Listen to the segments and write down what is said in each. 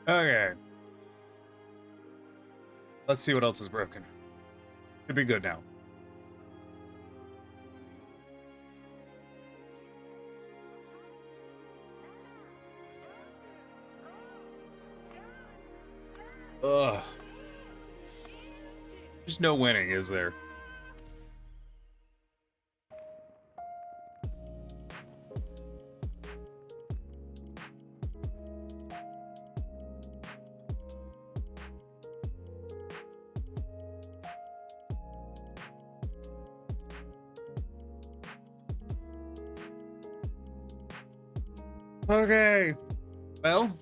Okay. Let's see what else is broken. Should be good now. Ugh. There's no winning, is there? Okay. Well.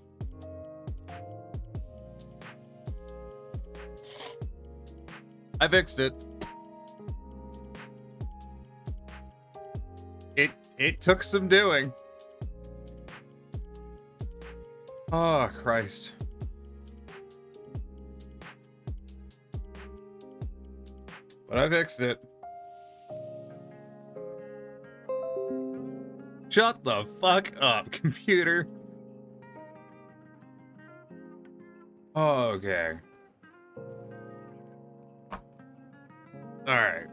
I fixed it. It took some doing. Oh, Christ. But I fixed it. Shut the fuck up, computer. Okay. Alright.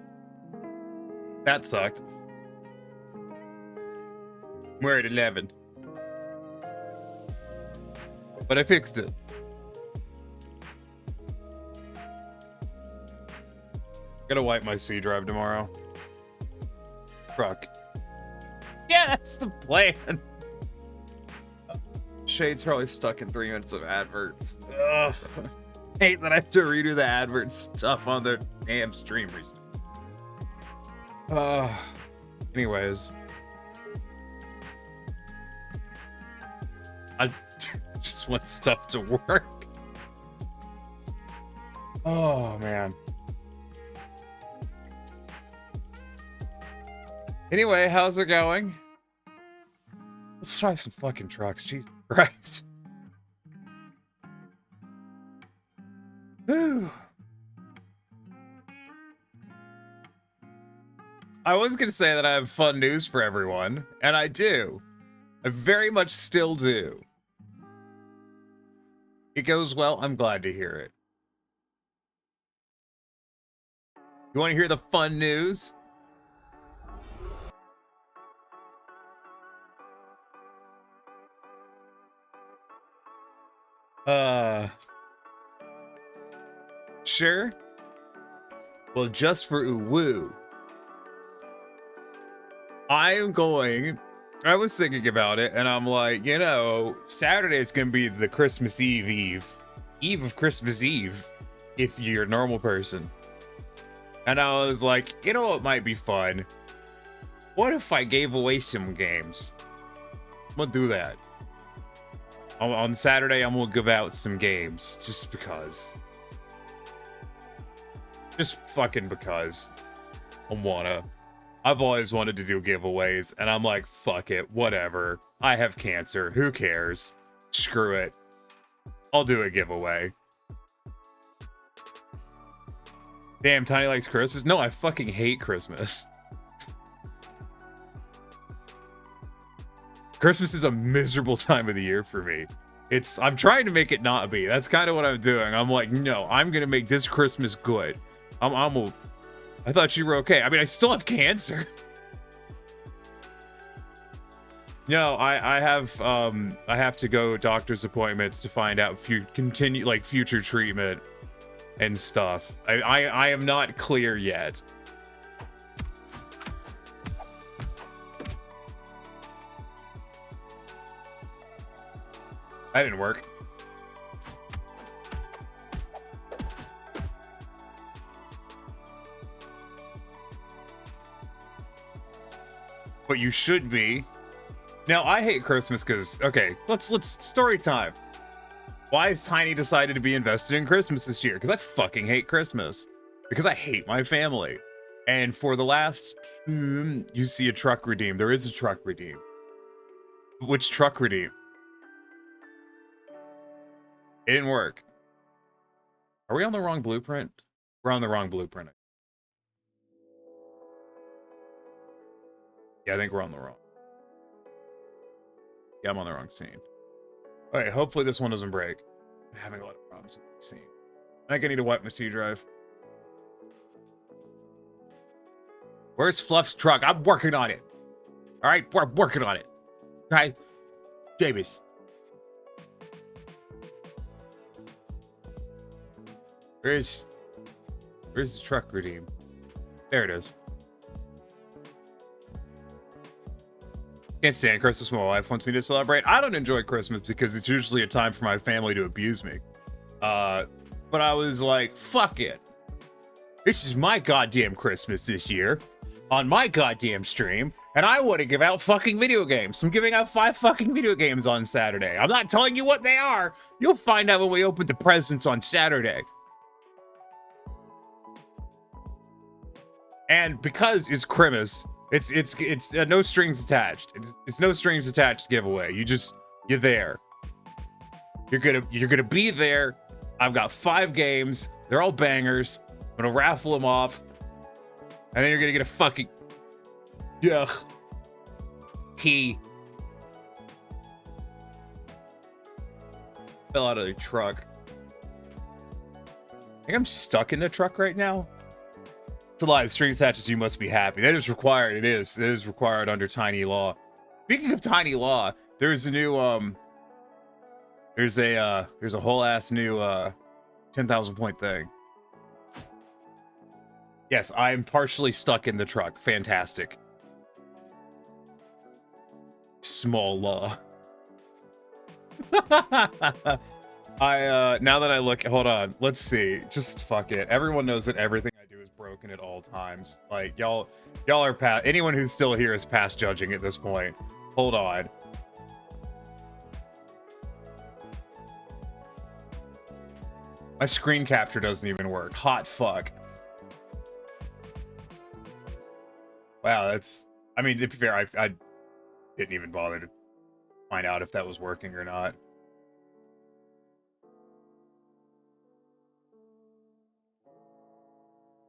That sucked. We're at 11. But I fixed it. Gotta wipe my C drive tomorrow. Truck. Yeah, that's the plan. Shade's probably stuck in 3 minutes of adverts. Ugh. Hate that I have to redo the advert stuff on the damn stream recently. Anyways. I just want stuff to work. Oh, man. Anyway, how's it going? Let's try some fucking trucks. Jesus Christ. Whew. I was going to say that I have fun news for everyone, and I do. I very much still do. It goes well. I'm glad to hear it. You want to hear the fun news? Sure. Well, just for woo. I was thinking about it, and I'm like, you know, Saturday is gonna be the Christmas Eve of Christmas Eve, if you're a normal person. And I was like, you know what might be fun? What if I gave away some games? I'm gonna do that. On Saturday, I'm gonna give out some games, just because. Just fucking because. I've always wanted to do giveaways, and I'm like, fuck it, whatever. I have cancer, who cares? Screw it. I'll do a giveaway. Damn, Tiny likes Christmas? No, I fucking hate Christmas. Christmas is a miserable time of the year for me. I'm trying to make it not be. That's kind of what I'm doing. I'm like, no, I'm gonna make this Christmas good. I thought you were okay. I mean, I still have cancer. No, I have to go doctor's appointments to find out future treatment and stuff. I am not clear yet. That didn't work. But you should be. Now, I hate Christmas because, okay, let's story time. Why has Tiny decided to be invested in Christmas this year? Because I fucking hate Christmas. Because I hate my family. And for the last, you see a truck redeem. There is a truck redeem. Which truck redeem? It didn't work. Are we on the wrong blueprint? We're on the wrong blueprint. Yeah, I think we're on the wrong. Yeah, I'm on the wrong scene. Alright, hopefully this one doesn't break. I'm having a lot of problems with the scene. I think I need to wipe my C drive. Where's Fluff's truck? I'm working on it. All right, we're working on it. Okay, James. Where's the truck redeem? There it is. Can't stand Christmas. My wife wants me to celebrate. I don't enjoy Christmas because it's usually a time for my family to abuse me. But I was like, fuck it. This is my goddamn Christmas this year on my goddamn stream, and I want to give out fucking video games. So I'm giving out 5 fucking video games on Saturday. I'm not telling you what they are. You'll find out when we open the presents on Saturday. And because it's Christmas, it's no strings attached. It's no strings attached giveaway. You're there. You're gonna be there. I've got 5 games. They're all bangers. I'm gonna raffle them off, and then you're gonna get a fucking key. Fell out of the truck. I think I'm stuck in the truck right now. It's a lie. The string attaches. You must be happy. That is required. It is required under Tiny Law. Speaking of Tiny Law, there's a new there's a whole ass new 10,000 point thing. Yes, I'm partially stuck in the truck. Fantastic. Small law. Now that I look, hold on, let's see. Just fuck it. Everyone knows that everything I do is broken at all times. Like y'all are past. Anyone who's still here is past judging at this point. Hold on. My screen capture doesn't even work. Hot fuck. Wow, that's. I mean, to be fair, I didn't even bother to find out if that was working or not.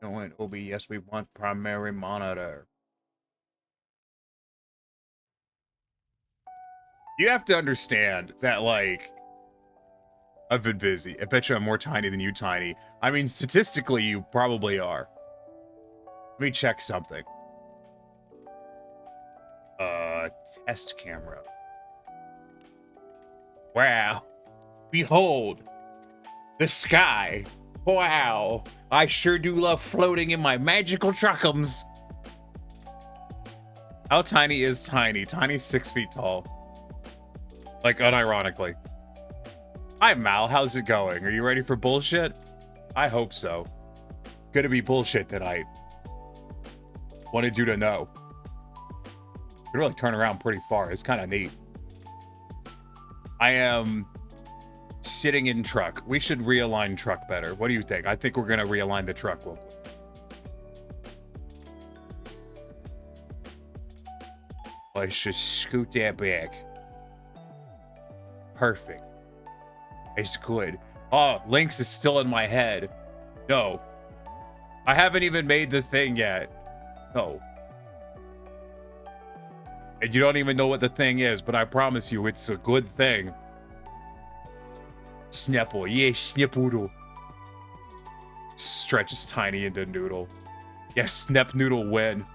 Going OBS, we want primary monitor. You have to understand that, like, I've been busy. I bet you I'm more tiny than you, Tiny. I mean, statistically, you probably are. Let me check something. Test camera. Wow. Behold. The sky. Wow. I sure do love floating in my magical truckums. How tiny is Tiny? Tiny's 6 feet tall. Like, unironically. Hi, Mal. How's it going? Are you ready for bullshit? I hope so. Gonna be bullshit tonight. Wanted you to know. You really turn around pretty far. It's kind of neat. I am sitting in truck. We should realign truck better. What do you think? I think we're gonna realign the truck real quick. Let's just scoot that back. Perfect. It's good. Oh, Lynx is still in my head. No. I haven't even made the thing yet. No. And you don't even know what the thing is, but I promise you, it's a good thing. Snapple. Yeah, Snapoodle. Stretches Tiny into Noodle. Yes, Snap Noodle win.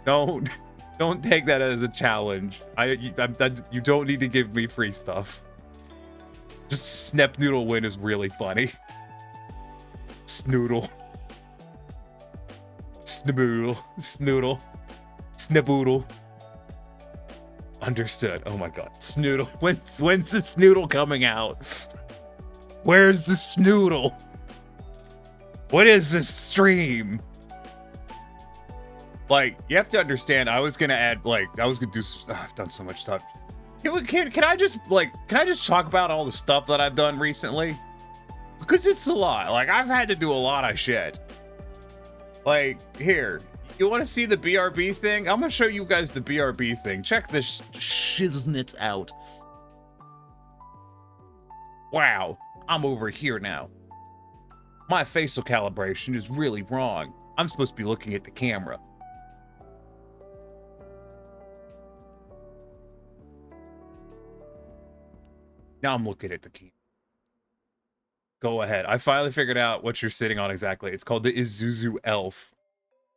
Don't take that as a challenge. You don't need to give me free stuff. Just Snap Noodle win is really funny. Snoodle. Snaboodle. Snoodle. Snaboodle. Understood. Oh my god. Snoodle. When's the Snoodle coming out? Where's the Snoodle? What is this stream? Like, you have to understand, I was gonna add, like, I was gonna do some, I've done so much stuff. Can I just talk about all the stuff that I've done recently? Because it's a lot. Like, I've had to do a lot of shit. Like, here, you want to see the BRB thing? I'm gonna show you guys the BRB thing. Check this shiznits out. Wow, I'm over here now. My facial calibration is really wrong. I'm supposed to be looking at the camera. Now I'm looking at the key. Go ahead. I finally figured out what you're sitting on exactly. It's called the Isuzu Elf.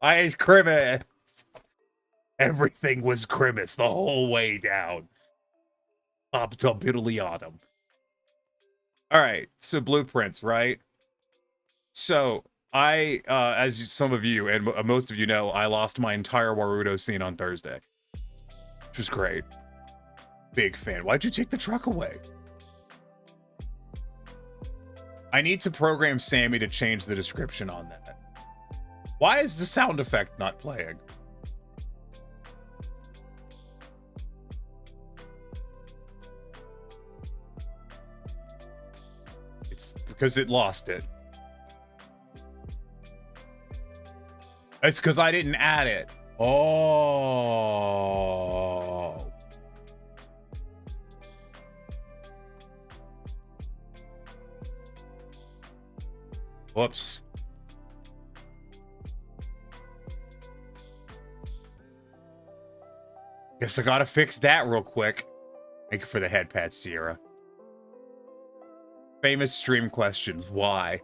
Ice Grimace. Everything was Grimace the whole way down. Up to Biddly Autumn. All right, so blueprints, right? So I, as some of you and most of you know, I lost my entire Warudo scene on Thursday, which was great. Big fan. Why'd you take the truck away? I need to program Sammy to change the description on that. Why is the sound effect not playing? It's because it lost it. It's because I didn't add it. Oh. Whoops. Guess I gotta fix that real quick. Thank you for the head pat, Sierra. Famous stream questions. Why?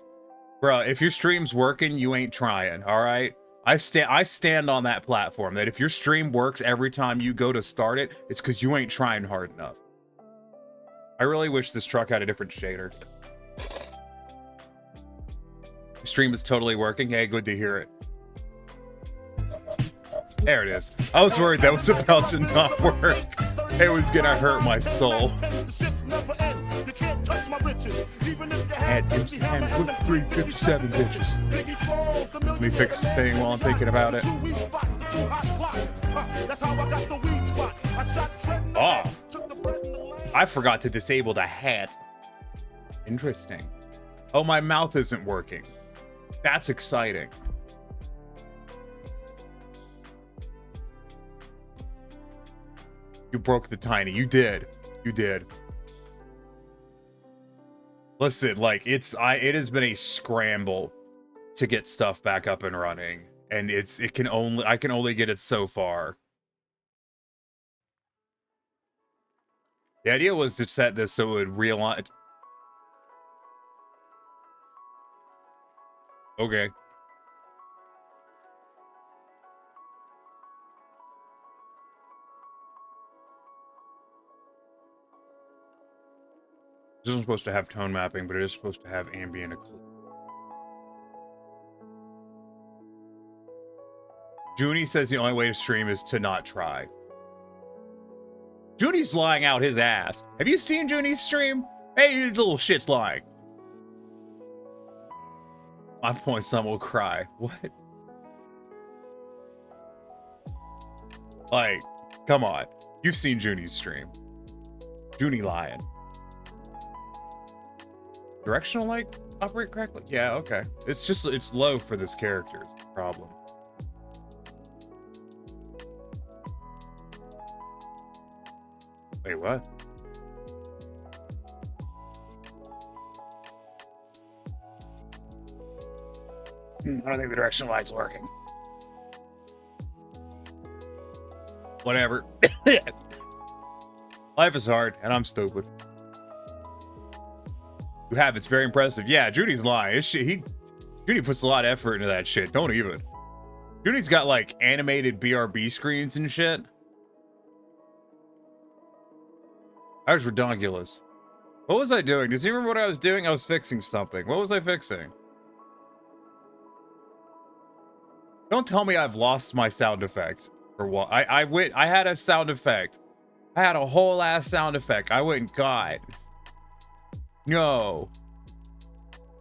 Bro, if your stream's working, you ain't trying, all right? I stand on that platform that if your stream works every time you go to start it, it's because you ain't trying hard enough. I really wish this truck had a different shader. The stream is totally working. Hey, good to hear it. There it is. I was worried that was about to not work. It was gonna hurt my soul. Add MC and 357 bitches. Let me fix this thing while I'm thinking about it. Oh, I forgot to disable the hat. Interesting. Oh, my mouth isn't working. That's exciting. You broke the tiny. You did. You did. Listen, like it has been a scramble to get stuff back up and running, and I can only get it so far. The idea was to set this so it would realign. Okay. This isn't supposed to have tone mapping, but it is supposed to have ambient occlusion. Junie says the only way to stream is to not try. Junie's lying out his ass. Have you seen Junie's stream? Hey, you little shit's lying. My point, some will cry. What? Like, come on. You've seen Junie's stream. Junie lying. Directional light operate correctly? Yeah, okay. It's low for this character is the problem. Wait, what? I don't think the directional light's working. Whatever. Life is hard, and I'm stupid. You have, it's very impressive. Yeah, Judy's lying. Judy puts a lot of effort into that shit. Don't even. Judy's got like animated BRB screens and shit. That was redonkulous. What was I doing? Does he remember what I was doing? I was fixing something. What was I fixing? Don't tell me I've lost my sound effect. Or what? I had a sound effect. I had a whole ass sound effect. I went and got. No.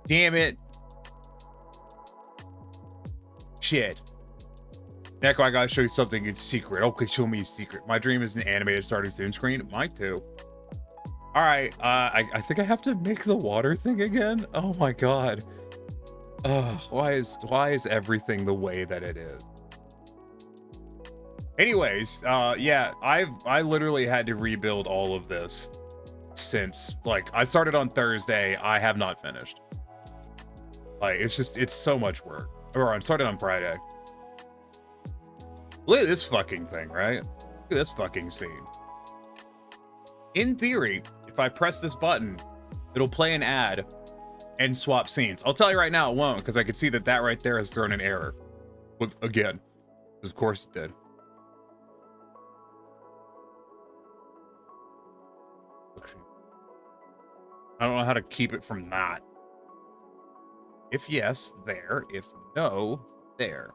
Damn it. Shit. Neko, I gotta show you something in secret. Okay, show me a secret. My dream is an animated starting soon screen. Mine too. Alright, I think I have to make the water thing again. Oh my god. Why is everything the way that it is? Anyways, yeah, I literally had to rebuild all of this since, like, I started on Thursday. I have not finished. Like, it's so much work. Or I started on Friday. Look at this fucking thing, right? Look at this fucking scene. In theory, If I press this button, it'll play an ad and swap scenes. I'll tell you right now, it won't, because I can see that right there has thrown an error. Look, again, of course it did. I don't know how to keep it from not. If yes, there. If no, there.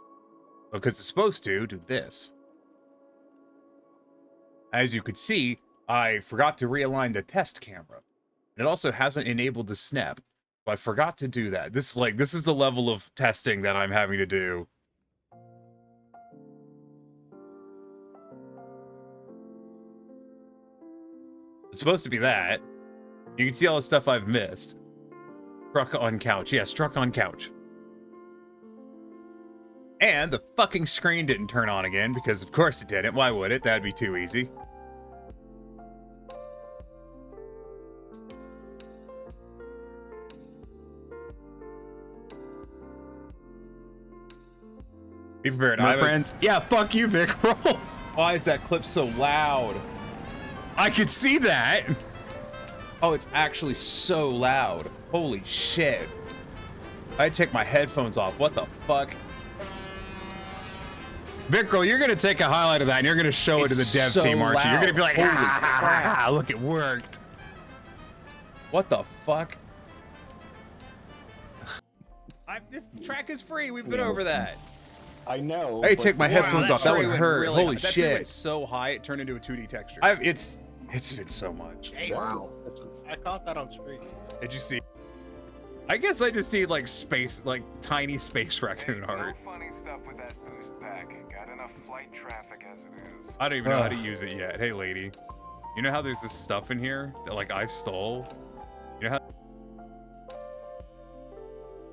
Because it's supposed to do this. As you could see, I forgot to realign the test camera. It also hasn't enabled the snap. So I forgot to do that. This is the level of testing that I'm having to do. It's supposed to be that. You can see all the stuff I've missed. Truck on couch. Yes, truck on couch. And the fucking screen didn't turn on again, because of course it didn't. Why would it? That'd be too easy. Be prepared, my friends. Yeah, fuck you, Vic. Why is that clip so loud? I could see that. Oh, it's actually so loud. Holy shit. I take my headphones off. What the fuck? Vicro, you're gonna take a highlight of that and you're gonna show it to the dev team, aren't you? You're gonna be like, look, it worked. What the fuck? This track is free. We've been over that. I know. Hey, take my headphones off. That would hurt. Really Holy that shit! Went so high it turned into a 2D texture. It's been so much. Hey, Wow. I caught that on stream. Did you see? I guess I just need like space, like tiny space raccoon art. No funny stuff with that boost pack. Got enough flight traffic as it is. I don't even know how to use it yet. Hey, lady, you know how there's this stuff in here that like I stole? You know how?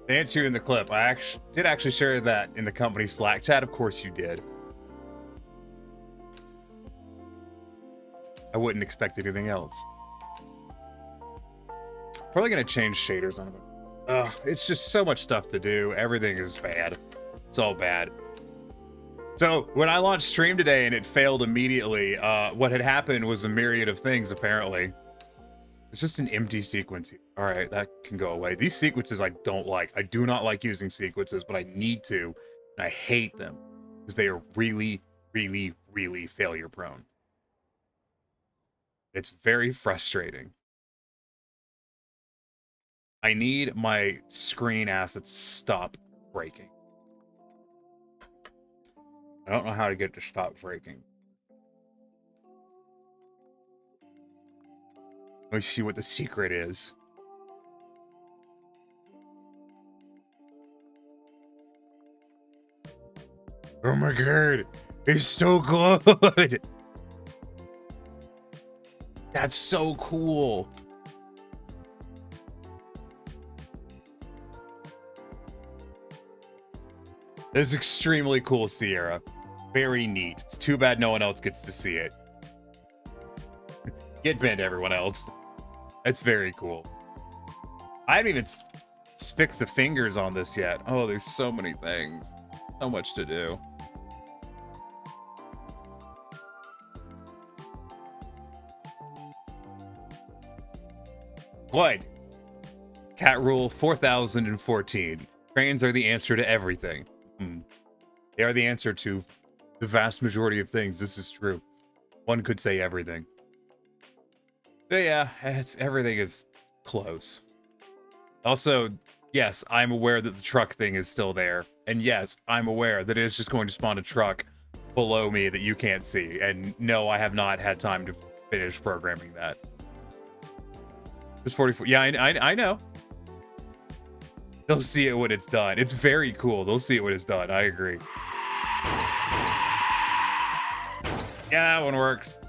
To answer you in the clip, I did actually share that in the company Slack chat. Of course you did. I wouldn't expect anything else. Probably gonna change shaders on it. Ugh, it's just so much stuff to do. Everything is bad. It's all bad. So when I launched stream today and it failed immediately, what had happened was a myriad of things apparently. It's just an empty sequence here. All right, that can go away. These sequences I don't like. I do not like using sequences, but I need to. And I hate them because they are really, really, really failure prone. It's very frustrating. I need my screen assets to stop breaking. I don't know how to get it to stop breaking. Let me see what the secret is. Oh my god, it's so good. That's so cool. This is extremely cool, Sierra. Very neat. It's too bad no one else gets to see it. Get bent, everyone else. That's very cool. I haven't even fixed the fingers on this yet. Oh, there's so many things. So much to do. What? Cat Rule 4014. Trains are the answer to everything. They are the answer to the vast majority of things. This is true. One could say everything. But yeah, everything is close. Also, yes, I'm aware that the truck thing is still there. And yes, I'm aware that it is just going to spawn a truck below me that you can't see. And no, I have not had time to finish programming that. It's 44. Yeah, I know. They'll see it when it's done. It's very cool. They'll see it when it's done. I agree. Yeah, that one works.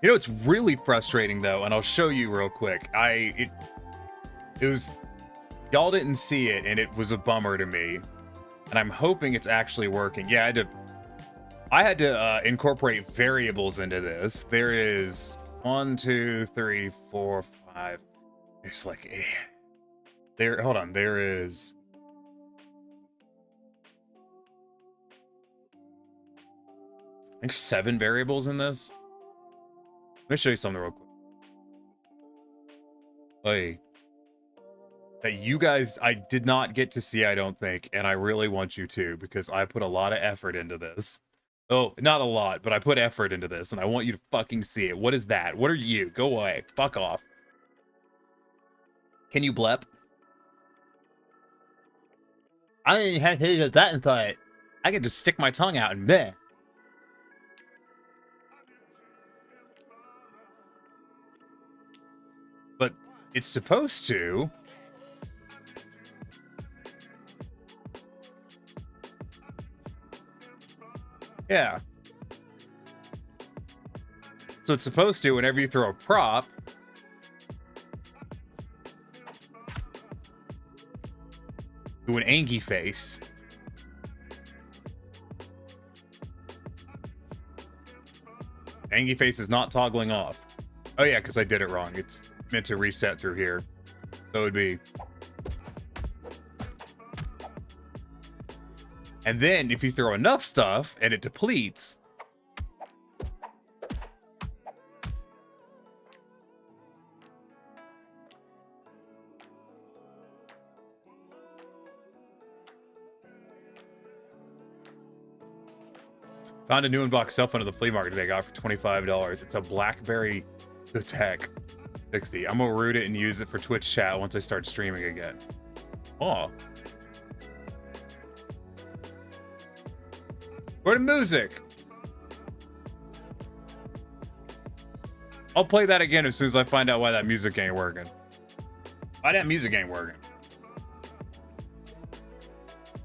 You know, it's really frustrating though, and I'll show you real quick. It was, y'all didn't see it, and it was a bummer to me. And I'm hoping it's actually working. Yeah, I had to incorporate variables into this. There is 1, 2, 3, 4, 5. It's like there. Hold on. There is think 7 variables in this. Let me show you something real quick. Hey. That you guys, I did not get to see, I don't think, and I really want you to, because I put a lot of effort into this. Oh, not a lot, but I put effort into this, and I want you to fucking see it. What is that? What are you? Go away. Fuck off. Can you blep? I ain't had to hit that inside. I can just stick my tongue out and bleh. But it's supposed to. Yeah. So it's supposed to, whenever you throw a prop, do an Angie face. Angie face is not toggling off. Oh yeah, because I did it wrong. It's meant to reset through here. So it would be. And then if you throw enough stuff and it depletes, found a new unboxed cell phone at the flea market today. Got it for $25. It's a BlackBerry the Tech 60. I'm gonna root it and use it for Twitch chat once I start streaming again. Oh. Go to music. I'll play that again as soon as I find out why that music ain't working. Why that music ain't working?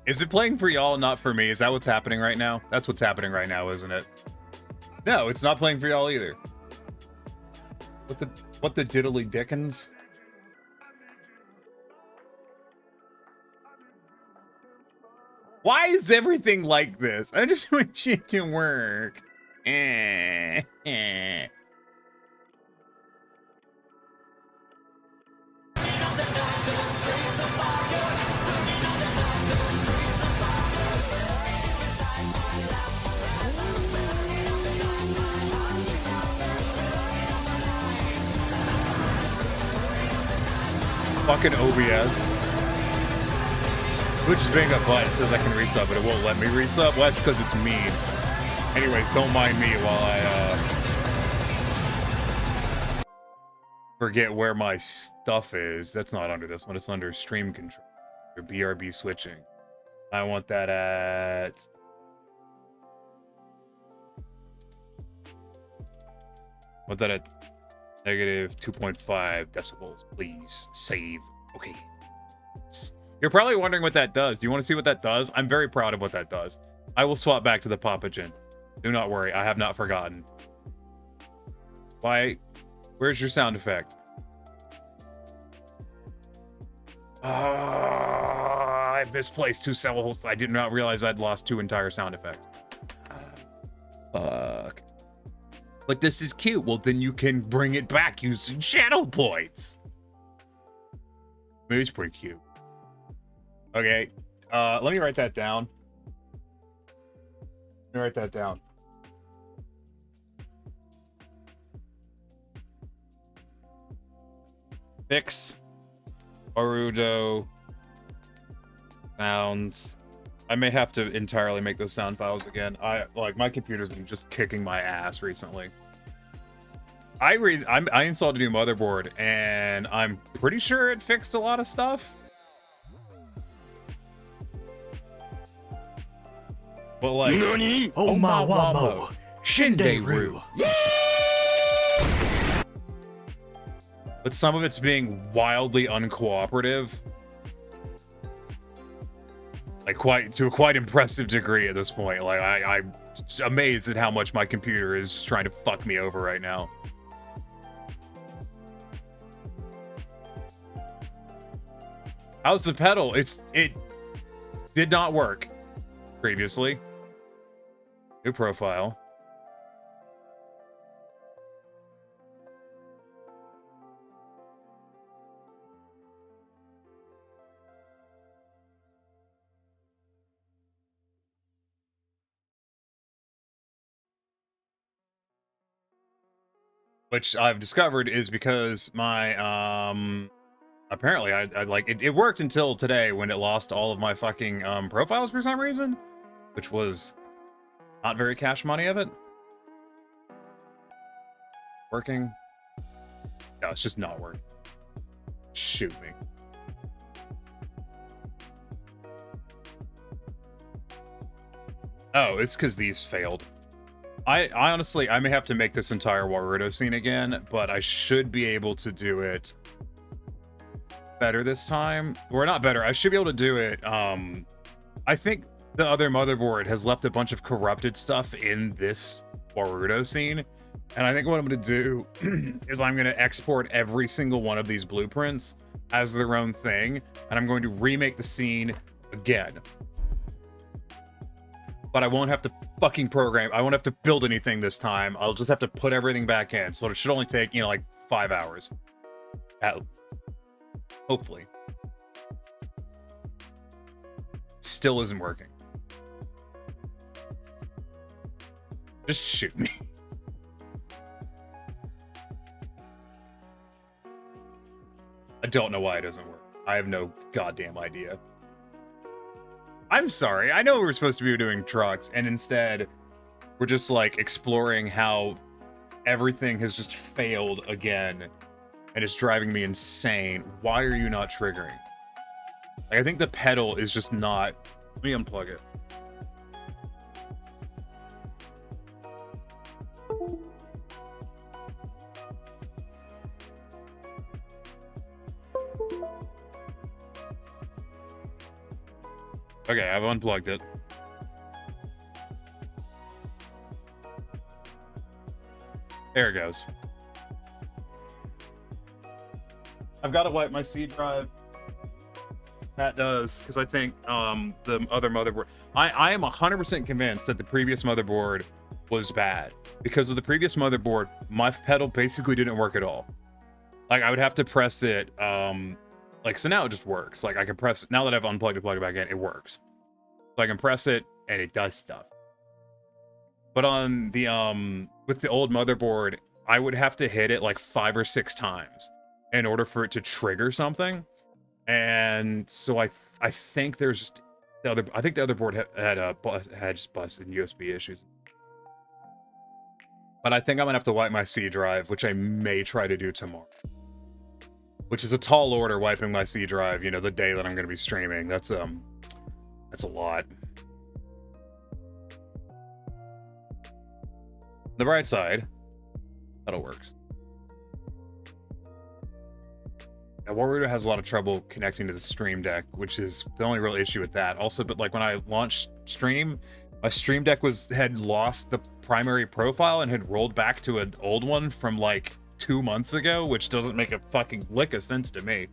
Is it playing for y'all, not for me? Is that what's happening right now? That's what's happening right now, isn't it? No, it's not playing for y'all either. What the diddly dickens? Why is everything like this? I just wish it can work. Fucking OBS. Which is being a butt. It says I can resub, but it won't let me resub. Well, that's because it's mean. Anyways, don't mind me while I forget where my stuff is. That's not under this one. It's under stream control. Or BRB switching. I want that at... want that at negative 2.5 decibels. Please save. Okay. You're probably wondering what that does. Do you want to see what that does? I'm very proud of what that does. I will swap back to the Papagen. Do not worry. I have not forgotten. Why? Where's your sound effect? I've misplaced 2 syllables. I did not realize I'd lost 2 entire sound effects. Fuck. But this is cute. Well, then you can bring it back using shadow points. Maybe it's pretty cute. Okay. Let me write that down. Let me write that down. Fix Barudo sounds. I may have to entirely make those sound files again. My computer's been just kicking my ass recently. I installed a new motherboard and I'm pretty sure it fixed a lot of stuff. But like, Nani? Omawamo Shinderu. But some of it's being wildly uncooperative. Like to a quite impressive degree at this point. Like I'm amazed at how much my computer is just trying to fuck me over right now. How's the pedal? It did not work previously. New profile. which I've discovered is because my apparently I like it worked until today when it lost all of my fucking profiles for some reason, which was not very cash money of it. Working? No, it's just not working. Shoot me. Oh, it's because these failed. I honestly, I may have to make this entire Warudo scene again, but I should be able to do it better this time. Or not better, I should be able to do it. I think the other motherboard has left a bunch of corrupted stuff in this Warudo scene. And I think what I'm going to do is I'm going to export every single one of these blueprints as their own thing. And I'm going to remake the scene again. But I won't have to fucking program. I won't have to build anything this time. I'll just have to put everything back in. So it should only take, you know, like 5 hours. Hopefully. Still isn't working. Just shoot me. I don't know why it doesn't work. I have no goddamn idea. I'm sorry. I know we were supposed to be doing trucks, and instead, we're just like exploring how everything has just failed again, and it's driving me insane. Why are you not triggering? Like, I think the pedal is just not. Let me unplug it. Okay, I've unplugged it. There it goes. I've got to wipe my C drive. That does, because I think the other motherboard... I am 100% convinced that the previous motherboard was bad. Because of the previous motherboard, my pedal basically didn't work at all. Like, I would have to press it... Like, so now it just works. Like, I can press it. Now that I've unplugged and plugged it back in, it works. So I can press it, and it does stuff. But on the, with the old motherboard, I would have to hit it like 5 or 6 times in order for it to trigger something. And so I think there's just the other, I think the other board had just busted USB issues. But I think I'm gonna have to wipe my C drive, which I may try to do tomorrow. Which is a tall order, wiping my C drive, you know, the day that I'm going to be streaming. That's a lot. The bright side, that'll works. Yeah, Warudo has a lot of trouble connecting to the Stream Deck, which is the only real issue with that. Also, but like when I launched Stream, my Stream Deck had lost the primary profile and had rolled back to an old one from like 2 months ago, which doesn't make a fucking lick of sense to me.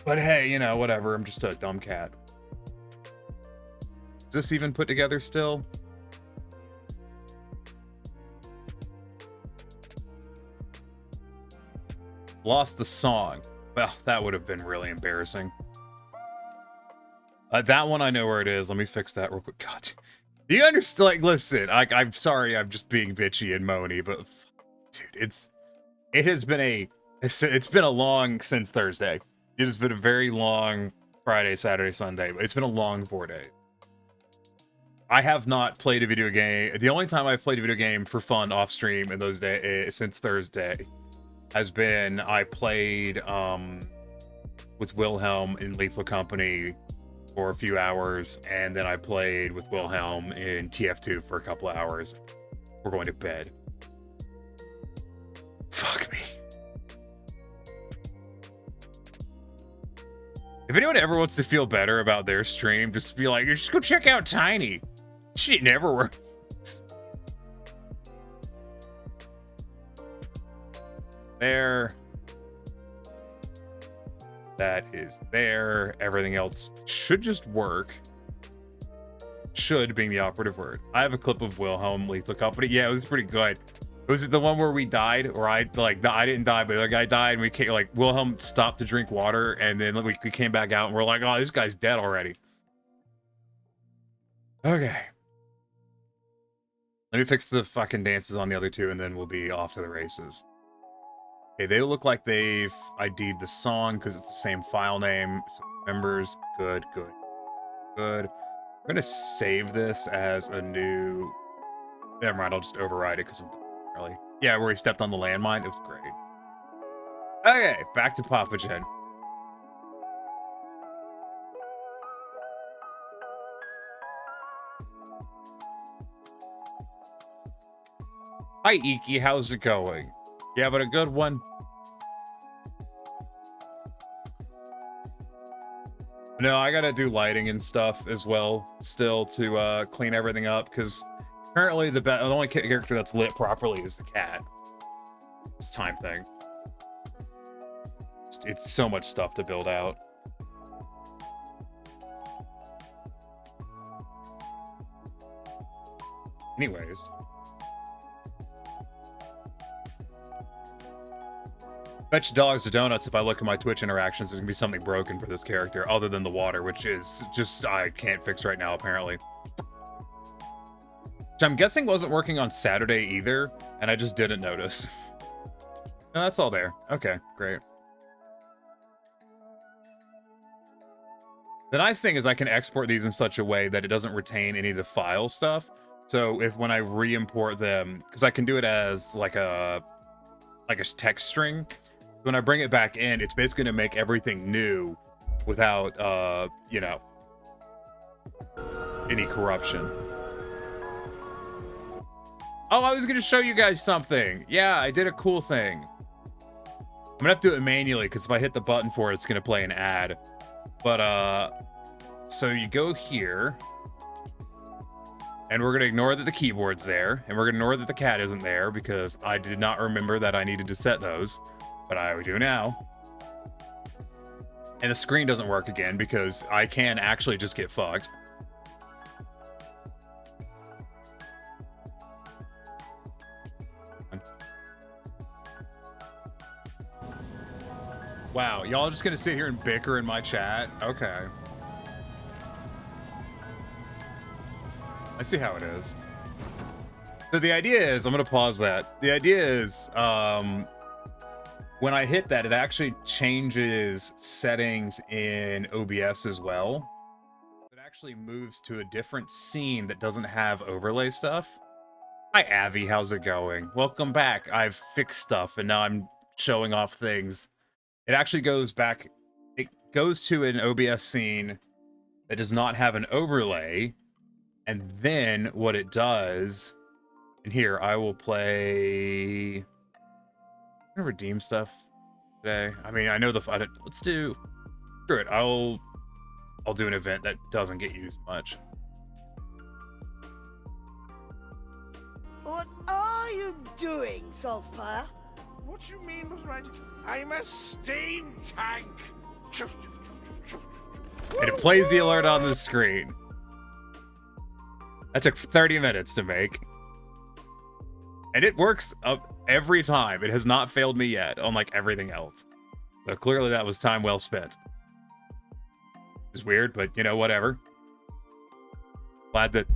But hey, you know, whatever. I'm just a dumb cat. Is this even put together still? Lost the song. Well, that would have been really embarrassing. That one I know where it is. Let me fix that real quick. God, do you understand? Like, listen, I'm sorry, I'm just being bitchy and moany, but dude, it's been a long since Thursday. It has been a very long Friday, Saturday, Sunday, but it's been a long 4 days. I have not played a video game. The only time I've played a video game for fun off stream in those days since Thursday has been I played with Wilhelm in Lethal Company for a few hours, and then I played with Wilhelm in TF2 for a couple of hours. We're going to bed. Fuck me. If anyone ever wants to feel better about their stream, just be like, just go check out Tiny. Shit never works. There. That is there. Everything else should just work. Should being the operative word. I have a clip of Wilhelm Lethal Company. Yeah, it was pretty good. Was it the one where we died? Or I didn't die, but the guy died, and we came, like, Wilhelm stopped to drink water, and then we came back out, and we're like, oh, this guy's dead already. Okay. Let me fix the fucking dances on the other two, and then we'll be off to the races. Okay, they look like they've ID'd the song because it's the same file name. So members, good, good, good. I'm gonna save this as a new. Never mind, I'll just override it because I'm early. Yeah, where he stepped on the landmine, it was great. Okay, back to Papa Gen. Hi, Iki, how's it going? You having a good one? No, I gotta do lighting and stuff as well, still, to clean everything up, because currently the only character that's lit properly is the cat. It's a time thing. It's so much stuff to build out. Anyways. Bet you dollars to donuts if I look at my Twitch interactions, there's gonna be something broken for this character other than the water, which is just, I can't fix right now, apparently. Which I'm guessing wasn't working on Saturday either, and I just didn't notice. No, that's all there. Okay, great. The nice thing is I can export these in such a way that it doesn't retain any of the file stuff. So if when I re-import them, because I can do it as like a text string. When I bring it back in, it's basically going to make everything new without, you know, any corruption. Oh, I was going to show you guys something. Yeah, I did a cool thing. I'm going to have to do it manually because if I hit the button for it, it's going to play an ad. But, so you go here. And we're going to ignore that the keyboard's there. And we're going to ignore that the cat isn't there because I did not remember that I needed to set those. But I do now. And the screen doesn't work again because I can actually just get fucked. Wow, y'all just going to sit here and bicker in my chat? Okay. I see how it is. So the idea is, I'm going to pause that. The idea is, when I hit that, it actually changes settings in OBS as well. It actually moves to a different scene that doesn't have overlay stuff. Hi, Avi. How's it going? Welcome back. I've fixed stuff, and now I'm showing off things. It actually goes back. It goes to an OBS scene that does not have an overlay. And then what it does... And here, I will play... I'm gonna redeem stuff today. I mean, I know the... Let's do... Screw it. I'll do an event that doesn't get used much. What are you doing, Saltspire? What you mean was right? I'm a steam tank. And it plays the alert on the screen. That took 30 minutes to make. And it works every time. It has not failed me yet, unlike everything else. So clearly that was time well spent. It's weird, but, you know, whatever. Glad that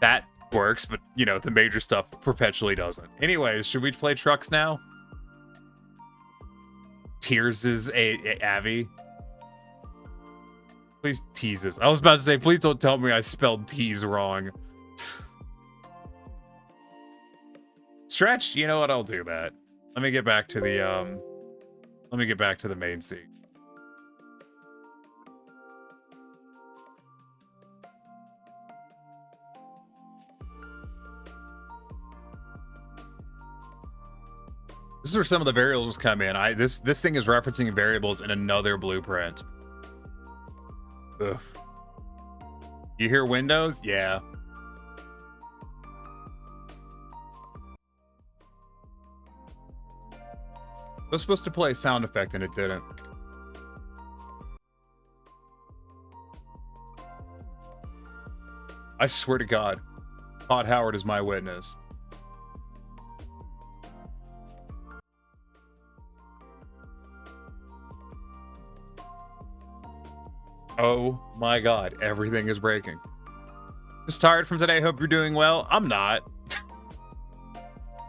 that works, but, you know, the major stuff perpetually doesn't. Anyways, should we play trucks now? Tears is Avi. Please tease us. I was about to say, please don't tell me I spelled tease wrong. Stretch, you know what? I'll do that. Let me get back to the main scene. This is where some of the variables come in. This thing is referencing variables in another blueprint. Ugh. You hear Windows? Yeah. I was supposed to play a sound effect and it didn't. I swear to God, Todd Howard is my witness. Oh my God, everything is breaking. Just tired from today. Hope you're doing well. I'm not.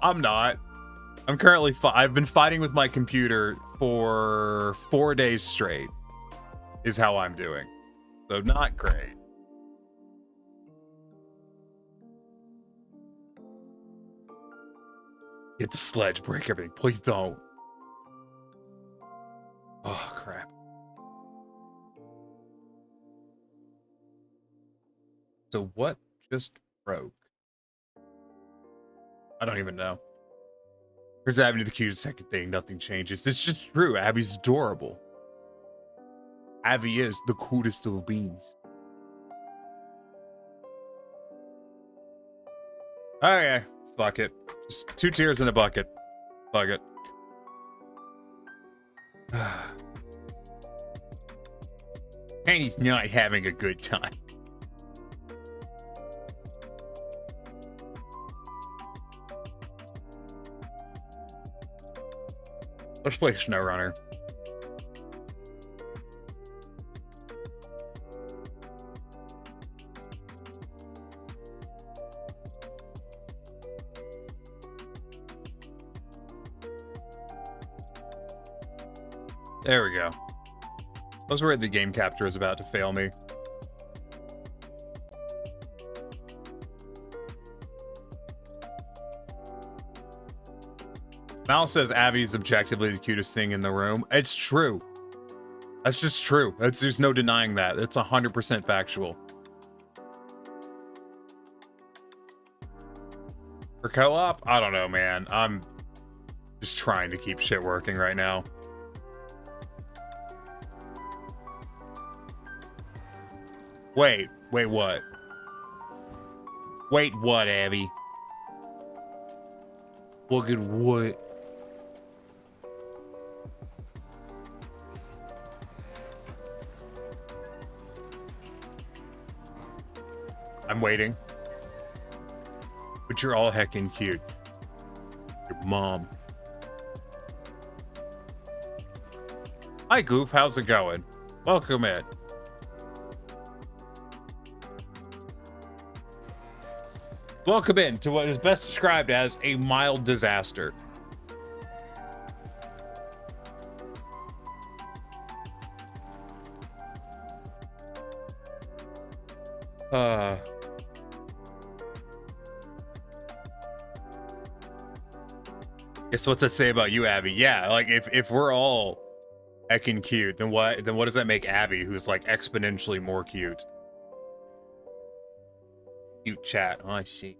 I'm not. I'm currently I've been fighting with my computer for 4 days straight, is how I'm doing. So not great. Get the sledge, break everything. Please don't. Oh, crap. So what just broke? I don't even know. Prince Avenue, the cutest second thing. Nothing changes. It's just true. Abby's adorable. Abby is the coolest of beans. Okay. Fuck it. Just 2 tears in a bucket. Fuck it. Penny's not having a good time. Let's play Snowrunner. There we go. I was worried the game capture was about to fail me. Mal says Abby's objectively the cutest thing in the room. It's true. That's just true. There's no denying that. It's 100% factual. For co-op? I don't know, man. I'm just trying to keep shit working right now. Wait, what? Wait, what, Abby? Look at what? I'm waiting. But you're all heckin' cute. Your mom. Hi, Goof. How's it going? Welcome in. Welcome in to what is best described as a mild disaster. Guess what's that say about you, Abby? Yeah, like if we're all heckin' cute, then what does that make Abby, who's like exponentially more cute? Cute chat. Oh, I see.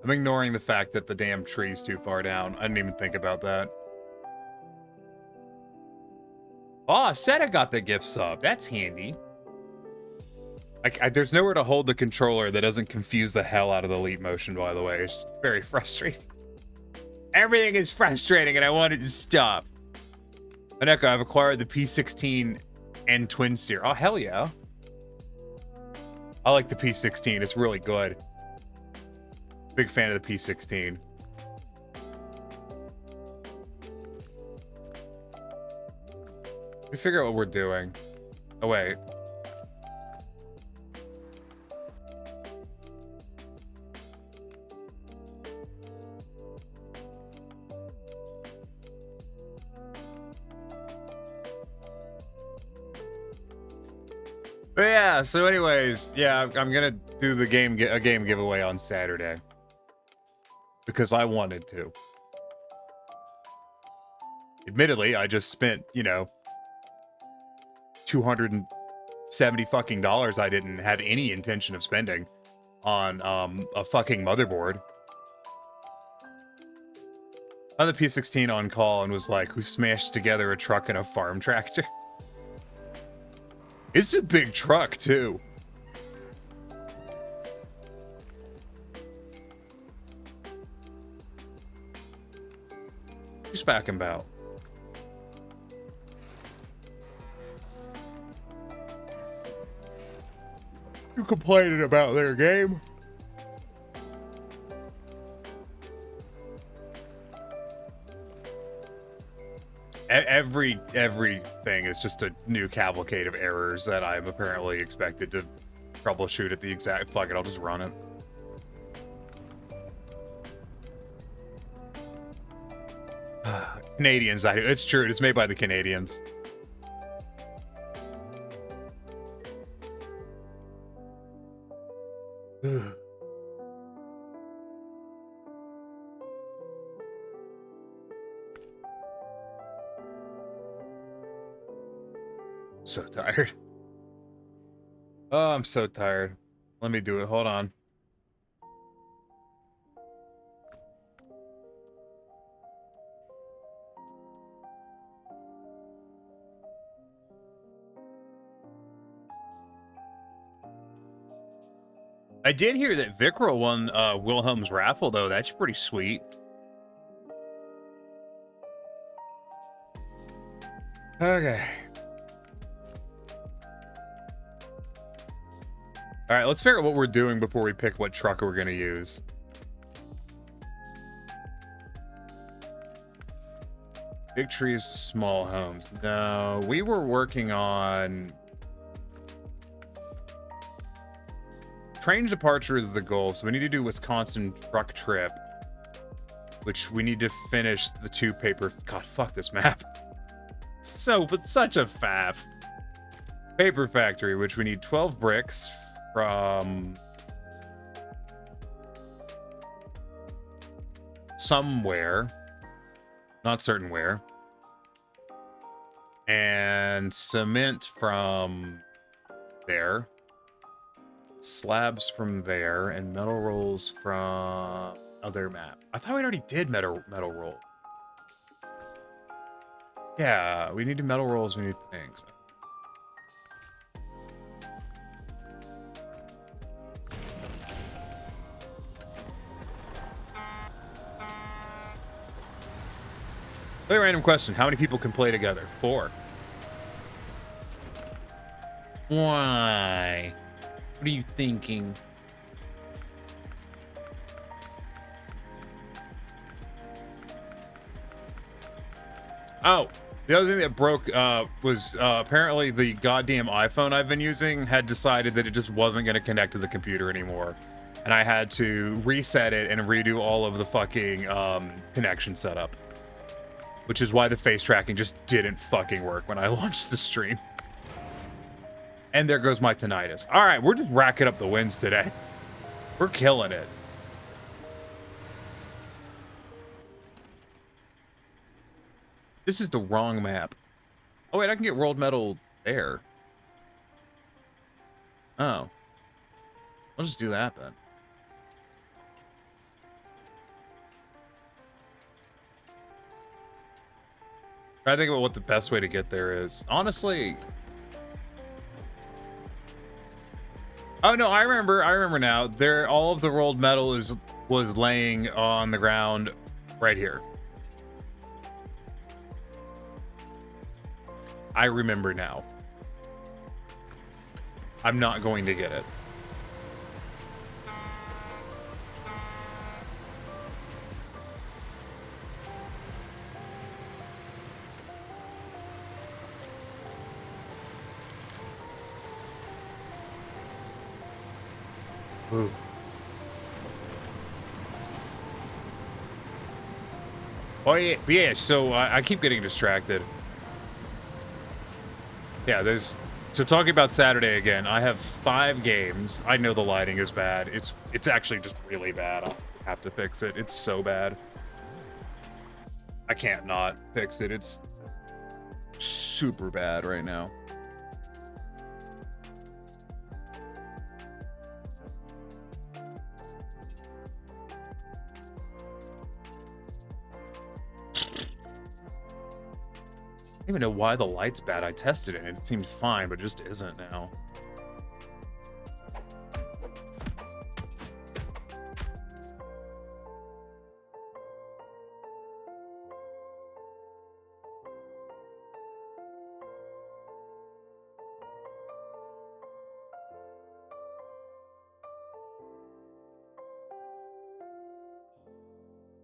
I'm ignoring the fact that the damn tree's too far down. I didn't even think about that. Oh, I said I got the gift sub. That's handy. There's nowhere to hold the controller that doesn't confuse the hell out of the leap motion, by the way. It's very frustrating. Everything is frustrating, and I want it to stop. Aneka, I've acquired the P16 and Twin Steer. Oh, hell yeah. I like the P16. It's really good. Big fan of the P16. Let me figure out what we're doing. Oh, wait. But yeah, so anyways, yeah, I'm gonna do the game giveaway on Saturday. Because I wanted to. Admittedly, I just spent, you know, $270 fucking dollars I didn't have any intention of spending on a fucking motherboard. On the P16 on call and was like, who smashed together a truck and a farm tractor? It's a big truck, too. Just back and about. You complaining about their game? everything is just a new cavalcade of errors that I'm apparently expected to troubleshoot at the exact. Fuck it, I'll just run it. Canadians, it's true. It's made by the Canadians. So tired. Oh, I'm so tired. Let me do it. Hold on. I did hear that Vickrell won Wilhelm's raffle, though. That's pretty sweet. Okay. All right, let's figure out what we're doing before we pick what truck we're going to use. Big trees, small homes. No, we were working on... Train departure is the goal, so we need to do Wisconsin truck trip, which we need to finish the 2 paper... God, fuck this map. But such a faff. Paper factory, which we need 12 bricks from somewhere, not certain where, and cement from there, slabs from there, and metal rolls from other map. I thought we already did metal roll. Yeah, we need metal rolls, we need things. Very random question. How many people can play together? 4. Why? What are you thinking? Oh, the other thing that broke was apparently the goddamn iPhone I've been using had decided that it just wasn't going to connect to the computer anymore. And I had to reset it and redo all of the fucking connection setup. Which is why the face tracking just didn't fucking work when I launched the stream. And there goes my tinnitus. All right, we're just racking up the wins today. We're killing it. This is the wrong map. Oh, wait, I can get rolled metal there. Oh. I'll just do that then. I think about what the best way to get there is. Honestly. Oh no, I remember now. All of the rolled metal was laying on the ground right here. I remember now. I'm not going to get it. Ooh. Oh yeah, so I keep getting distracted. Yeah, so talking about Saturday again, I have 5 games. I know the lighting is bad. It's actually just really bad. I'll have to fix it. It's so bad. I can't not fix it. It's super bad right now. I don't even know why the light's bad. I tested it and it seemed fine, but it just isn't now.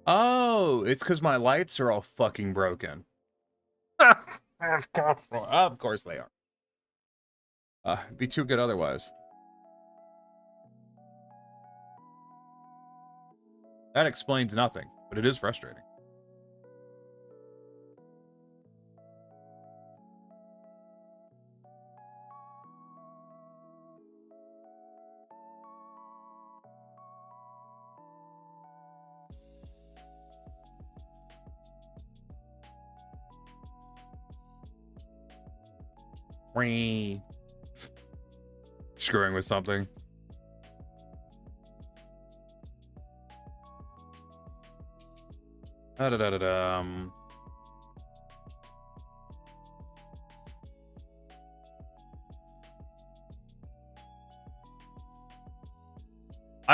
Oh, it's because my lights are all fucking broken. Of course they are. It'd be too good otherwise. That explains nothing, but it is frustrating. Screwing with something. I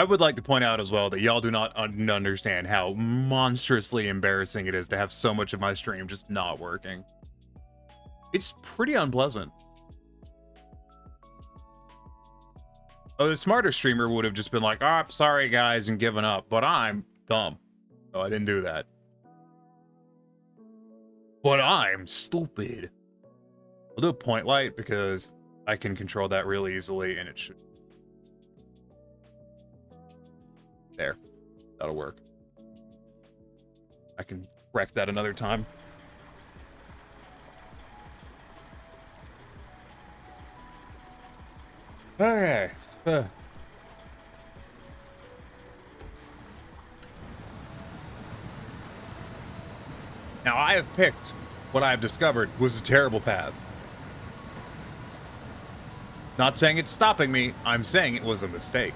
would like to point out as well that y'all do not understand how monstrously embarrassing it is to have so much of my stream just not working. It's pretty unpleasant. Oh, the smarter streamer would have just been like, "Oh, sorry guys," and given up. But I'm dumb, so I didn't do that. But I'm stupid. I'll do a point light because I can control that real easily, and it should. There, that'll work. I can wreck that another time. Okay. Now I have picked what I have discovered was a terrible path. Not saying it's stopping me, I'm saying it was a mistake.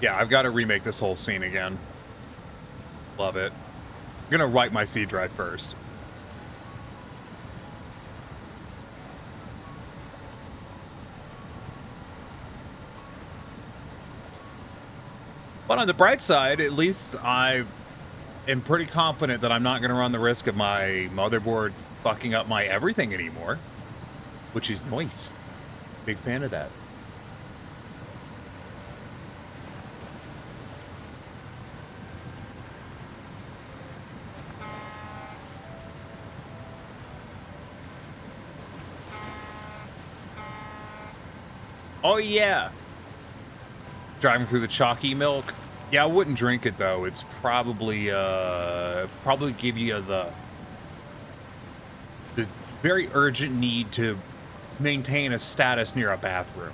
Yeah, I've got to remake this whole scene again. Love it. I'm gonna write my C drive first. But on the bright side, at least I am pretty confident that I'm not going to run the risk of my motherboard fucking up my everything anymore, which is nice. Big fan of that. Oh yeah. Driving through the chalky milk. Yeah, I wouldn't drink it though. It's probably give you the very urgent need to maintain a status near a bathroom.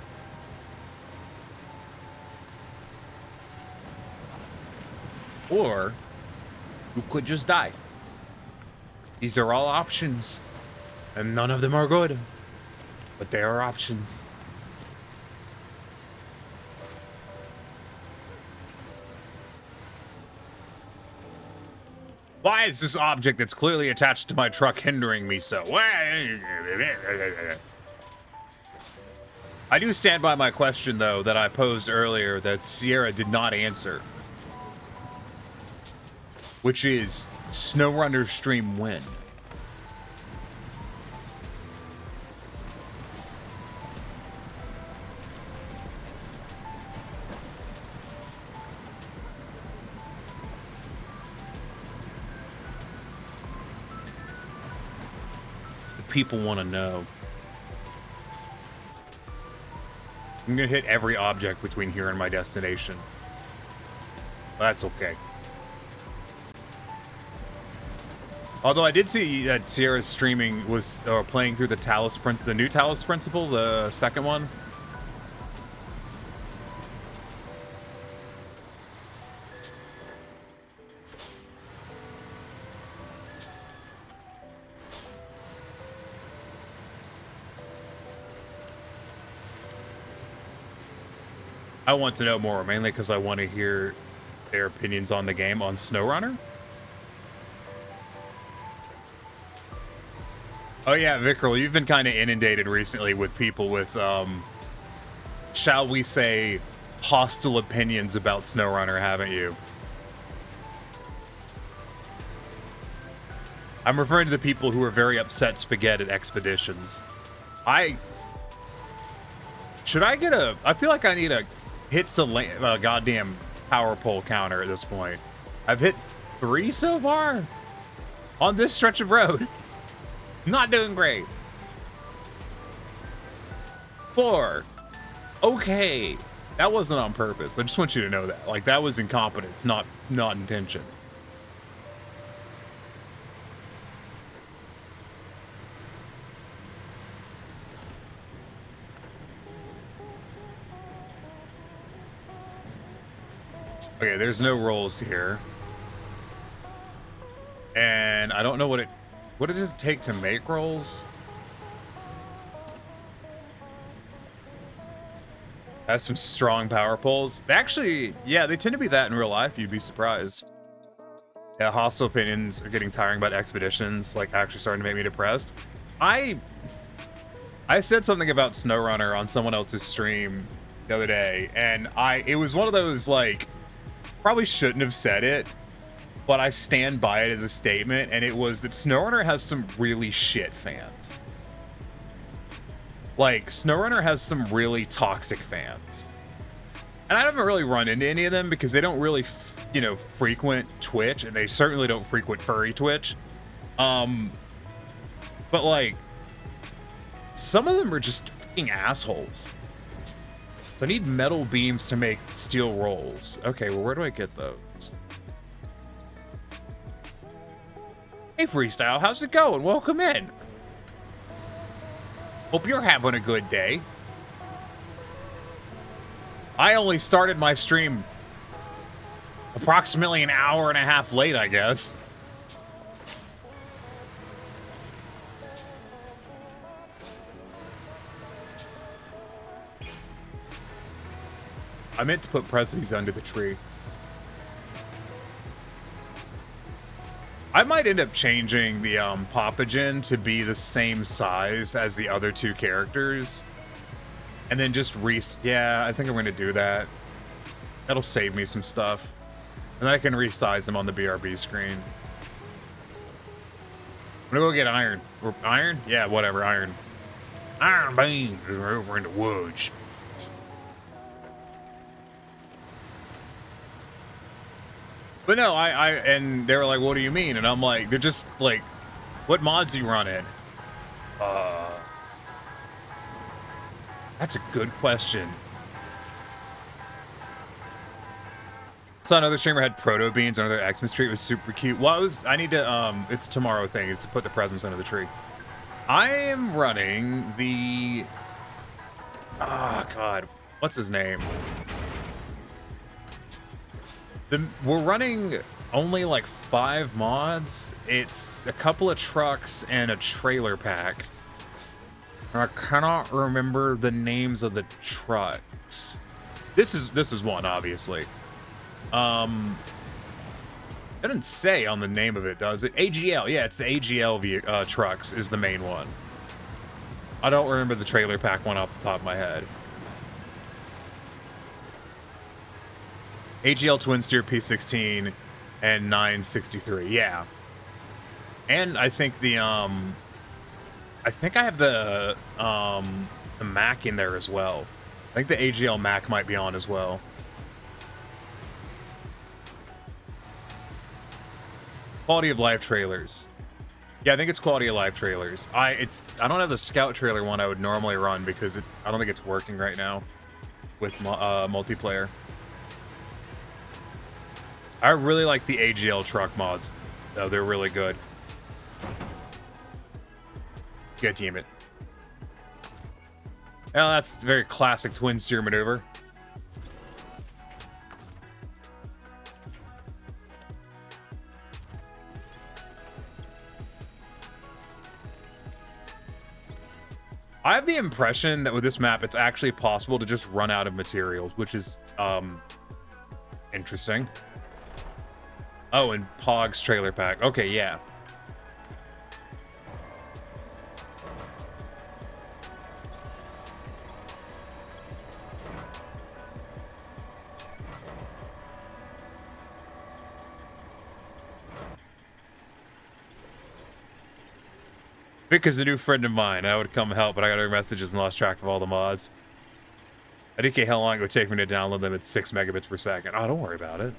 Or you could just die. These are all options, and none of them are good, but they are options. Why is this object that's clearly attached to my truck hindering me so? I do stand by my question, though, that I posed earlier that Sierra did not answer. Which is, Snowrunner stream when? People want to know. I'm gonna hit every object between here and my destination. That's okay. Although I did see that Sierra's streaming was playing through the the new Talos Principle, the second one. I want to know more, mainly because I want to hear their opinions on the game on Snowrunner. Oh yeah, Vikril, you've been kind of inundated recently with people with, shall we say, hostile opinions about Snowrunner, haven't you? I'm referring to the people who are very upset Spaghetti at Expeditions. Should I get I feel like I need a hit some goddamn power pole counter at this point. I've hit 3 so far on this stretch of road. Not doing great. 4. Okay. That wasn't on purpose. I just want you to know that. Like, that was incompetence, not intention. Okay, there's no rolls here. And I don't know what does it take to make rolls? Has some strong power poles. They actually, yeah, they tend to be that in real life. You'd be surprised. Yeah, hostile opinions are getting tiring about expeditions, like actually starting to make me depressed. I said something about Snowrunner on someone else's stream the other day, and it was one of those, like, probably shouldn't have said it, but I stand by it as a statement, and it was that Snowrunner has some really shit fans. Like, Snowrunner has some really toxic fans. And I haven't really run into any of them because they don't really, frequent Twitch, and they certainly don't frequent furry Twitch. But, like, some of them are just fucking assholes. I need metal beams to make steel rolls. Okay, well, where do I get those? Hey, Freestyle, how's it going? Welcome in. Hope you're having a good day. I only started my stream approximately an hour and a half late, I guess. I meant to put Presley's under the tree. I might end up changing the Papagen to be the same size as the other 2 characters. And then just yeah, I think I'm going to do that. That'll save me some stuff. And then I can resize them on the BRB screen. I'm going to go get iron. Or iron? Yeah, whatever, iron. Iron beams are over in the woods. But no, and they were like, what do you mean? And I'm like, they're just like, what mods you run in? That's a good question. So another streamer had proto beans under their Xmas tree. It was super cute. Well, I need to, it's tomorrow thing, is to put the presents under the tree. I am running the, oh God, what's his name? We're running only like 5 mods. It's a couple of trucks and a trailer pack. I cannot remember the names of the trucks. This is one, obviously. It didn't say on the name of it, does it? AGL, yeah, it's the AGL trucks is the main one. I don't remember the trailer pack one off the top of my head. AGL Twin Steer P16 and 963, yeah. And I think the I think I have the Mac in there as well. I think the AGL Mac might be on as well. Quality of life trailers. Yeah, I think it's quality of life trailers. I don't have the Scout trailer one I would normally run because I don't think it's working right now with multiplayer. I really like the AGL truck mods, though. They're really good. God damn it. Well, that's a very classic twin steer maneuver. I have the impression that with this map, it's actually possible to just run out of materials, which is interesting. Oh, and Pog's trailer pack. Okay, yeah. Vic is a new friend of mine. I would come help, but I got her messages and lost track of all the mods. I didn't care how long it would take me to download them at 6 megabits per second. Oh, don't worry about it.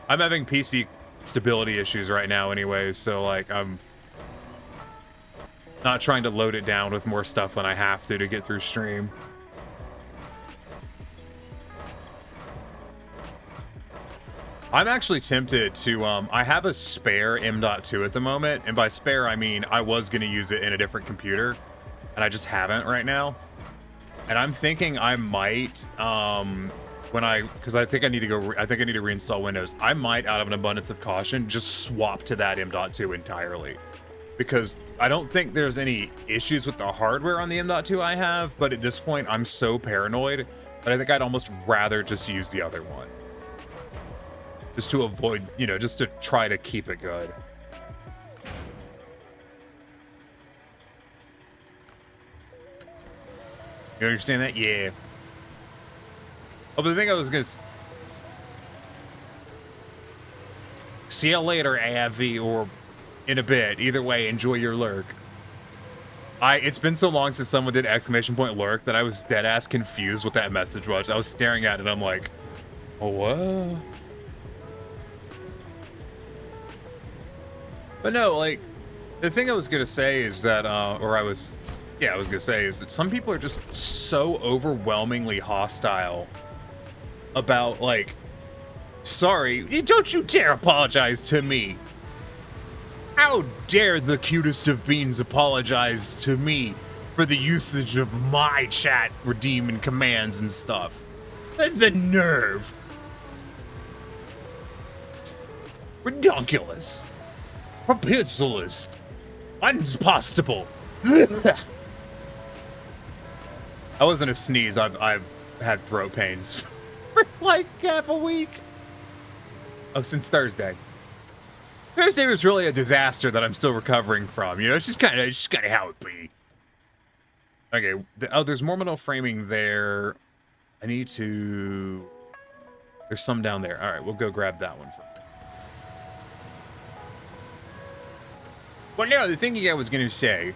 I'm having PC stability issues right now anyways, so like I'm not trying to load it down with more stuff when I have to get through stream. I'm actually tempted to, I have a spare M.2 at the moment, and by spare I mean I was going to use it in a different computer, and I just haven't right now. And I'm thinking I might, because I think I need to go, I think I need to reinstall Windows. I might, out of an abundance of caution, just swap to that M.2 entirely. Because I don't think there's any issues with the hardware on the M.2 I have, but at this point I'm so paranoid that I think I'd almost rather just use the other one. Just to avoid, you know, just to try to keep it good. You understand that? Yeah. Oh, but the thing I was gonna see you later, AFV, or in a bit. Either way, enjoy your lurk. It's been so long since someone did exclamation point lurk that I was dead ass confused what that message was. I was staring at it and I'm like, oh, what? But no, like, the thing I was gonna say is that, I was gonna say is that some people are just so overwhelmingly hostile about, like, sorry, don't you dare apologize to me. How dare the cutest of beans apologize to me for the usage of my chat redeeming commands and stuff? The nerve. Ridiculous. Propitious. Impossible. That wasn't a sneeze. I've had throat pains for like half a week. Oh, since Thursday. Thursday was really a disaster that I'm still recovering from. You know, it's just kind of how it be. Okay. There's more metal framing there. I need to. There's some down there. All right, we'll go grab that one first. Well, no, the thing I was gonna say.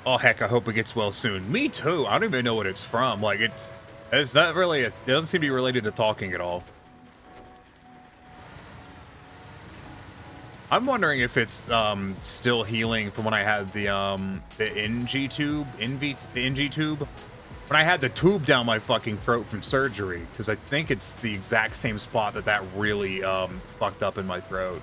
Oh heck, I hope it gets well soon. Me too. I don't even know what it's from. Like it's not really. It doesn't seem to be related to talking at all. I'm wondering if it's still healing from when I had the NG tube, the NG tube. When I had the tube down my fucking throat from surgery, because I think it's the exact same spot that really fucked up in my throat.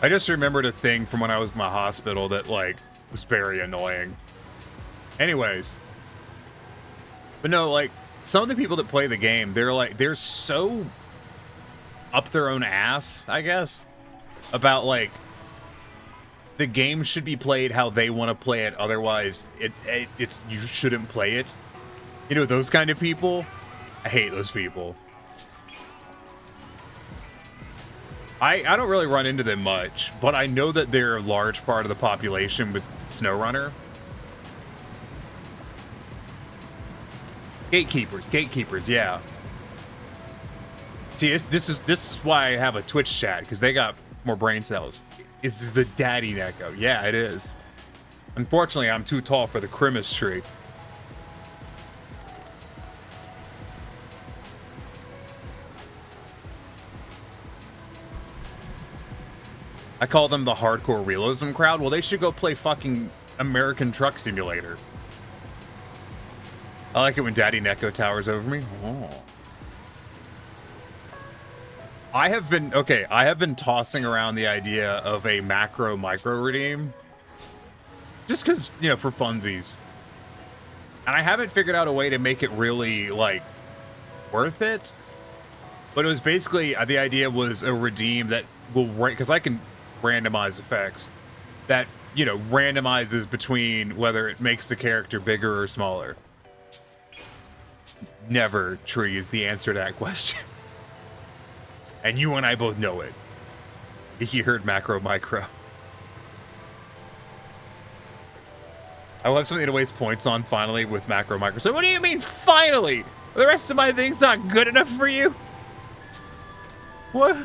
I just remembered a thing from when I was in the hospital that, like, was very annoying. Anyways. But no, like, some of the people that play the game, they're so up their own ass, I guess, about, like, the game should be played how they want to play it, otherwise it's you shouldn't play it. You know, those kind of people? I hate those people. I don't really run into them much, but I know that they're a large part of the population with Snowrunner. Gatekeepers, yeah. See, this is why I have a Twitch chat, because they got more brain cells. This is the daddy Neko. Yeah, it is. Unfortunately, I'm too tall for the Christmas tree. I call them the hardcore realism crowd. Well, they should go play fucking American Truck Simulator. I like it when Daddy Neko towers over me. Oh. I have been tossing around the idea of a macro micro redeem. Just because, you know, for funsies. And I haven't figured out a way to make it really, like, worth it. But it was basically, the idea was a redeem that will, because I can randomize effects that, you know, randomizes between whether it makes the character bigger or smaller. never, Tree, is the answer to that question. And you and I both know it. You heard macro micro. I will have something to waste points on finally with macro micro. So what do you mean finally? Are the rest of my things not good enough for you? What?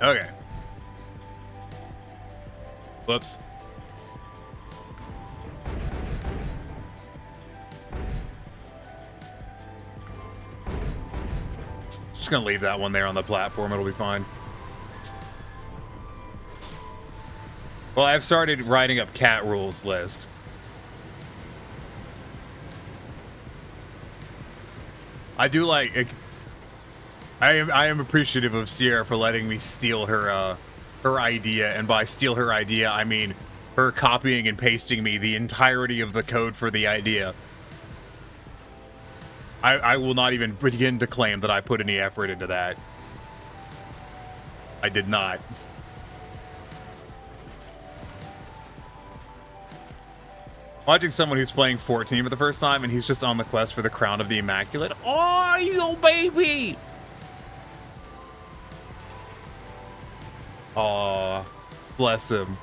Okay. Whoops. Just gonna leave that one there on the platform. It'll be fine. Well, I've started writing up cat rules list. I do like. I am appreciative of Sierra for letting me steal her her idea, and by steal her idea, I mean her copying and pasting me the entirety of the code for the idea. I will not even begin to claim that I put any effort into that. I did not. Watching someone who's playing 14 for the first time and he's just on the quest for the Crown of the Immaculate. Oh, you little baby! Aw, bless him.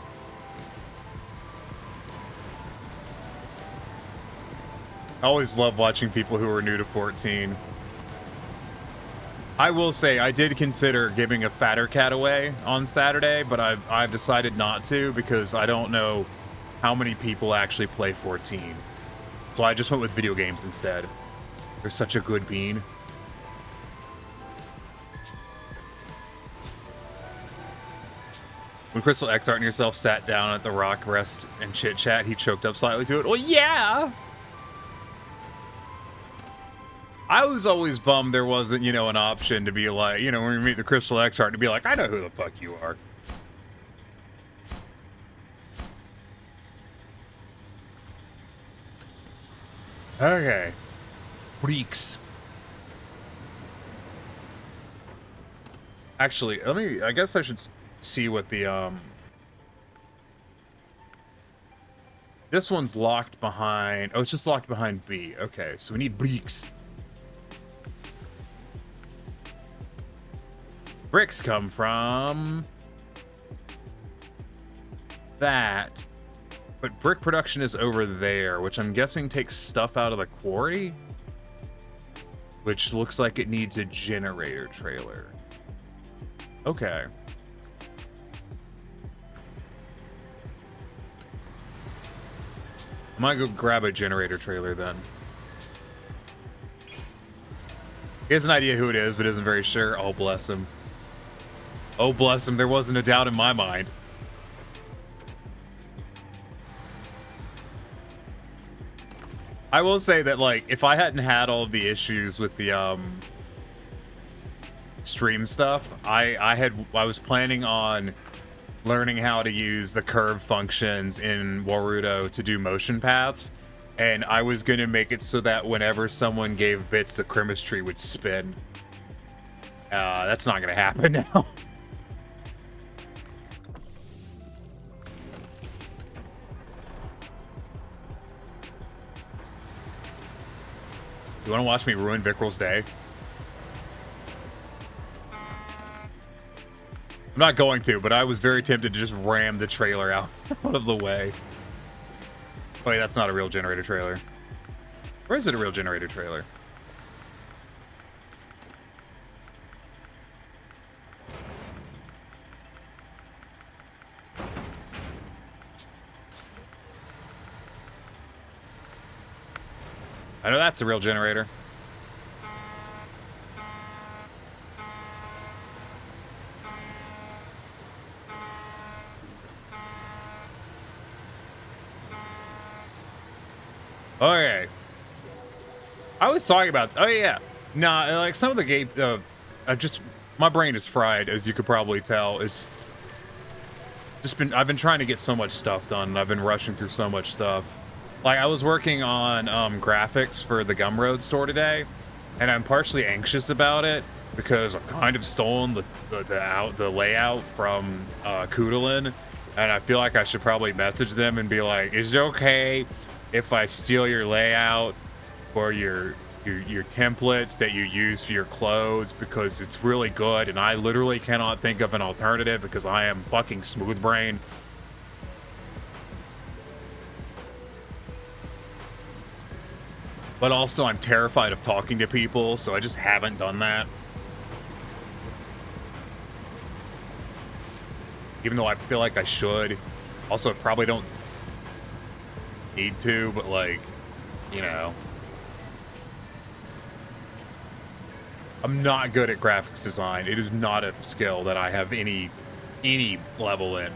I always love watching people who are new to 14. I will say I did consider giving a fatter cat away on Saturday, but I've decided not to because I don't know how many people actually play 14. So I just went with video games instead. They're such a good bean. When Crystal X Art and yourself sat down at the rock rest and chit chat, he choked up slightly to it. Well, yeah! I was always bummed there wasn't, you know, an option to be like, you know, when you meet the Crystal X Art, to be like, I know who the fuck you are. Okay. Freaks. Actually, I guess I should see what the, this one's locked behind, oh, it's just locked behind B. Okay, so we need bricks. Bricks come from that. But brick production is over there, which I'm guessing takes stuff out of the quarry. Which looks like it needs a generator trailer. Okay. I might go grab a generator trailer then. He has an idea who it is, but isn't very sure. Oh, bless him. Oh, bless him. There wasn't a doubt in my mind. I will say that, like, if I hadn't had all of the issues with the stream stuff, I was planning on learning how to use the curve functions in Warudo to do motion paths, and I was going to make it so that whenever someone gave bits, the Christmas tree would spin. That's not going to happen now. You want to watch me ruin Vikral's day? I'm not going to, but I was very tempted to just ram the trailer out of the way. Wait, that's not a real generator trailer. Or is it a real generator trailer? I know that's a real generator. Okay. I was talking about, oh yeah. Nah, like some of the game, my brain is fried, as you could probably tell. It's just I've been trying to get so much stuff done, and I've been rushing through so much stuff. Like, I was working on graphics for the Gumroad store today, and I'm partially anxious about it because I've kind of stolen the layout from Kudalin, and I feel like I should probably message them and be like, "Is it okay if I steal your layout or your templates that you use for your clothes, because it's really good and I literally cannot think of an alternative because I am fucking smooth brain." But also I'm terrified of talking to people, so I just haven't done that. Even though I feel like I should. Also, I probably don't need to, but like, you know. I'm not good at graphics design. It is not a skill that I have any level in.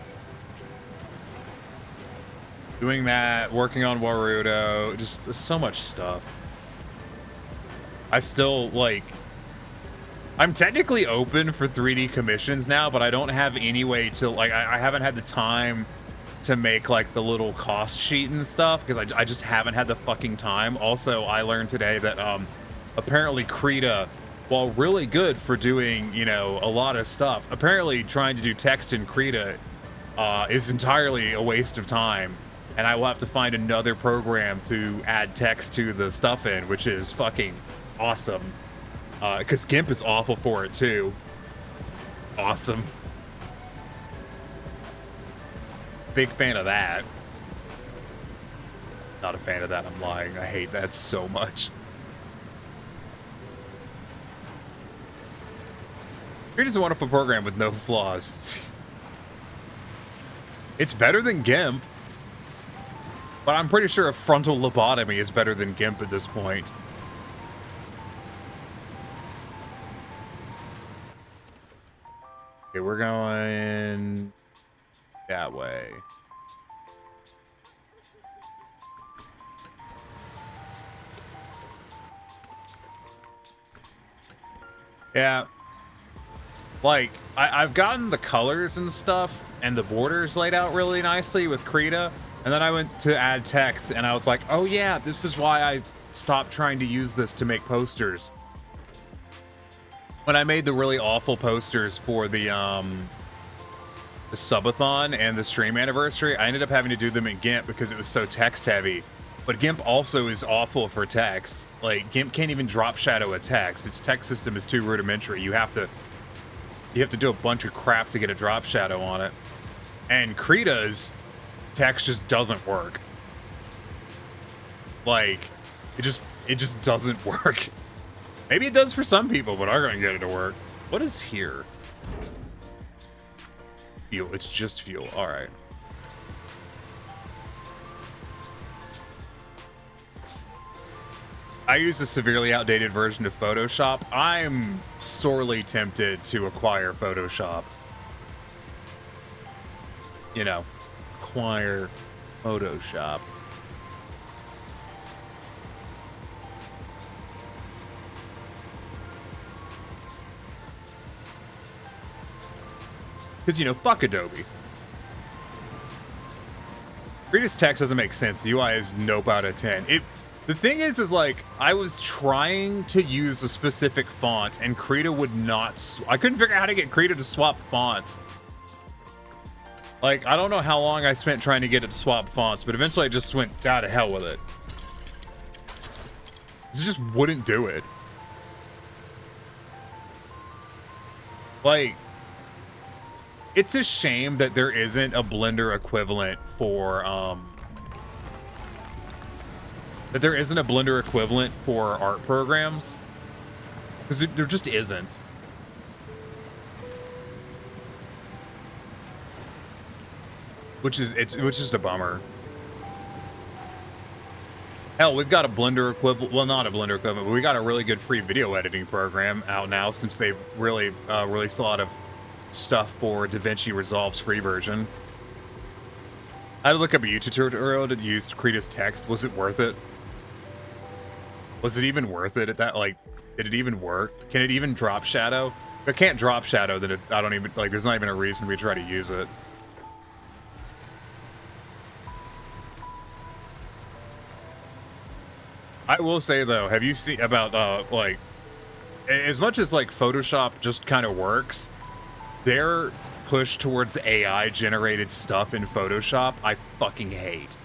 Doing that, working on Warudo, just so much stuff. I still, like, I'm technically open for 3D commissions now, but I don't have any way to, like, I haven't had the time to make, like, the little cost sheet and stuff, because I just haven't had the fucking time. Also, I learned today that, apparently Krita, while really good for doing, you know, a lot of stuff, apparently trying to do text in Krita is entirely a waste of time. And I will have to find another program to add text to the stuff in, which is fucking awesome. Because GIMP is awful for it too. Awesome. Big fan of that. Not a fan of that, I'm lying. I hate that so much. It is a wonderful program with no flaws. It's better than GIMP. But I'm pretty sure a frontal lobotomy is better than GIMP at this point. Okay, we're going that way. Yeah. Like, I've gotten the colors and stuff and the borders laid out really nicely with Krita. And then I went to add text and I was like, oh yeah, this is why I stopped trying to use this to make posters. When I made the really awful posters for the subathon and the stream anniversary, I ended up having to do them in GIMP because it was so text heavy. But GIMP also is awful for text. Like, GIMP can't even drop shadow a text. Its text system is too rudimentary. You have to do a bunch of crap to get a drop shadow on it. And Krita's text just doesn't work. Like, it just doesn't work. Maybe it does for some people, but I'm gonna get it to work. What is here? Fuel. It's just fuel. All right. I use a severely outdated version of Photoshop. I'm sorely tempted to acquire Photoshop. You know, acquire Photoshop. Because, you know, fuck Adobe. Krita's text doesn't make sense. The UI is nope out of 10. The thing is like, I was trying to use a specific font, and Krita would not... I couldn't figure out how to get Krita to swap fonts. Like, I don't know how long I spent trying to get it to swap fonts, but eventually I just went, to hell with it. It just wouldn't do it. Like... It's a shame that there isn't a Blender equivalent for, art programs. Because there just isn't. Which is just a bummer. Hell, we've got a Blender equivalent, well, not a Blender equivalent, but we got a really good free video editing program out now since they've really released a lot of stuff for DaVinci Resolve's free version. I had to look up a YouTube tutorial to use Krita's text. Was it worth it? Was it even worth it at that? Like, did it even work? Can it even drop shadow? If it can't drop shadow, then I don't even, like, there's not even a reason we try to use it. I will say though, have you seen about like as much as like Photoshop just kind of works, their push towards AI generated stuff in Photoshop, I fucking hate.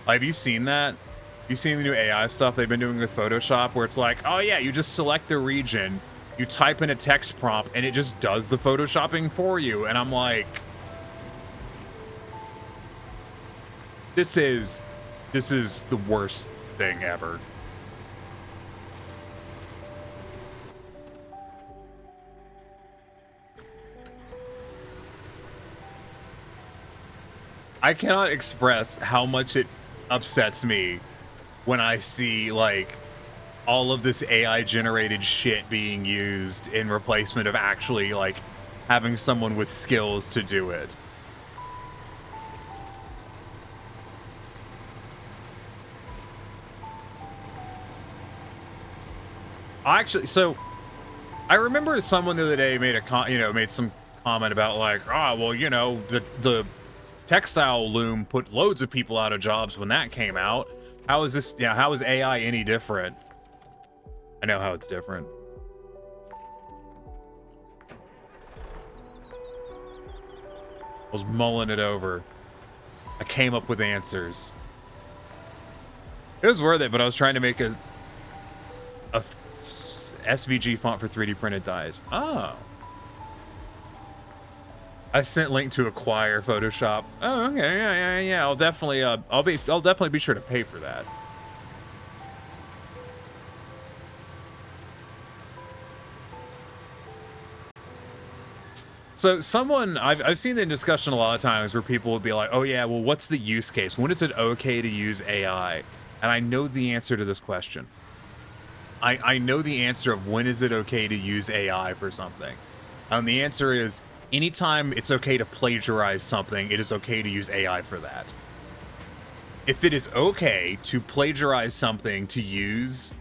Have you seen that? You seen the new AI stuff they've been doing with Photoshop where it's like, oh yeah, you just select the region, you type in a text prompt, and it just does the photoshopping for you. And I'm like, this is the worst thing ever. I cannot express how much it upsets me when I see like all of this AI generated shit being used in replacement of actually like having someone with skills to do it. So I remember someone the other day made made some comment about like, well, the textile loom put loads of people out of jobs when that came out. How is this? How is AI any different? I know how it's different. I was mulling it over. I came up with answers. It was worth it, but I was trying to make a SVG font for 3D printed dies. Oh. I sent link to acquire Photoshop. Oh, okay, yeah. I'll definitely be sure to pay for that. So I've seen the discussion a lot of times where people would be like, oh yeah, well, what's the use case? When is it okay to use AI? And I know the answer to this question. I know the answer of when is it okay to use AI for something. The answer is, anytime it's okay to plagiarize something, it is okay to use AI for that. If it is okay to plagiarize something to use,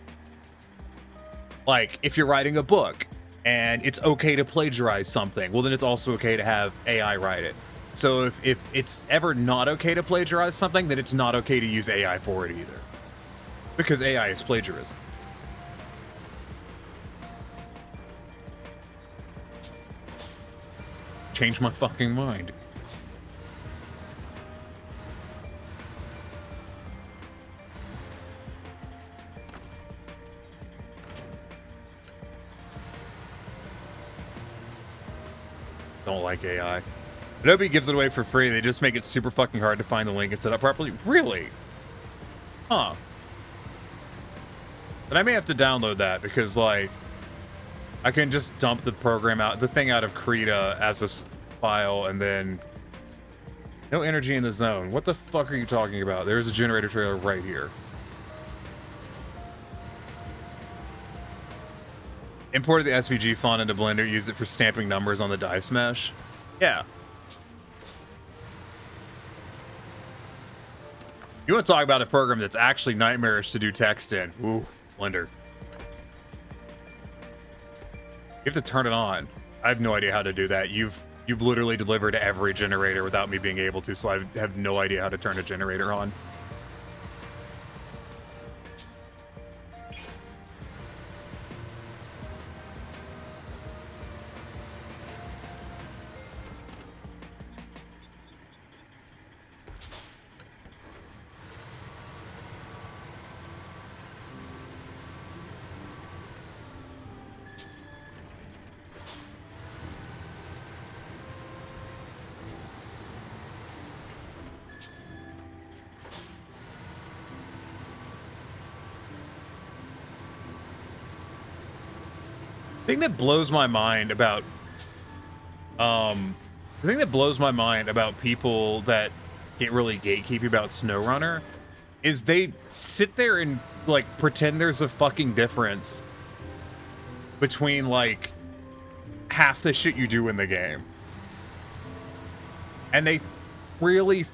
like if you're writing a book and it's okay to plagiarize something, well then it's also okay to have AI write it. So if it's ever not okay to plagiarize something, then it's not okay to use AI for it either. Because AI is plagiarism. Change my fucking mind. Don't like AI. Adobe gives it away for free. They just make it super fucking hard to find the link and set up properly. Really? Huh. But I may have to download that because, like, I can just dump the program out, the thing out of Krita as a file, and then no energy in the zone. What the fuck are you talking about? There's a generator trailer right here. Imported the SVG font into Blender, used it for stamping numbers on the dice mesh. Yeah. You want to talk about a program that's actually nightmarish to do text in? Ooh, Blender. You have to turn it on. I have no idea how to do that. You've literally delivered every generator without me being able to, so I have no idea how to turn a generator on. The thing that blows my mind about people that get really gatekeepy about Snowrunner is they sit there and like pretend there's a fucking difference between like half the shit you do in the game. And they really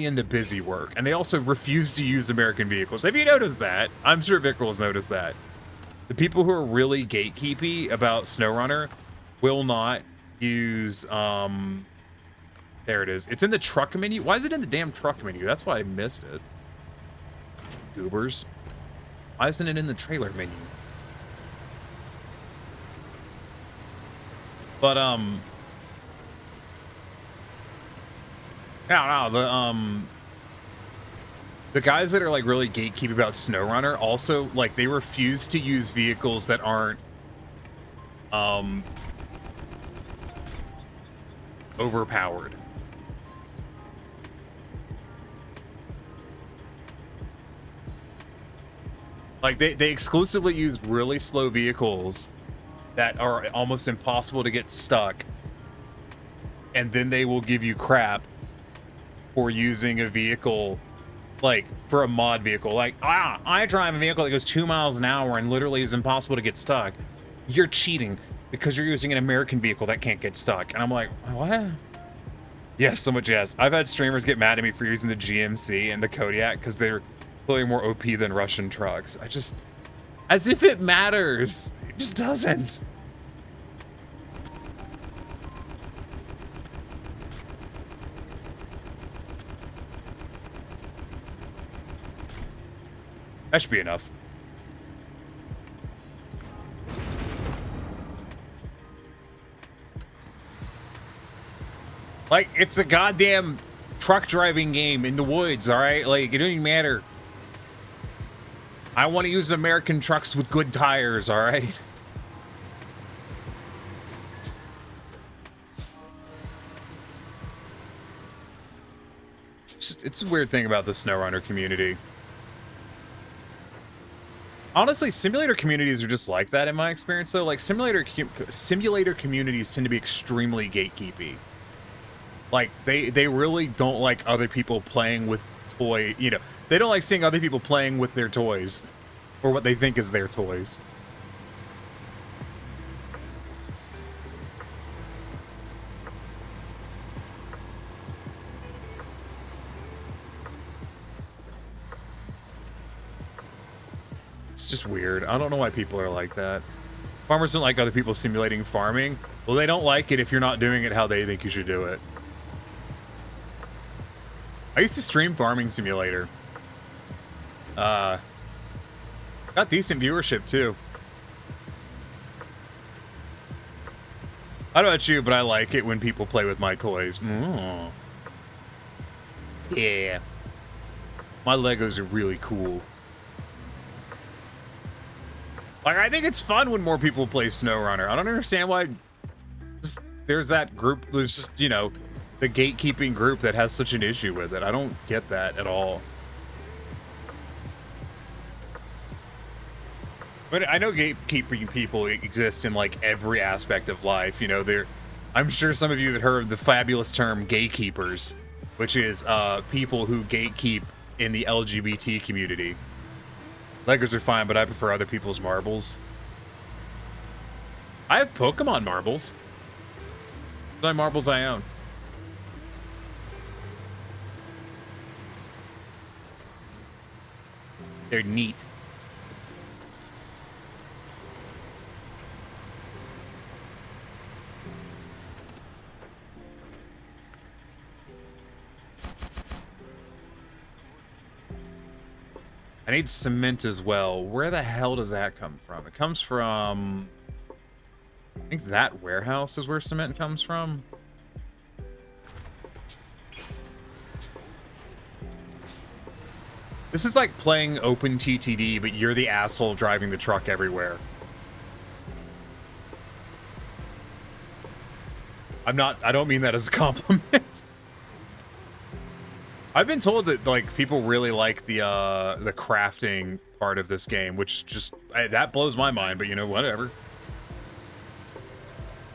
into busy work, and they also refuse to use American vehicles. Have you noticed that? I'm sure Vic has noticed that. The people who are really gatekeepy about Snowrunner will not use, there it is. It's in the truck menu. Why is it in the damn truck menu? That's why I missed it. Goobers. Why isn't it in the trailer menu? But I don't know, the guys that are like really gatekeep about Snowrunner also like they refuse to use vehicles that aren't overpowered. Like they exclusively use really slow vehicles that are almost impossible to get stuck, and then they will give you crap for using a vehicle, like for a mod vehicle. Like, I drive a vehicle that goes 2 miles an hour and literally is impossible to get stuck. You're cheating because you're using an American vehicle that can't get stuck. And I'm like, what? Yes, so much yes. I've had streamers get mad at me for using the GMC and the Kodiak because they're clearly more OP than Russian trucks. I just, as if it matters. It just doesn't. That should be enough. Like, it's a goddamn truck driving game in the woods, all right? Like, it doesn't even matter. I want to use American trucks with good tires, all right? It's a weird thing about the Snowrunner community. Honestly, simulator communities are just like that in my experience, though. Like, simulator communities tend to be extremely gatekeepy. Like, they really don't like other people playing with they don't like seeing other people playing with their toys, or what they think is their toys. It's just weird. I don't know why people are like that. Farmers don't like other people simulating farming. Well, they don't like it if you're not doing it how they think you should do it. I used to stream Farming Simulator. Got decent viewership too. I don't know about you, but I like it when people play with my toys. Yeah. My Legos are really cool. Like, I think it's fun when more people play Snowrunner. I don't understand why there's that group, there's just, you know, the gatekeeping group that has such an issue with it. I don't get that at all. But I know gatekeeping people exist in like every aspect of life. You know, I'm sure some of you have heard of the fabulous term gatekeepers, which is people who gatekeep in the LGBT community. Legos are fine, but I prefer other people's marbles. I have Pokemon marbles. The only marbles I own. They're neat. I need cement as well. Where the hell does that come from? It comes from... I think that warehouse is where cement comes from. This is like playing open TTD, but you're the asshole driving the truck everywhere. I don't mean that as a compliment. I've been told that like people really like the crafting part of this game, which just that blows my mind, but you know, whatever.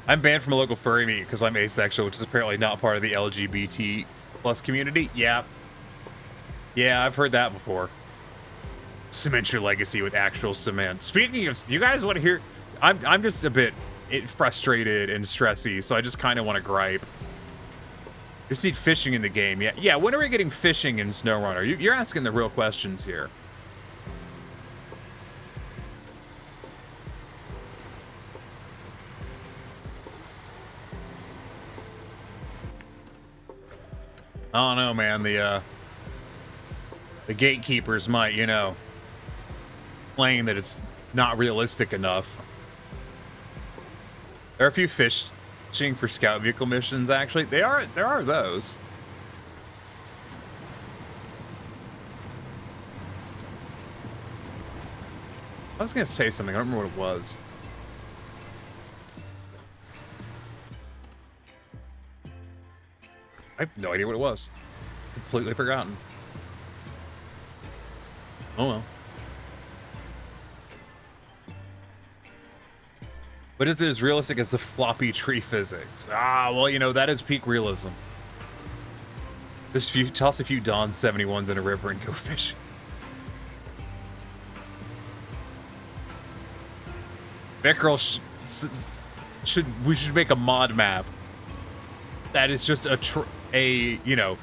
I'm banned from a local furry meet because I'm asexual, which is apparently not part of the LGBT plus community. Yeah, I've heard that before. Cement your legacy with actual cement. Speaking of, you guys want to hear? I'm just a bit frustrated and stressy, so I just kind of want to gripe. You see fishing in the game. Yeah. When are we getting fishing in Snowrunner? You're asking the real questions here. I don't know, man. The gatekeepers might, you know, claim that it's not realistic enough. There are a few fish searching for scout vehicle missions, actually. There are those. I was gonna say something, I don't remember what it was. I have no idea what it was. Completely forgotten. Oh well. But is it as realistic as the floppy tree physics? Ah, well, you know, that is peak realism. Just toss a few Dawn 71s in a river and go fishing. That girl we should make a mod map that is just a you know,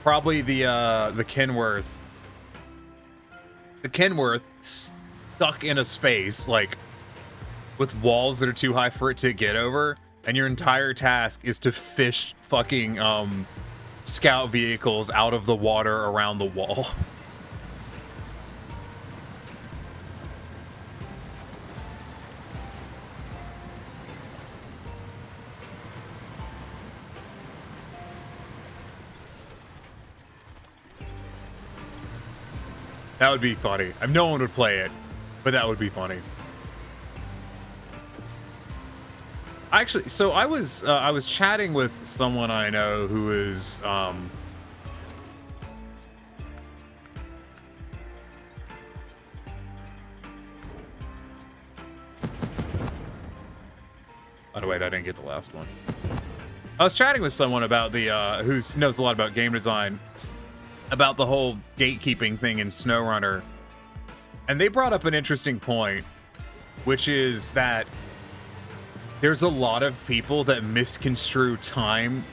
probably the Kenworth stuck in a space like with walls that are too high for it to get over, and your entire task is to fish fucking scout vehicles out of the water around the wall. That would be funny. No one would play it, but that would be funny. Actually, so I was chatting with someone I know who is oh wait, I didn't get the last one. I was chatting with someone about the who knows a lot about game design, about the whole gatekeeping thing in Snowrunner, and they brought up an interesting point, which is that there's a lot of people that misconstrue time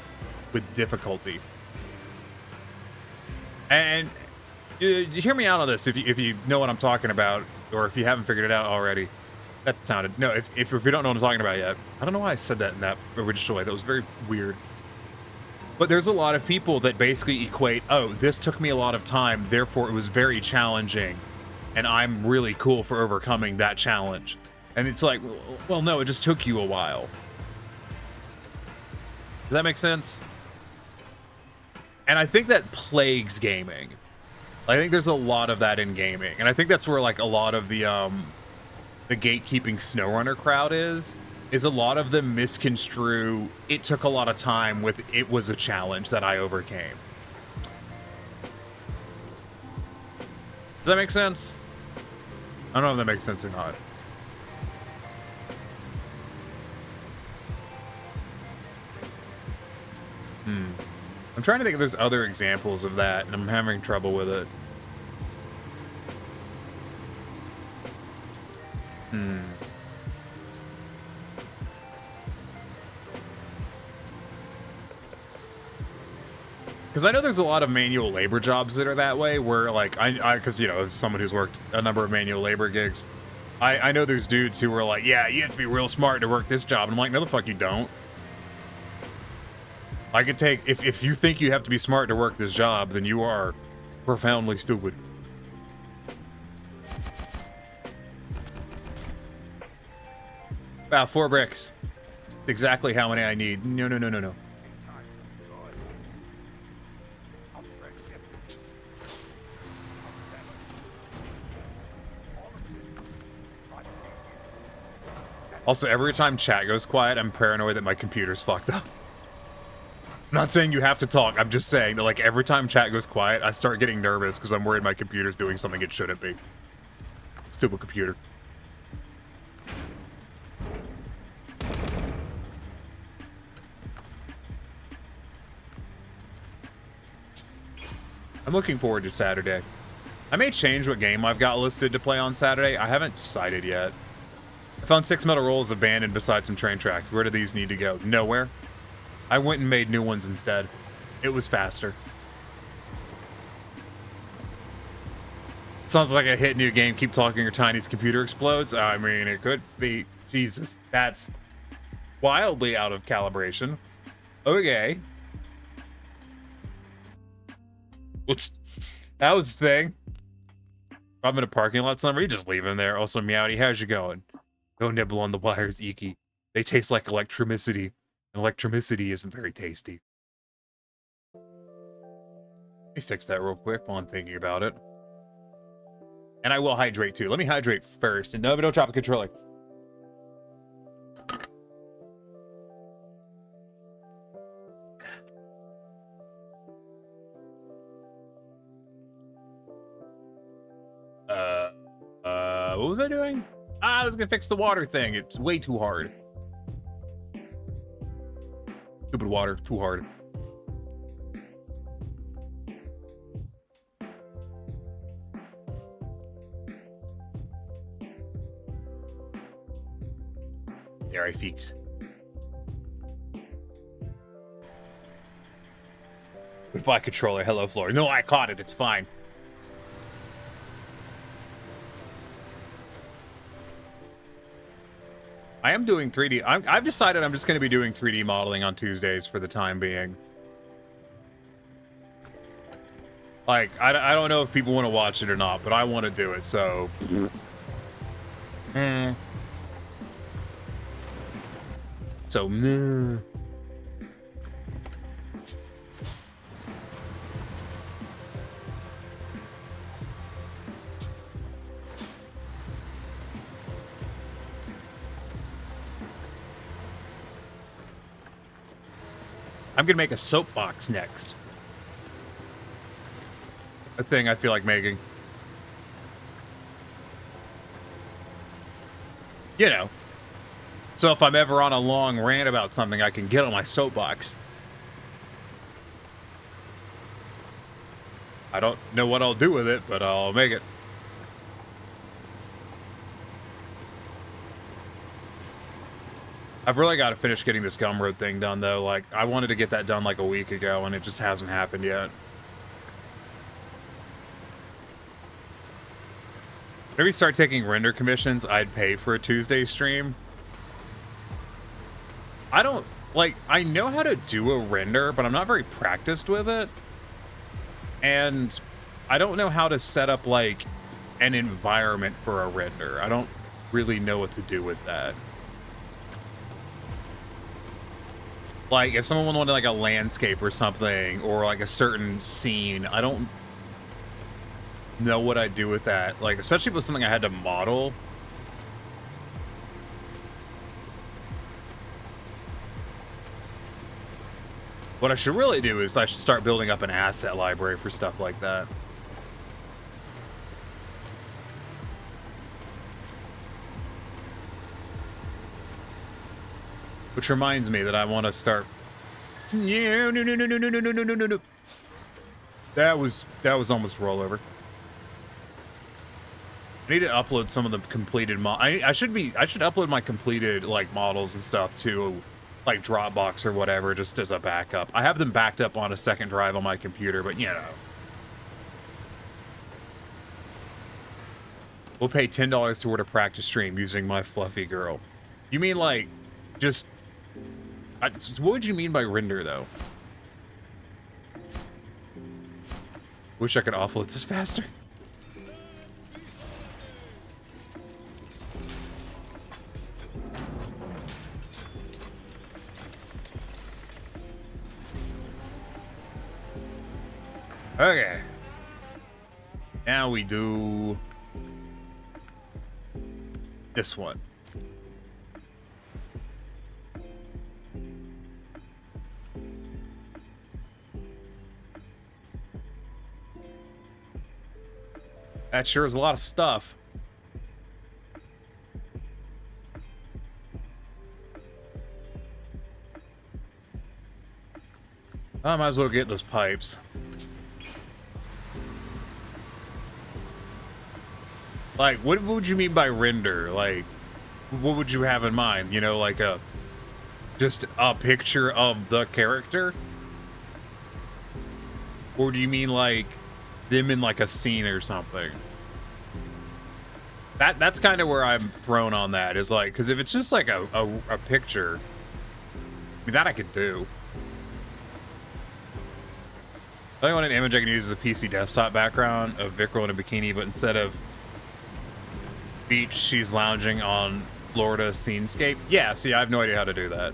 with difficulty. And you hear me out on this if you know what I'm talking about, or if you haven't figured it out already. That sounded, no, if you don't know what I'm talking about yet. I don't know why I said that in that original way. That was very weird. But there's a lot of people that basically equate, oh, this took me a lot of time, therefore it was very challenging, and I'm really cool for overcoming that challenge. And it's like, well, no, it just took you a while. Does that make sense? And I think that plagues gaming. I think there's a lot of that in gaming. And I think that's where like a lot of the gatekeeping Snowrunner crowd is a lot of them misconstrue it took a lot of time with it was a challenge that I overcame. Does that make sense? I don't know if that makes sense or not. I'm trying to think if there's other examples of that, and I'm having trouble with it. Because I know there's a lot of manual labor jobs that are that way, where like because you know, as someone who's worked a number of manual labor gigs, I know there's dudes who are like, yeah, you have to be real smart to work this job. And I'm like, no, the fuck you don't. I could take, if you think you have to be smart to work this job, then you are profoundly stupid. Wow, 4 bricks. Exactly how many I need. No. Also, every time chat goes quiet, I'm paranoid that my computer's fucked up. I'm not saying you have to talk. I'm just saying that, like, every time chat goes quiet, I start getting nervous because I'm worried my computer's doing something it shouldn't be. Stupid computer. I'm looking forward to Saturday. I may change what game I've got listed to play on Saturday. I haven't decided yet. I found 6 metal rolls abandoned beside some train tracks. Where do these need to go? Nowhere. I went and made new ones instead. It was faster. Sounds like a hit new game. Keep talking, your tiny's computer explodes. I mean, it could be. Jesus, that's wildly out of calibration. Okay. Oops. That was the thing. If I'm in a parking lot somewhere, you just leave him there. Also, Meowdy, how's you going? Go nibble on the wires, Iki. They taste like electricity, and electricity isn't very tasty. Let me fix that real quick while I'm thinking about it. And I will hydrate too. Let me hydrate first. And no, don't drop the controller. What was I doing? I was gonna fix the water thing. It's way too hard. Stupid water, too hard. There I fix. Goodbye, controller. Hello, floor. No, I caught it. It's fine. I am doing 3D. I've decided I'm just going to be doing 3D modeling on Tuesdays for the time being. Like, I don't know if people want to watch it or not, but I want to do it, so... So, meh. I'm gonna make a soapbox next. A thing I feel like making. You know. So if I'm ever on a long rant about something, I can get on my soapbox. I don't know what I'll do with it, but I'll make it. I've really got to finish getting this Gumroad thing done, though. Like, I wanted to get that done like a week ago, and it just hasn't happened yet. Maybe start taking render commissions. I'd pay for a Tuesday stream. I don't, like, I know how to do a render, but I'm not very practiced with it. And I don't know how to set up, like, an environment for a render. I don't really know what to do with that. Like, if someone wanted, like, a landscape or something, or, like, a certain scene, I don't know what I'd do with that. Like, especially if it was something I had to model. What I should really do is I should start building up an asset library for stuff like that. Which reminds me that I want to start. No. That was almost rollover. I need to upload some of the completed I should upload my completed, like, models and stuff to, like, Dropbox or whatever, just as a backup. I have them backed up on a second drive on my computer, but you know. We'll pay $10 toward a practice stream using my fluffy girl. You mean, like, just... what would you mean by render, though? Wish I could offload this faster. Okay. Now we do this one. That sure is a lot of stuff. I might as well get those pipes. Like, what would you mean by render? Like, what would you have in mind? You know, like just a picture of the character? Or do you mean like them in like a scene or something? That's kind of where I'm thrown on that, is like, because if it's just like a picture, I mean, that I could do. I only want an image I can use as a PC desktop background of Vic in a bikini, but instead of beach, she's lounging on Florida scenescape. Yeah, see, I have no idea how to do that.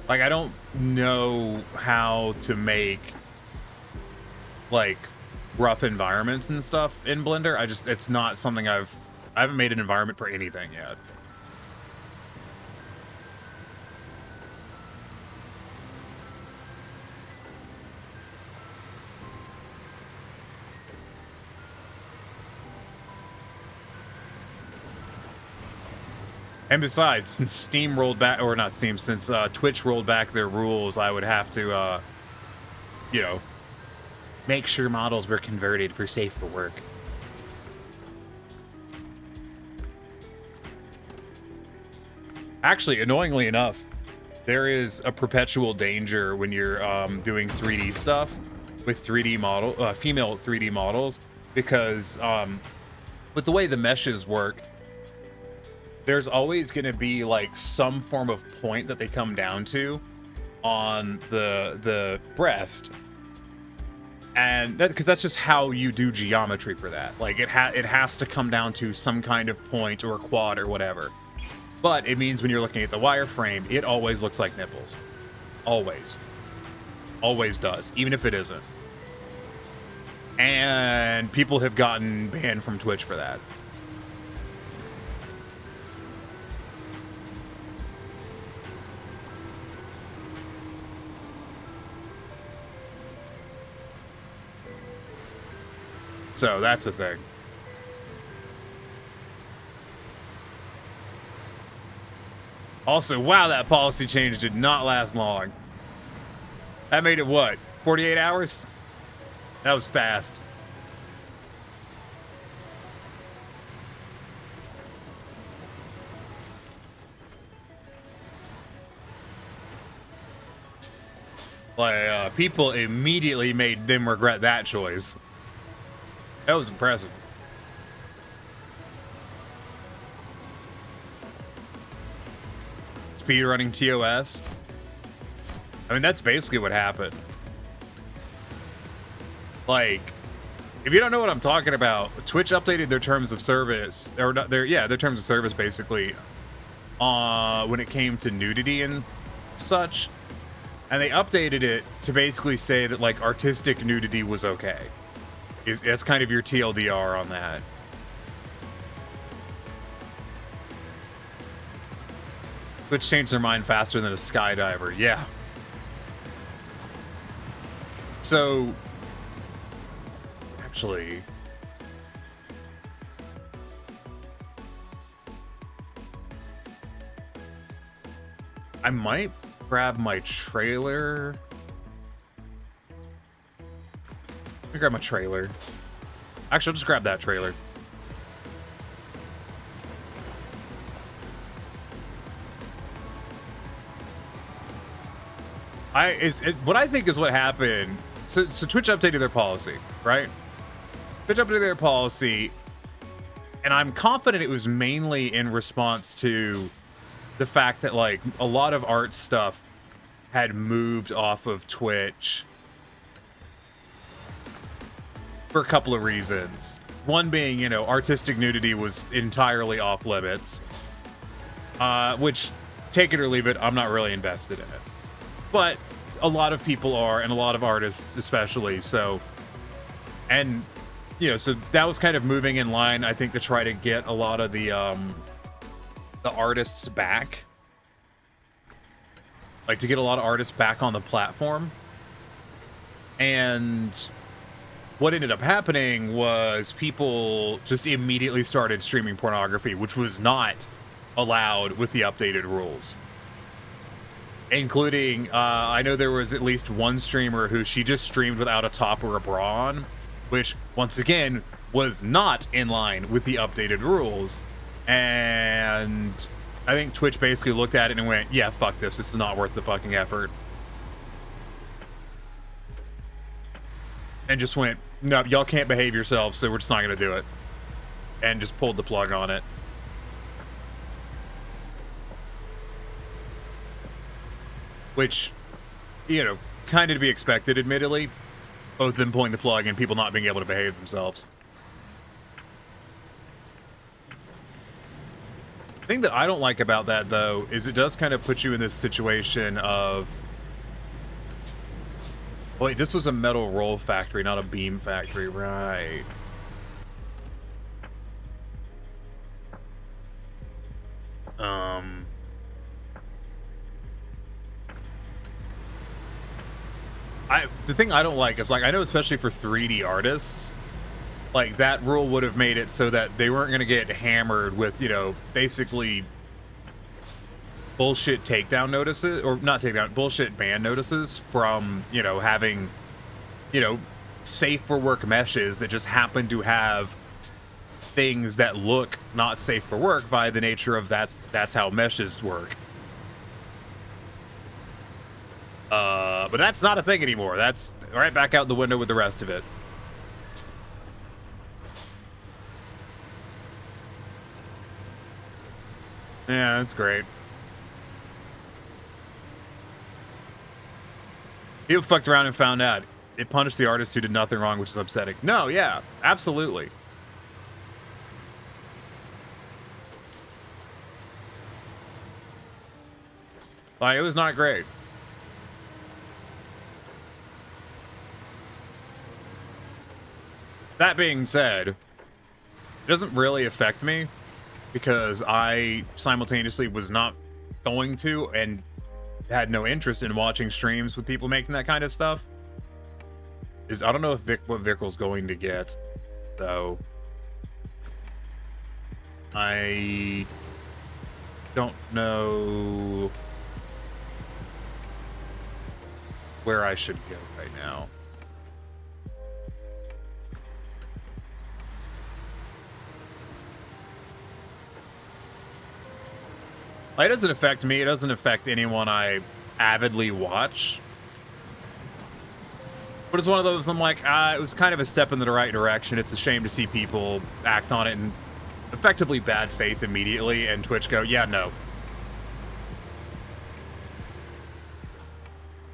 Like, I don't know how to make, like, rough environments and stuff in Blender. It's not something I haven't made an environment for anything yet. And besides, since Steam rolled back, or not Steam, since Twitch rolled back their rules, I would have to, you know, make sure models were converted for safe for work. Actually, annoyingly enough, there is a perpetual danger when you're doing 3D stuff with 3D model, female 3D models, because with the way the meshes work, there's always going to be like some form of point that they come down to on the breast, and that because that's just how you do geometry for that. Like it has to come down to some kind of point or quad or whatever. But it means when you're looking at the wireframe, it always looks like nipples. Always does, even if it isn't. And people have gotten banned from Twitch for that. So that's a thing. Also, wow, that policy change did not last long. That made it what? 48 hours? That was fast. Like, people immediately made them regret that choice. That was impressive. Speedrunning TOS. I mean, that's basically what happened. Like, if you don't know what I'm talking about, Twitch updated their terms of service, or not their terms of service basically, when it came to nudity and such, and they updated it to basically say that like artistic nudity was okay. That's kind of your TLDR on that. Twitch changed their mind faster than a skydiver. Yeah. So, actually, I might grab my trailer. Let me grab my trailer. Actually, I'll just grab that trailer. What I think is what happened. So Twitch updated their policy, right? Twitch updated their policy, and I'm confident it was mainly in response to the fact that like a lot of art stuff had moved off of Twitch for a couple of reasons. One being, you know, artistic nudity was entirely off limits, which, take it or leave it, I'm not really invested in it. But a lot of people are, and a lot of artists especially, so, and, you know, so that was kind of moving in line, I think, to try to get a lot of the artists back. Like, to get a lot of artists back on the platform. And what ended up happening was people just immediately started streaming pornography, which was not allowed with the updated rules. Including, I know there was at least one streamer who she just streamed without a top or a bra on, which, once again, was not in line with the updated rules. And I think Twitch basically looked at it and went, yeah, fuck this. This is not worth the fucking effort. And just went, no, y'all can't behave yourselves, so we're just not going to do it. And just pulled the plug on it. Which, you know, kind of to be expected, admittedly. Both them pulling the plug and people not being able to behave themselves. The thing that I don't like about that, though, is it does kind of put you in this situation of... Wait, this was a metal roll factory, not a beam factory, right? The thing I don't like is, like, I know especially for 3D artists, like, that rule would have made it so that they weren't going to get hammered with, you know, basically bullshit takedown notices, or not takedown, bullshit ban notices from, you know, having, you know, safe for work meshes that just happen to have things that look not safe for work by the nature of that's how meshes work. But that's not a thing anymore. That's right back out the window with the rest of it. Yeah, that's great. People fucked around and found out. It punished the artist who did nothing wrong, which is upsetting. No, yeah, absolutely. Like, it was not great. That being said, it doesn't really affect me because I simultaneously was not going to and had no interest in watching streams with people making that kind of stuff. I don't know if what Vickel's going to get, though. I don't know where I should go right now. It doesn't affect me. It doesn't affect anyone I avidly watch. But it's one of those, I'm like, it was kind of a step in the right direction. It's a shame to see people act on it in effectively bad faith immediately, and Twitch go, yeah, no.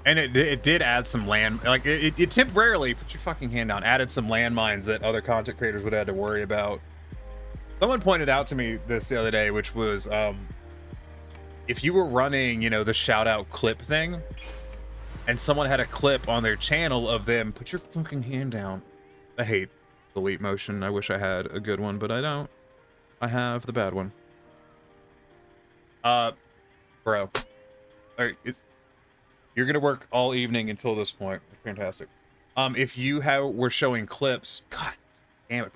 And it did add some it temporarily, put your fucking hand down, added some landmines that other content creators would have had to worry about. Someone pointed out to me this the other day, which was, if you were running, you know, the shout out clip thing, and someone had a clip on their channel of them, put your fucking hand down. I hate delete motion. I wish I had a good one, but I don't. I have the bad one. Bro. Alright, you're gonna work all evening until this point. Fantastic. If you were showing clips, god damn it.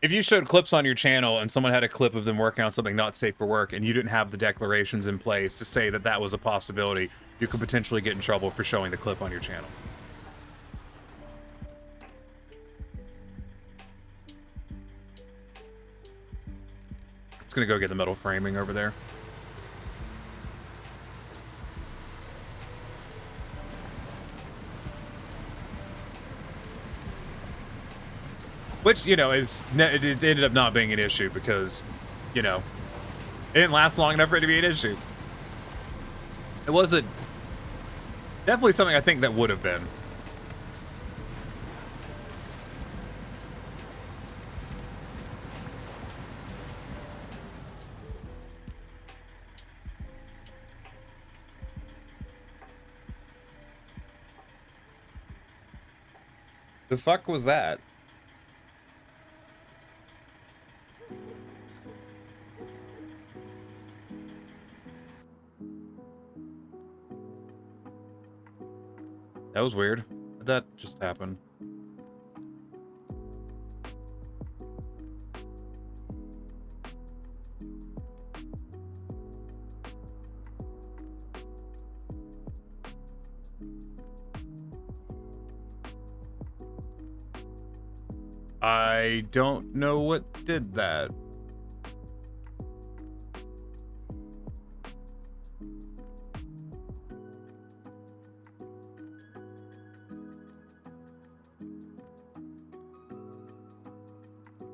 If you showed clips on your channel and someone had a clip of them working on something not safe for work and you didn't have the declarations in place to say that that was a possibility, you could potentially get in trouble for showing the clip on your channel. It's gonna go get the metal framing over there. Which, you know, it ended up not being an issue because, you know, it didn't last long enough for it to be an issue. It wasn't definitely something I think that would have been. The fuck was that? That was weird. That just happened. I don't know what did that.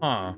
Huh.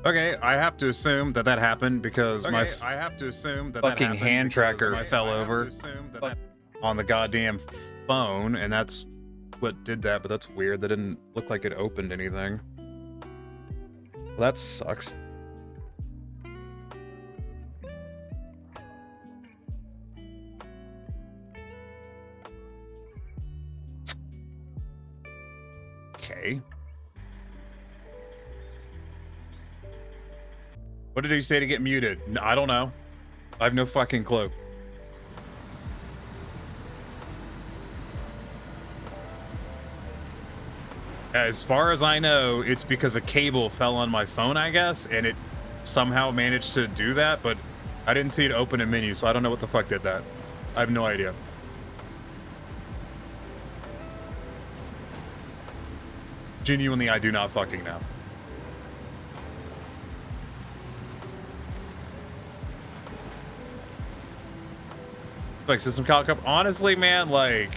Okay, I have to assume that happened because my fucking hand tracker fell over on the goddamn phone, and that's what did that. But that's weird. That didn't look like it opened anything. Well, that sucks. Okay. What did he say to get muted? I don't know. I have no fucking clue. As far as I know, it's because a cable fell on my phone, I guess, and it somehow managed to do that, but I didn't see it open a menu, so I don't know what the fuck did that. I have no idea. Genuinely, I do not fucking know. Like system calc up. Honestly, man, like,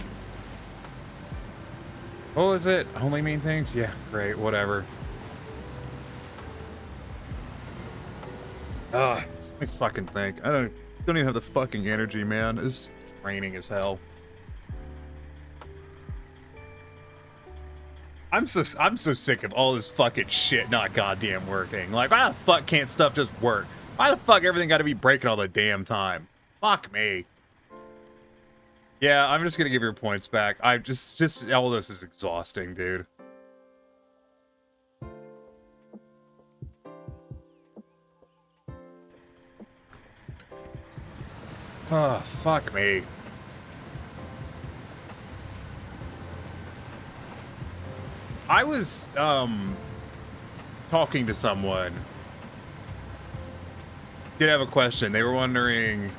what was it? Only mean things? Yeah, great, whatever. Let me fucking think. I don't even have the fucking energy, man. It's draining as hell. I'm so sick of all this fucking shit not goddamn working. Like, why the fuck can't stuff just work? Why the fuck everything got to be breaking all the damn time? Fuck me. Yeah, I'm just gonna give your points back. I just all this is exhausting, dude. Oh, fuck me. I was talking to someone. Did have a question. They were wondering.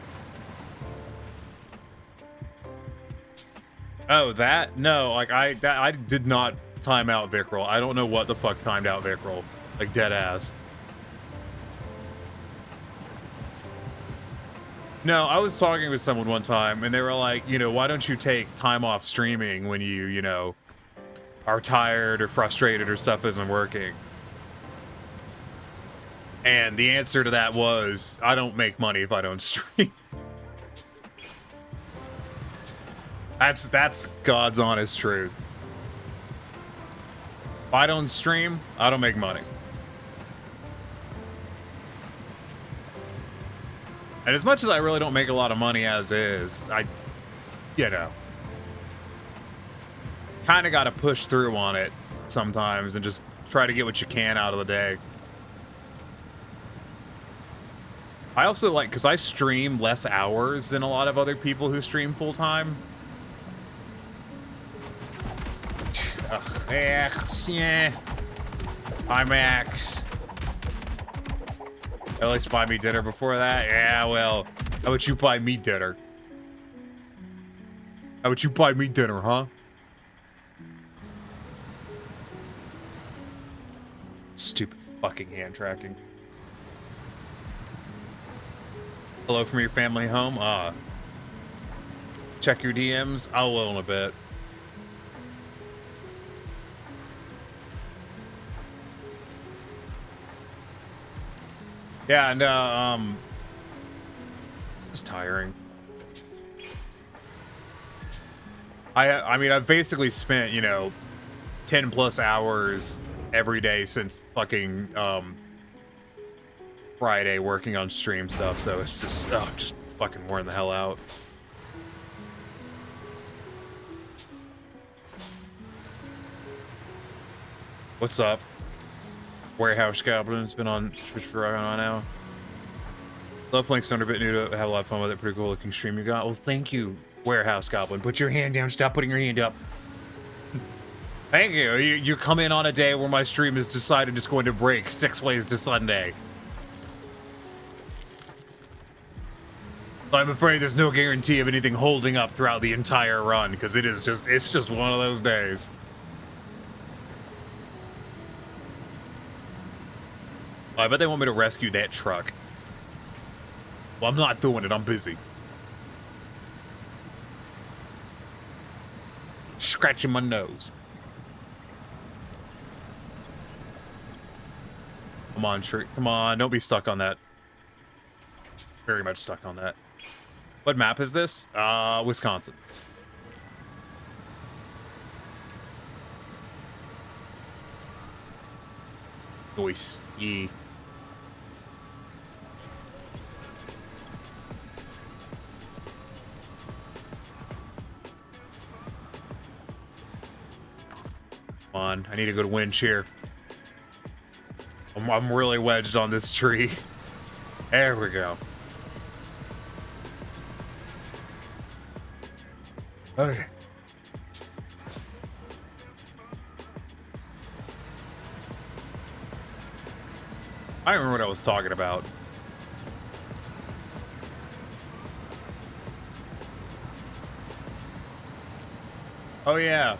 Oh, that? No, like I did not time out Vickrol. I don't know what the fuck timed out Vickrol. Like, dead ass. No, I was talking with someone one time, and they were like, you know, why don't you take time off streaming when you know, are tired or frustrated or stuff isn't working? And the answer to that was, I don't make money if I don't stream. That's God's honest truth. If I don't stream, I don't make money. And as much as I really don't make a lot of money as is, you know, kind of got to push through on it sometimes and just try to get what you can out of the day. I also like, because I stream less hours than a lot of other people who stream full time. Yeah. Hi, Max. At least buy me dinner before that. Yeah, well, how about you buy me dinner? How about you buy me dinner, huh? Stupid fucking hand tracking. Hello from your family home. Check your DMs. I will in a bit. Yeah, and it's tiring. I mean, I've basically spent, you know, 10 plus hours every day since fucking Friday working on stream stuff, so it's just fucking worn the hell out. What's up? Warehouse Goblin's been on Twitch for a while now. Love playing Snowrunner, a bit new to have a lot of fun with it. Pretty cool looking stream you got. Well, thank you, Warehouse Goblin. Put your hand down. Stop putting your hand up. Thank you. You come in on a day where my stream is decided it's going to break 6 ways to Sunday. I'm afraid there's no guarantee of anything holding up throughout the entire run, because it's just one of those days. Oh, I bet they want me to rescue that truck. Well, I'm not doing it. I'm busy. Scratching my nose. Come on, tree. Come on, don't be stuck on that. Very much stuck on that. What map is this? Wisconsin. Nice. Yee. Come on, I need a good winch here. I'm really wedged on this tree. There we go. Okay. I don't remember what I was talking about. Oh, yeah.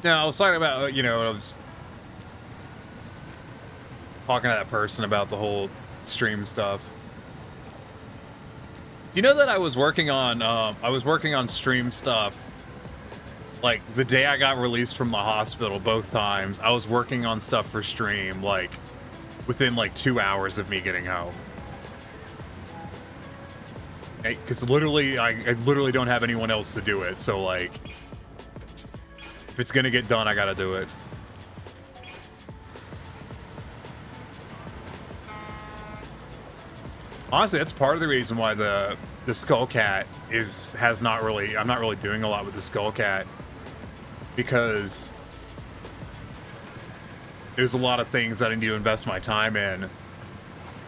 No, I was talking about, you know, I was talking to that person about the whole stream stuff. You know that I was working on stream stuff like the day I got released from the hospital both times. I was working on stuff for stream like within like 2 hours of me getting home. Because literally, I literally don't have anyone else to do it. So like, if it's gonna get done, I gotta do it. Honestly, that's part of the reason why the Skullcat I'm not really doing a lot with the Skullcat, because there's a lot of things that I need to invest my time in.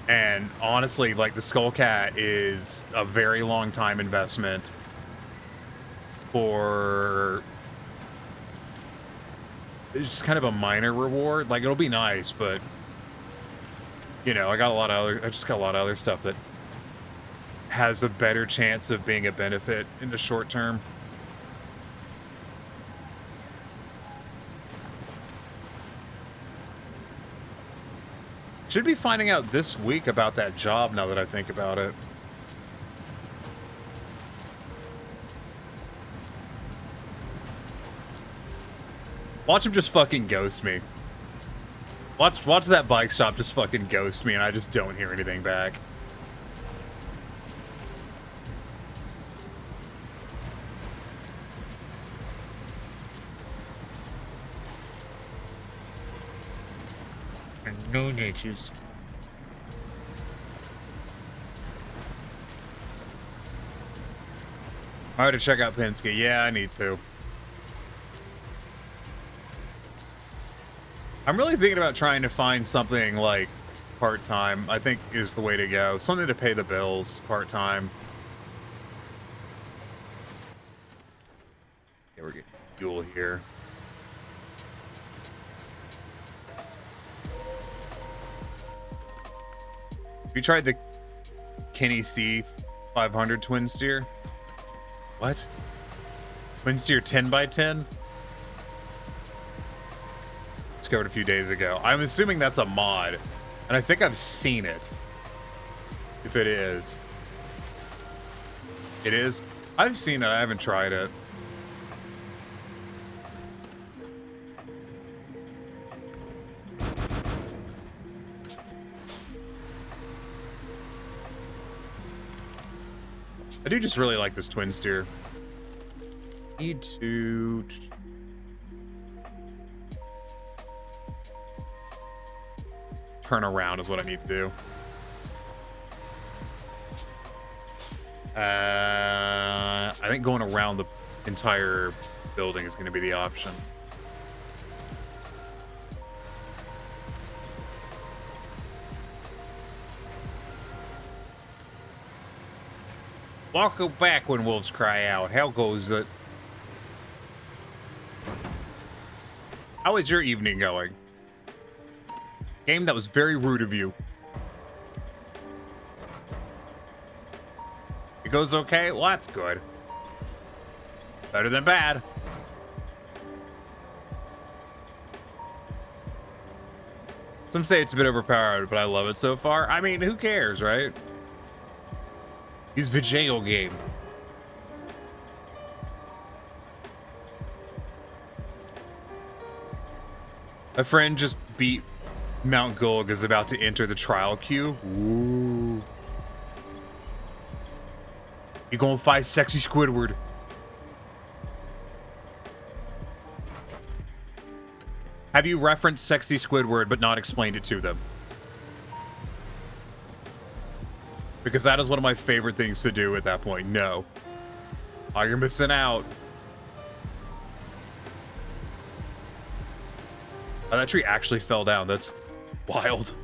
And honestly, like the Skullcat is a very long time investment for it's just kind of a minor reward. Like it'll be nice, but you know, I just got a lot of other stuff that has a better chance of being a benefit in the short term. Should be finding out this week about that job now that I think about it. Watch him just fucking ghost me. Watch that bike shop just fucking ghost me and I just don't hear anything back. No natures. I had to check out Penske. Yeah, I need to. I'm really thinking about trying to find something like part-time, I think is the way to go. Something to pay the bills part-time. Yeah, we're getting fuel here. You tried the Kenny C 500 twin steer? What? Twin steer 10x10? Discovered a few days ago. I'm assuming that's a mod, and I think I've seen it. If it is. It is? I've seen it, I haven't tried it. I do just really like this twin steer. Need to turn around is what I need to do. I think going around the entire building is going to be the option. Walk back when wolves cry out. How goes it? How is your evening going? Game, that was very rude of you. It goes okay? Well, that's good. Better than bad. Some say it's a bit overpowered, but I love it so far. I mean, who cares, right? He's video game. A friend just beat Mount Gulg, is about to enter the trial queue. Ooh. You gonna fight sexy Squidward. Have you referenced sexy Squidward but not explained it to them? Because that is one of my favorite things to do at that point. No. Oh, you're missing out. Oh, that tree actually fell down. That's wild.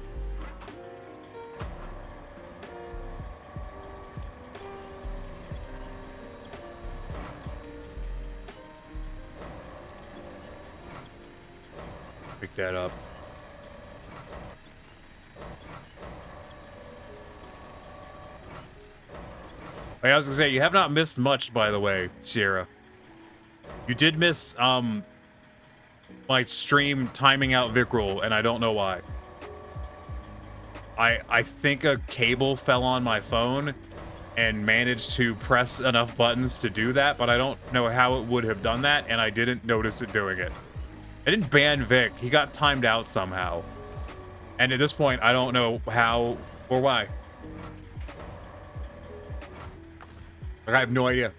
Pick that up. Hey, I was gonna say, you have not missed much, by the way, Sierra. You did miss, my stream timing out Vickrul, and I don't know why. I think a cable fell on my phone and managed to press enough buttons to do that, but I don't know how it would have done that, and I didn't notice it doing it. I didn't ban Vic. He got timed out somehow. And at this point, I don't know how or why. Like, I have no idea.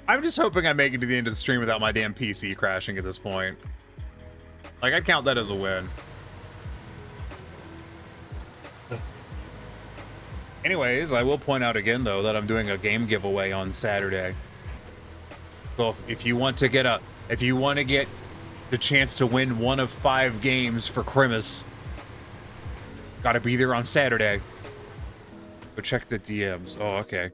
I'm just hoping I make it to the end of the stream without my damn PC crashing at this point. Like, I'd count that as a win. Anyways, I will point out again, though, that I'm doing a game giveaway on Saturday. So if you want to get the chance to win one of 5 games for Christmas, gotta be there on Saturday. Go check the DMs. Oh, okay.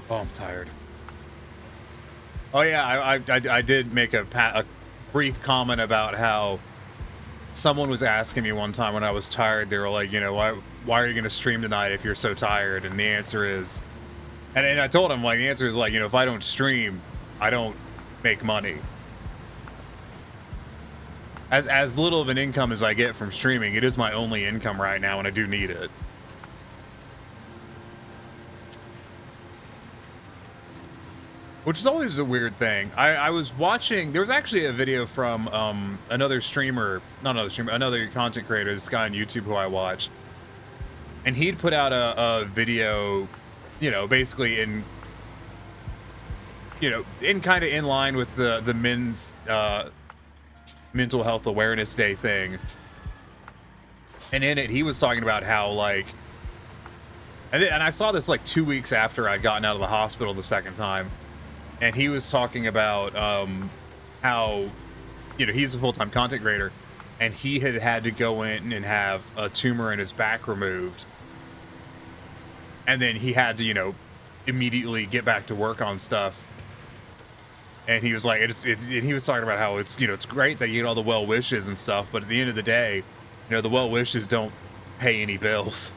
Oh, I'm tired. Oh yeah, I did make a brief comment about how someone was asking me one time when I was tired. They were like, you know, why are you gonna stream tonight if you're so tired? And the answer is, and I told him, like, the answer is, like, you know, if I don't stream, I don't make money. As little of an income as I get from streaming, it is my only income right now, and I do need it. Which is always a weird thing. I was watching, there was actually a video from another content creator, this guy on YouTube who I watch. And he'd put out a video, you know, basically in kind of in line with the men's mental health awareness day thing. And in it, he was talking about how, like, and I saw this like 2 weeks after I'd gotten out of the hospital the second time. And he was talking about how, you know, he's a full-time content creator, and he had to go in and have a tumor in his back removed. And then he had to, you know, immediately get back to work on stuff. And he was like, and he was talking about how it's, you know, it's great that you get all the well wishes and stuff, but at the end of the day, you know, the well wishes don't pay any bills.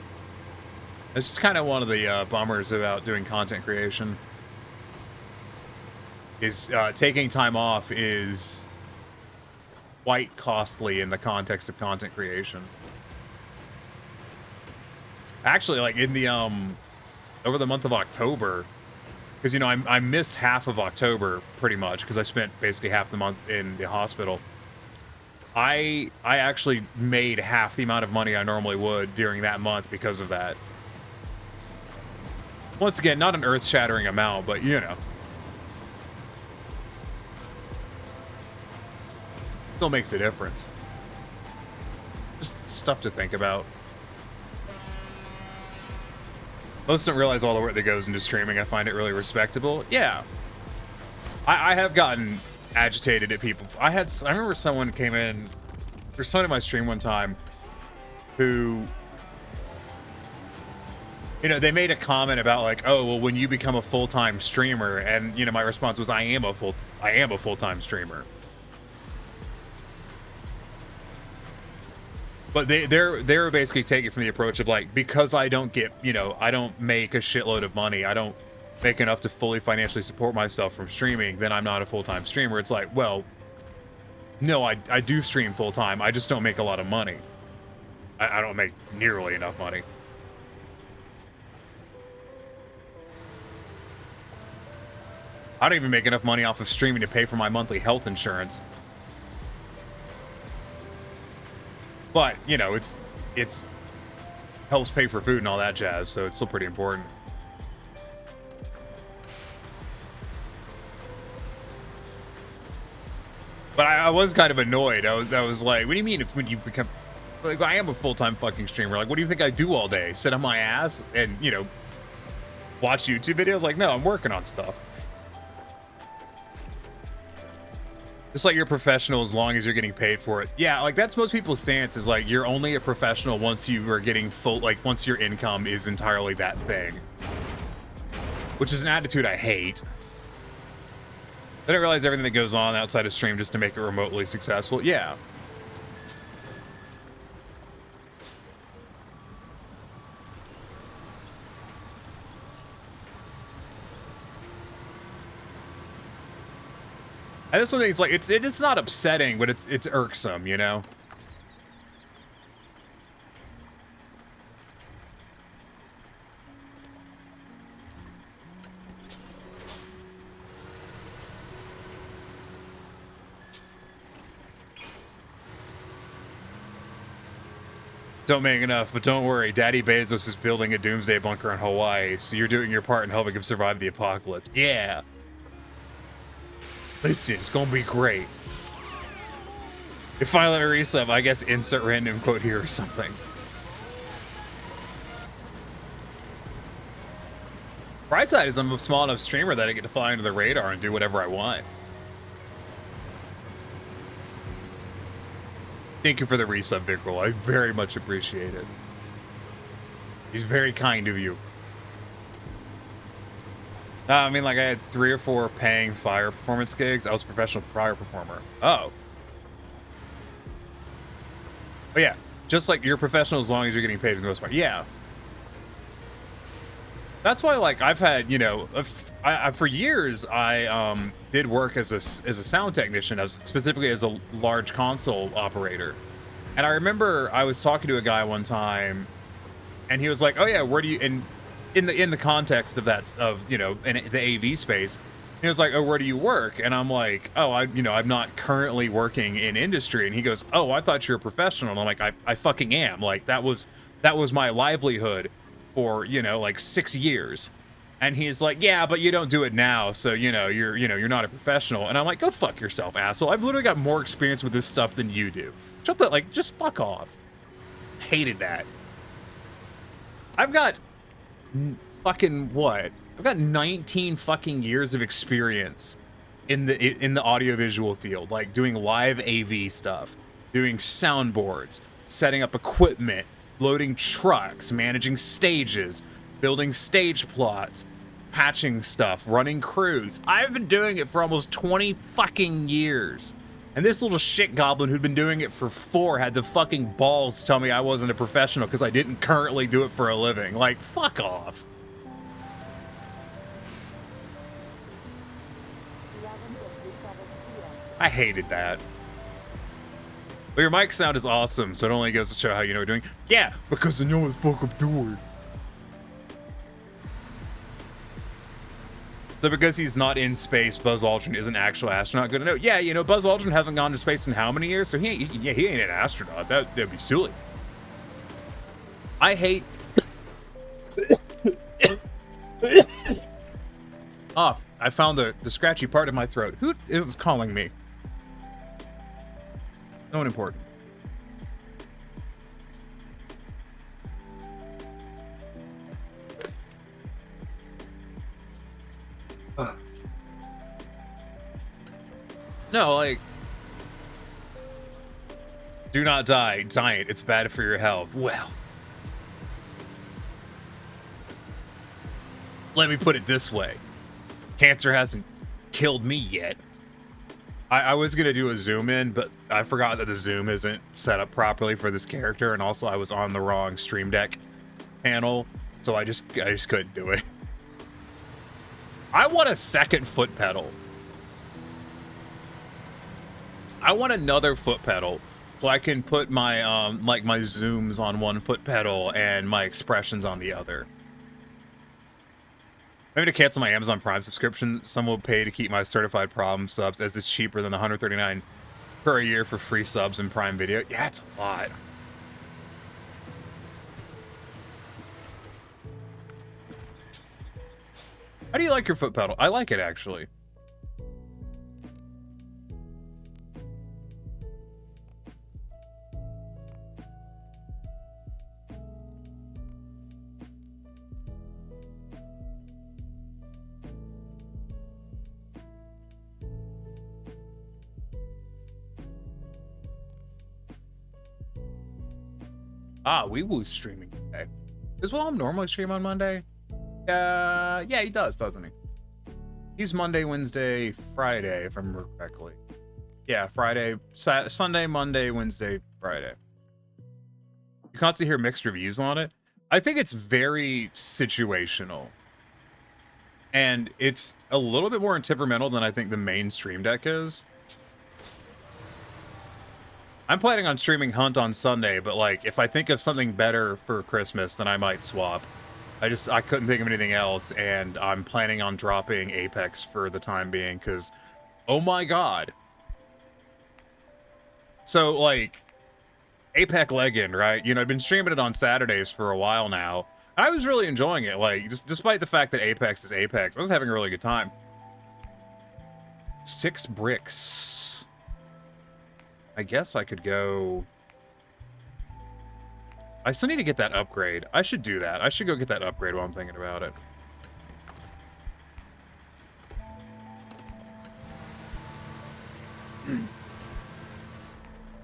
It's just kind of one of the bummers about doing content creation. Is taking time off is quite costly in the context of content creation. Actually, like in the over the month of October, because, you know, I missed half of October pretty much because I spent basically half the month in the hospital. I actually made half the amount of money I normally would during that month because of that. Once again, not an earth-shattering amount, but, you know, still makes a difference. Just stuff to think about. Most don't realize all the work that goes into streaming. I find it really respectable. Yeah, I have gotten agitated at people. I remember someone came in, there's someone in my stream one time who You know, they made a comment about like, oh, well, when you become a full-time streamer, and you know, my response was, I am a full-time streamer. But they're basically taking from the approach of like, because I don't get, you know, I don't make a shitload of money, I don't make enough to fully financially support myself from streaming, then I'm not a full-time streamer. It's like, well, no, I do stream full-time, I just don't make a lot of money. I don't make nearly enough money. I don't even make enough money off of streaming to pay for my monthly health insurance. But, you know, it's helps pay for food and all that jazz, so it's still pretty important. But I was kind of annoyed. I was like, what do you mean when you become like, I am a full-time fucking streamer. Like, what do you think I do all day? Sit on my ass and, you know, watch YouTube videos? Like, no, I'm working on stuff. It's like you're professional as long as you're getting paid for it. Yeah, like that's most people's stance, is like you're only a professional once you are getting full, like once your income is entirely that thing. Which is an attitude I hate. I didn't realize everything that goes on outside of stream just to make it remotely successful. Yeah. And this one thing's like, it's not upsetting, but it's irksome, you know? Don't make enough, but don't worry. Daddy Bezos is building a doomsday bunker in Hawaii, so you're doing your part in helping him survive the apocalypse. Yeah. Listen, it's gonna be great. If I let her resub, I guess insert random quote here or something. Bright side is I'm a small enough streamer that I get to fly under the radar and do whatever I want. Thank you for the resub, Vickroll. I very much appreciate it. He's very kind of you. I mean, like, I had 3 or 4 paying fire performance gigs. I was a professional fire performer. Oh. But yeah, just like you're professional as long as you're getting paid for the most part. Yeah. That's why, like, I've had, you know, for years, I did work as a sound technician, specifically as a large console operator. And I remember I was talking to a guy one time, and he was like, "Oh yeah, where do you?" And in the context of that, of, you know, in the AV space, he was like, "Oh, where do you work?" And I'm like, "Oh, I'm not currently working in industry." And he goes, "Oh, I thought you were a professional." And I'm like, I fucking am. Like, that was my livelihood for, you know, like 6 years. And he's like, "Yeah, but you don't do it now, so, you know, you're not a professional." And I'm like, "Go fuck yourself, asshole. I've literally got more experience with this stuff than you do. Shut the, like, just fuck off." Hated that. I've got fucking what? I've got 19 fucking years of experience in the audiovisual field, like doing live AV stuff, doing soundboards, setting up equipment, loading trucks, managing stages, building stage plots, patching stuff, running crews. I've been doing it for almost 20 fucking years. And this little shit goblin who'd been doing it for 4 had the fucking balls to tell me I wasn't a professional because I didn't currently do it for a living. Like, fuck off. I hated that. But your mic sound is awesome, so it only goes to show how you know what you're doing. Yeah, because I know what the fuck I'm doing. So because he's not in space, Buzz Aldrin is an actual astronaut. Good to know. Yeah, you know, Buzz Aldrin hasn't gone to space in how many years? So he ain't an astronaut. That'd be silly. I hate... Ah, I found the scratchy part of my throat. Who is calling me? No one important. No, like, do not die. Diet. It's bad for your health. Well, Let me put it this way. Cancer hasn't killed me yet. I was going to do a zoom in, but I forgot that the zoom isn't set up properly for this character. And also I was on the wrong Stream Deck panel. So I just couldn't do it. I want a second foot pedal. I want another foot pedal so I can put my like my zooms on one foot pedal and my expressions on the other. Maybe to cancel my Amazon Prime subscription, some will pay to keep my certified problem subs, as it's cheaper than the $139 per year for free subs in Prime Video. Yeah, it's a lot. How do you like your foot pedal? I like it, actually. Ah, we will streaming today. Does Willem normally stream on Monday? Yeah, he does, doesn't he? He's Monday, Wednesday, Friday, if I remember correctly. Yeah, Friday, Sunday, Monday, Wednesday, Friday. You constantly hear mixed reviews on it. I think it's very situational. And it's a little bit more temperamental than I think the main Stream Deck is. I'm planning on streaming Hunt on Sunday, but like, if I think of something better for Christmas, then I might swap. I couldn't think of anything else, and I'm planning on dropping Apex for the time being, because, oh my god. So, like, Apex Legend, right? You know, I've been streaming it on Saturdays for a while now. I was really enjoying it, like, just despite the fact that Apex is Apex, I was having a really good time. 6 bricks. I guess I could go... I still need to get that upgrade. I should do that. I should go get that upgrade while I'm thinking about it.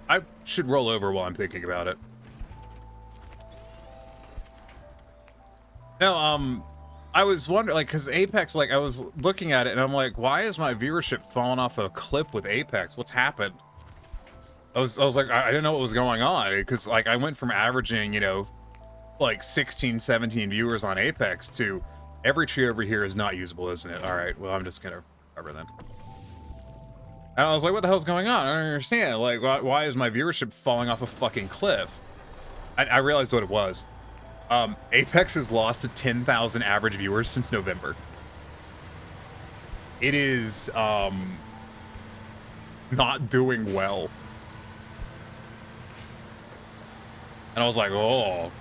I should roll over while I'm thinking about it. No, I was wondering, like, because Apex, like, I was looking at it and I'm like, why is my viewership falling off a cliff with Apex? What's happened? I was like, I didn't know what was going on, because, like, I went from averaging, you know, like 16, 17 viewers on Apex to every tree over here is not usable, isn't it? All right, well, I'm just gonna cover then. And I was like, what the hell's going on? I don't understand. Like, why is my viewership falling off a fucking cliff? I realized what it was. Apex has lost to 10,000 average viewers since November. It is, not doing well. And I was like, oh.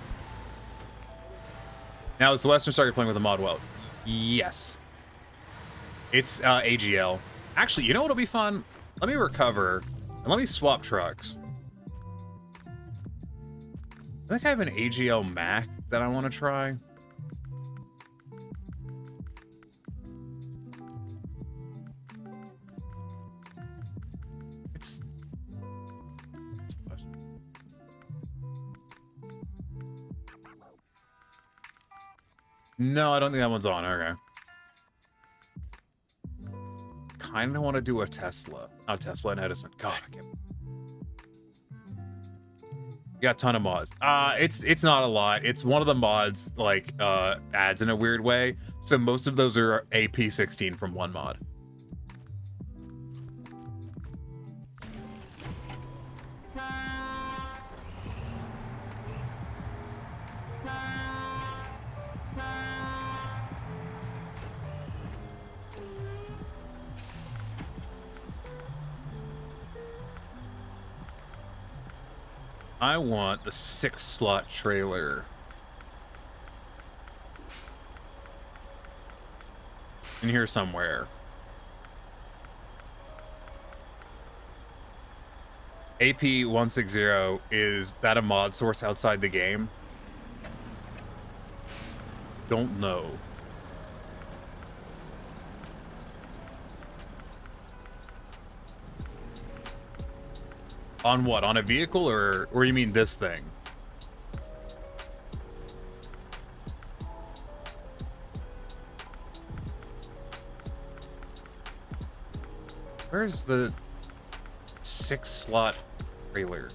Now, is the Western started playing with a mod well? Yes. It's AGL. Actually, you know what'll be fun? Let me recover, and let me swap trucks. I think I have an AGL Mac that I want to try. It's... No, I don't think that one's on. Okay. Kind of want to do a Tesla. Not Tesla, and Edison. God, I can't. Got a ton of mods. It's not a lot. It's one of the mods, like, adds in a weird way. So most of those are AP16 from one mod. I want the 6-slot trailer. In here somewhere. AP160, is that a mod source outside the game? Don't know. On what? On a vehicle, or you mean this thing? Where's the 6-slot trailer?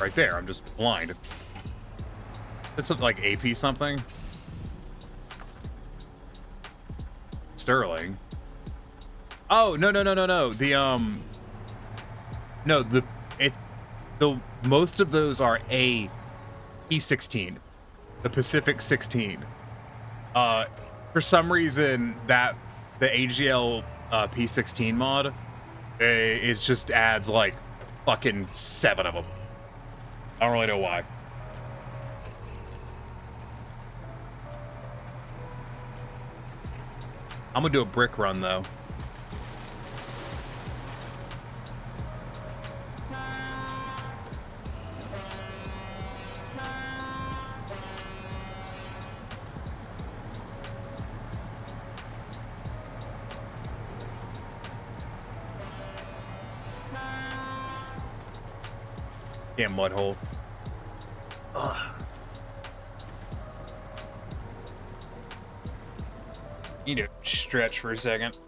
Right there. I'm just blind. It's like AP something. Sterling. Oh, no. No, the most of those are a P16, the Pacific 16. For some reason that the AGL P16 mod is just adds like fucking 7 of them. I don't really know why. I'm gonna do a brick run though. Damn mud hole. Ugh. Need to stretch for a second.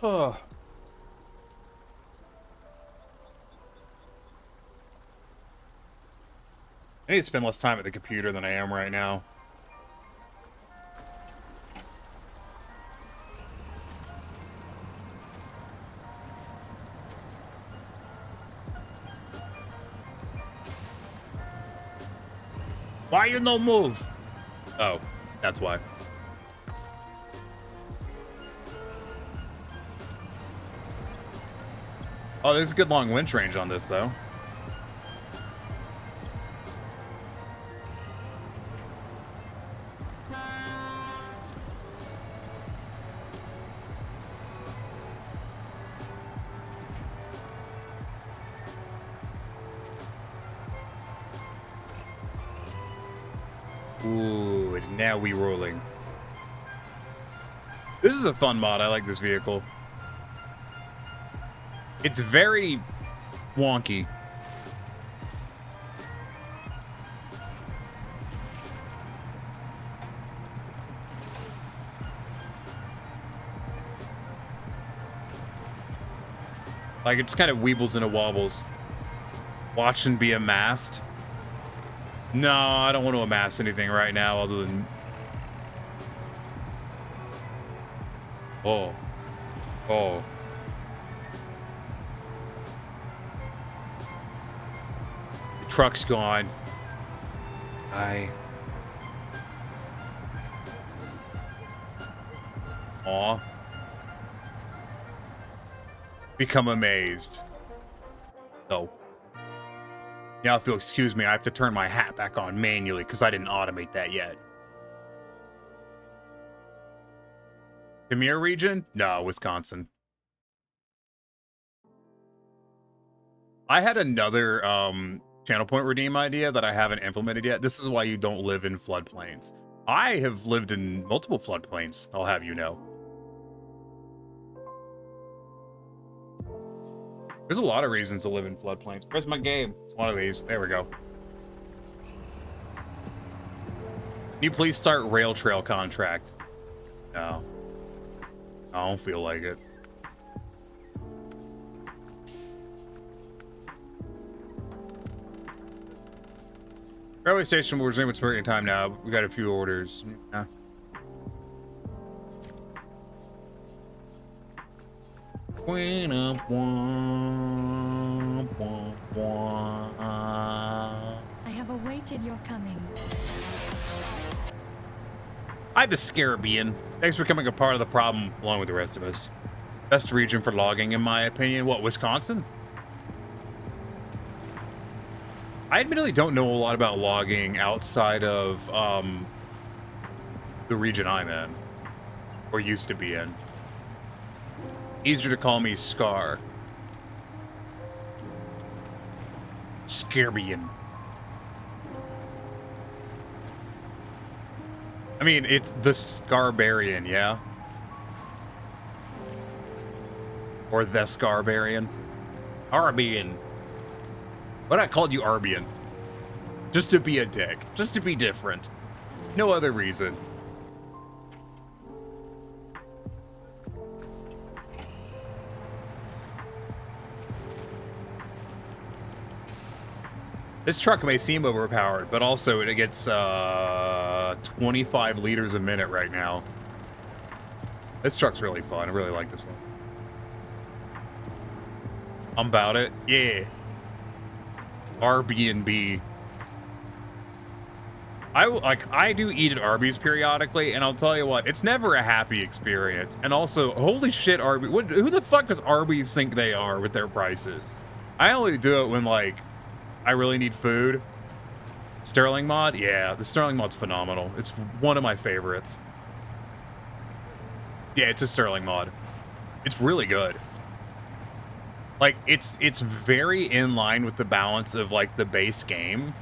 Oh. I need to spend less time at the computer than I am right now. Why you no move? Oh, that's why. Oh, there's a good long winch range on this, though. Ooh, and now we rolling. This is a fun mod. I like this vehicle. It's very wonky. Like, it just kind of weebles and wobbles. Watch and be amassed. No, I don't want to amass anything right now other than... Oh. Oh. The truck's gone. Aw. Become amazed. No. Now, if you'll excuse me, I have to turn my hat back on manually because I didn't automate that yet. Khmer region? No, Wisconsin. I had another channel point redeem idea that I haven't implemented yet. This is why you don't live in floodplains. I have lived in multiple floodplains, I'll have you know. There's a lot of reasons to live in floodplains. Where's my game? It's one of these. There we go. Can you please start rail trail contracts? No. I don't feel like it. Railway station will resume its working time now. We got a few orders. Yeah. I have awaited your coming. Hi, the Scarabean. Thanks for becoming a part of the problem along with the rest of us. Best region for logging, in my opinion. What, Wisconsin? I admittedly don't know a lot about logging outside of the region I'm in, or used to be in. Easier to call me Scar. Scarabean. I mean, it's the Scarbarian, yeah? Or the Scarbarian. Arbian. But I called you Arbian. Just to be a dick. Just to be different. No other reason. This truck may seem overpowered, but also it gets 25 liters a minute right now. This truck's really fun. I really like this one. I'm about it. Yeah. Airbnb. I do eat at Arby's periodically, and I'll tell you what, it's never a happy experience. And also, holy shit, Arby's. Who the fuck does Arby's think they are with their prices? I only do it when, like, I really need food. Sterling mod? Yeah, the Sterling mod's phenomenal. It's one of my favorites. Yeah, it's a Sterling mod. It's really good. Like, it's very in line with the balance of, like, the base game.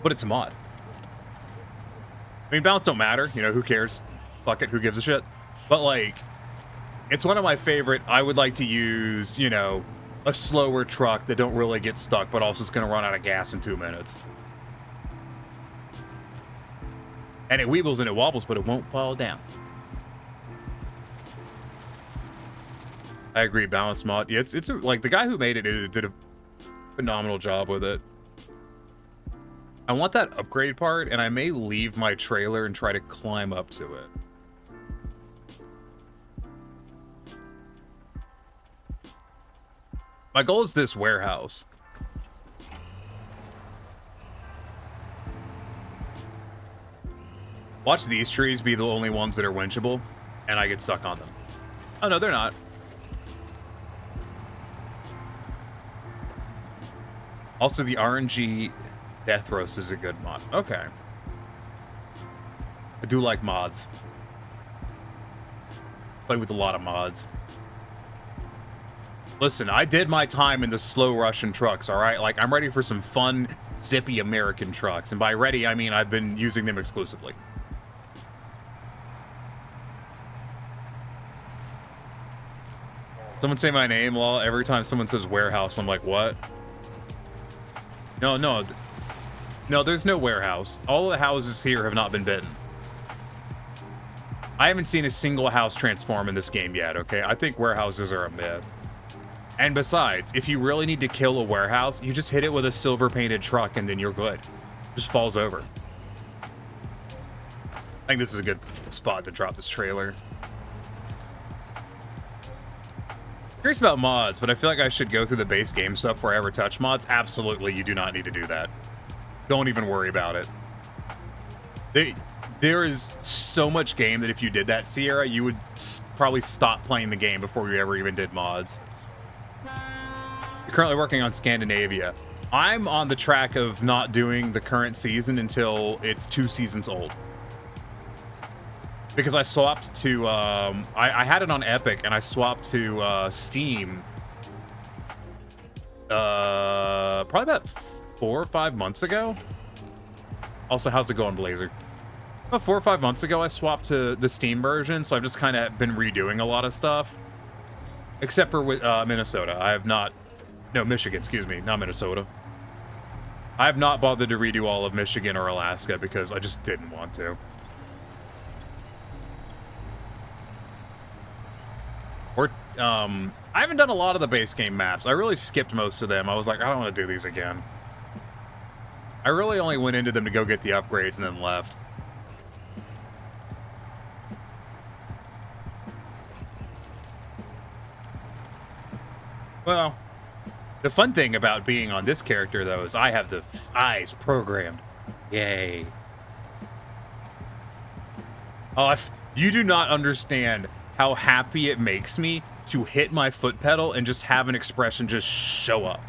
But it's a mod. I mean, balance don't matter. You know, who cares? Fuck it, who gives a shit? But, like, it's one of my favorite. I would like to use, you know, a slower truck that don't really get stuck, but also is going to run out of gas in 2 minutes. And it weebles and it wobbles, but it won't fall down. I agree, balance mod. Yeah, it's like the guy who made it did a phenomenal job with it. I want that upgrade part, and I may leave my trailer and try to climb up to it. My goal is this warehouse. Watch these trees be the only ones that are winchable, and I get stuck on them. Oh, no, they're not. Also, the RNG Death Roast is a good mod. Okay. I do like mods. Play with a lot of mods. Listen, I did my time in the slow Russian trucks, all right? Like, I'm ready for some fun, zippy American trucks. And by ready, I mean I've been using them exclusively. Someone say my name, lol. Every time someone says warehouse, I'm like, what? No, no. No, there's no warehouse. All of the houses here have not been bitten. I haven't seen a single house transform in this game yet, okay? I think warehouses are a myth. And besides, if you really need to kill a warehouse, you just hit it with a silver painted truck and then you're good. Just falls over. I think this is a good spot to drop this trailer. Curious about mods, but I feel like I should go through the base game stuff before I ever touch mods. Absolutely, you do not need to do that. Don't even worry about it. There is so much game that if you did that, Sierra, you would probably stop playing the game before you ever even did mods. You're currently working on Scandinavia. I'm on the track of not doing the current season until it's 2 seasons old. Because I swapped to, I had it on Epic, and I swapped to Steam probably about 4 or 5 months ago. Also, how's it going, Blazer? About 4 or 5 months ago, I swapped to the Steam version, so I've just kind of been redoing a lot of stuff. Except for with Minnesota. I have not... No, Michigan, excuse me, not Minnesota. I have not bothered to redo all of Michigan or Alaska because I just didn't want to. Or, I haven't done a lot of the base game maps. I really skipped most of them. I was like, I don't want to do these again. I really only went into them to go get the upgrades and then left. Well, the fun thing about being on this character, though, is I have the eyes programmed. Yay. Oh, you do not understand how happy it makes me to hit my foot pedal and just have an expression just show up.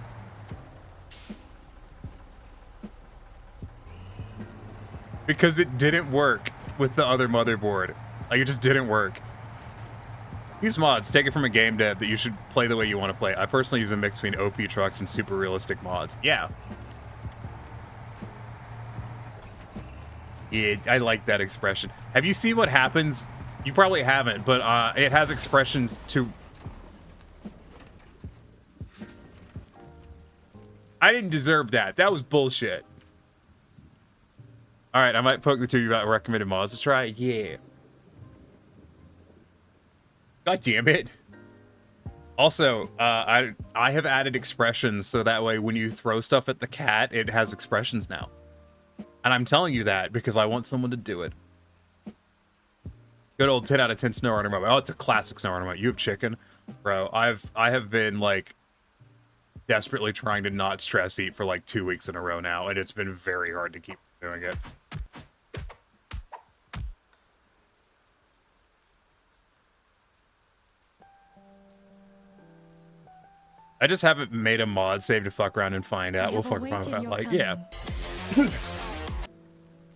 Because it didn't work with the other motherboard. Like, it just didn't work. Use mods. Take it from a game dev that you should play the way you want to play. I personally use a mix between OP trucks and super realistic mods. Yeah. Yeah, I like that expression. Have you seen what happens? You probably haven't, but it has expressions to... I didn't deserve that. That was bullshit. All right, I might poke the two of you about recommended mods to try. Yeah. God damn it. Also, I have added expressions so that way when you throw stuff at the cat, it has expressions now. And I'm telling you that because I want someone to do it. Good old 10 out of 10 Snowrunner moment. Oh, it's a classic Snowrunner moment. You have chicken? Bro, I have been, like, desperately trying to not stress eat for, like, 2 weeks in a row now, and it's been very hard to keep doing it. I just haven't made a mod save to fuck around and find out. We'll fuck around about, like, yeah.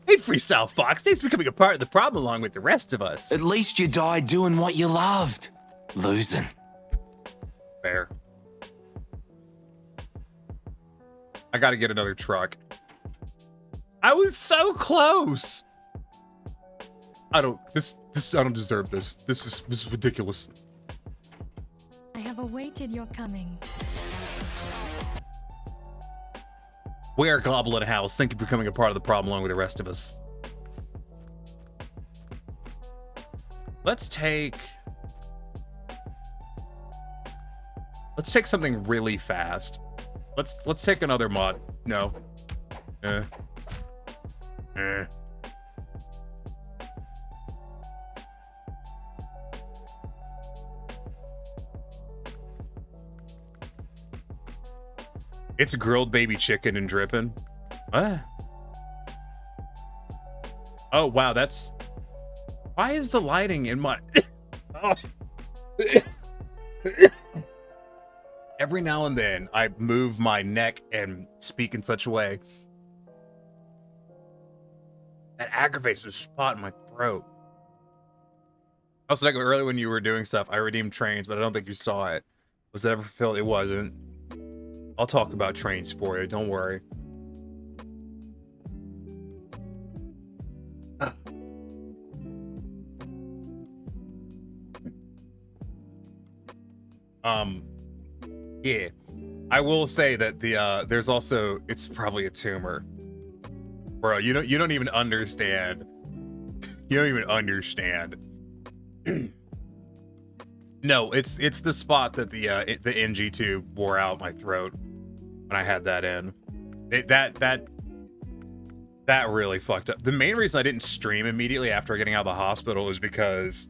Hey, Freestyle Fox, thanks for becoming a part of the problem along with the rest of us. At least you died doing what you loved. Losing. Fair. I gotta get another truck. I was so close. I don't deserve this. This is ridiculous. I have awaited your coming. We are Goblin House. Thank you for becoming a part of the problem along with the rest of us. Let's take something really fast. Let's take another mod. No. It's grilled baby chicken and dripping. What? Oh, wow, that's... Why is the lighting in my... Oh. Every now and then, I move my neck and speak in such a way that aggravates the spot in my throat. Also, like earlier when you were doing stuff, I redeemed trains, but I don't think you saw it. Was that ever fulfilled? It wasn't. I'll talk about trains for you, don't worry. Yeah. I will say that there's also, it's probably a tumor. Bro, you don't even understand. You don't even understand. No, it's the spot that the NG tube wore out my throat when I had that in. That really fucked up. The main reason I didn't stream immediately after getting out of the hospital is because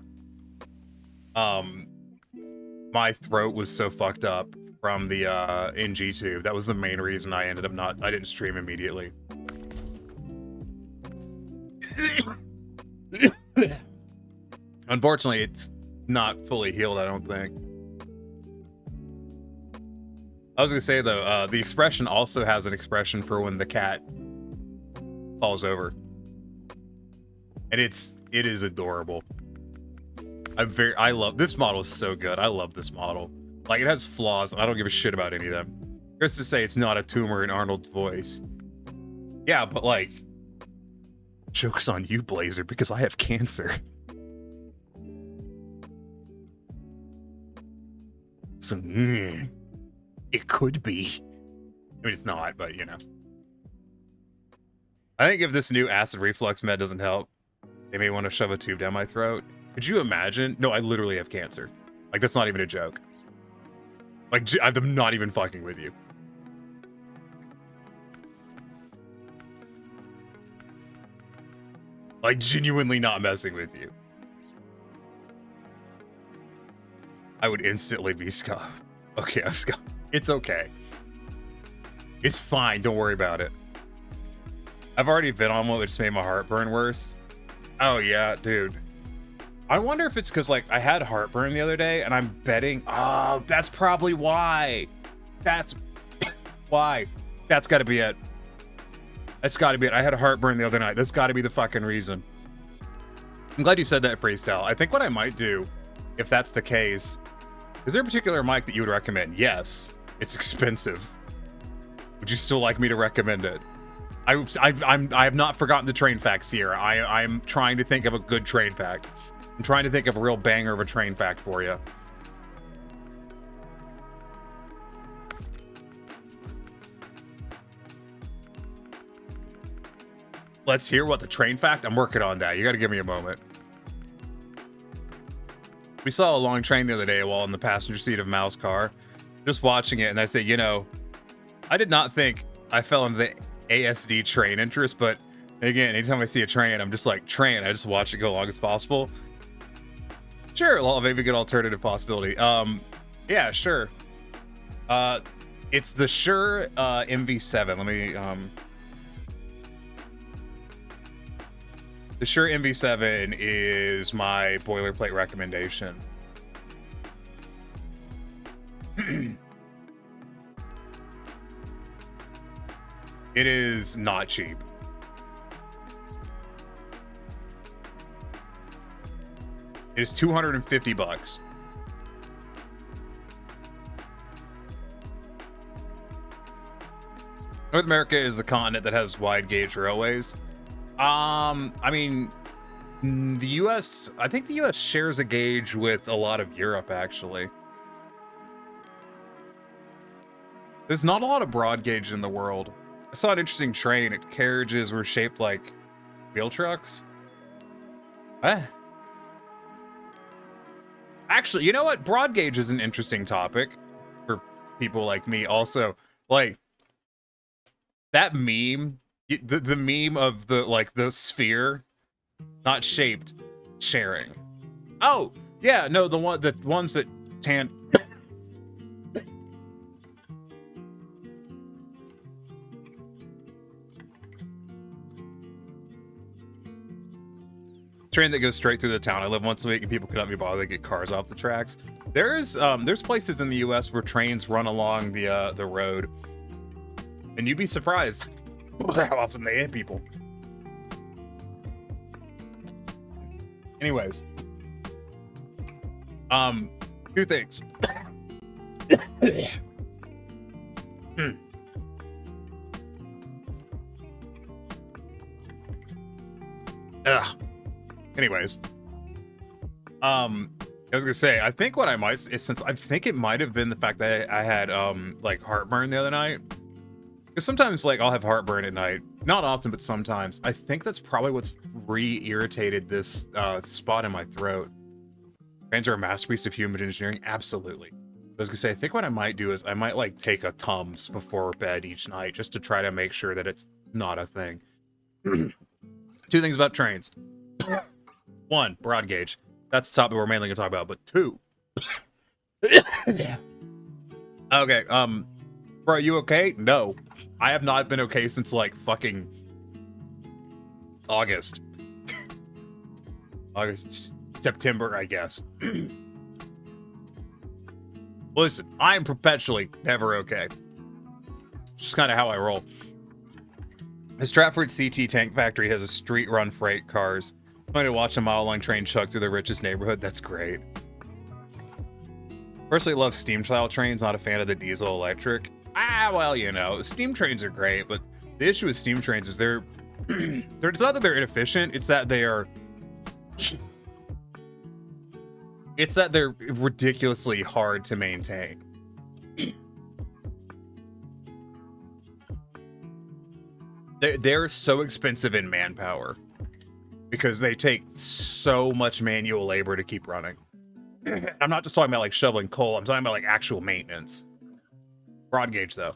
my throat was so fucked up from the NG tube. That was the main reason I ended up I didn't stream immediately. Unfortunately, it's not fully healed, I don't think. I was gonna say though, the expression also has an expression for when the cat falls over, and it is adorable. I love this model. Is so good. I love this model. Like, it has flaws. I don't give a shit about any of them. Just to say it's not a tumor in Arnold's voice. Yeah, but like, joke's on you, Blazer, because I have cancer. So, it could be. I mean, it's not, but you know. I think if this new acid reflux med doesn't help, they may want to shove a tube down my throat. Could you imagine? No, I literally have cancer. Like, that's not even a joke. Like, I'm not even fucking with you. Like, genuinely not messing with you. I would instantly be scuffed. Okay, I'm scuffed. It's okay. It's fine. Don't worry about it. I've already been on one, which made my heartburn worse. Oh, yeah, dude. I wonder if it's because, like, I had heartburn the other day, and I'm betting... Oh, that's probably why. That's why. That's got to be it. That's got to be it. I had a heartburn the other night. That's got to be the fucking reason. I'm glad you said that, Freestyle. I think what I might do, if that's the case... Is there a particular mic that you would recommend? Yes. It's expensive. Would you still like me to recommend it? I have not forgotten the train facts here. I'm trying to think of a good train fact. I'm trying to think of a real banger of a train fact for you. Let's hear what the train fact. I'm working on that. You got to give me a moment. We saw a long train the other day while in the passenger seat of Mal's car, just watching it, and I say, you know, I did not think I fell into the ASD train interest, but again, anytime I see a train, I'm just like, train. I just watch it go long as possible. Sure, well, maybe a good alternative possibility. Yeah, sure. It's the Shure MV7. Let me the Shure MV7 is my boilerplate recommendation. It is not cheap. It is $250. North America is the continent that has wide gauge railways. I mean, the US, I think the US shares a gauge with a lot of Europe, actually. There's not a lot of broad gauge in the world. I saw an interesting train. Its carriages were shaped like wheel trucks. Actually, you know what? Broad gauge is an interesting topic for people like me. Also, like that meme, the meme of the sphere, not shaped, sharing. Oh yeah, no, the ones that tan. Train that goes straight through the town. I live once a week and people cannot be bothered to get cars off the tracks. There's places in the US where trains run along the road, and you'd be surprised how often they hit people. Anyways, two things. Ugh. Anyways, I was gonna say, I think what I might is, since I think it might have been the fact that I had like heartburn the other night, because sometimes like I'll have heartburn at night, not often, but sometimes. I think that's probably what's re-irritated this spot in my throat. Trains are a masterpiece of human engineering, absolutely. I was gonna say, I think what I might do is I might like take a Tums before bed each night just to try to make sure that it's not a thing. Two things about trains. One, broad gauge. That's the topic we're mainly gonna talk about. But two, okay, bro, are you okay? No, I have not been okay since like fucking August. September, I guess. Listen, I am perpetually never okay. It's just kind of how I roll. The Stratford CT Tank Factory has a street-run freight cars. I'm going to watch a mile-long train chug through the richest neighborhood. That's great. Personally, love steam-style trains. Not a fan of the diesel electric. Well, you know, steam trains are great, but the issue with steam trains is they're it's not that they're inefficient. It's that they are. It's that they're ridiculously hard to maintain. They're so expensive in manpower because they take so much manual labor to keep running. I'm not just talking about like shoveling coal. I'm talking about like actual maintenance. Broad gauge though.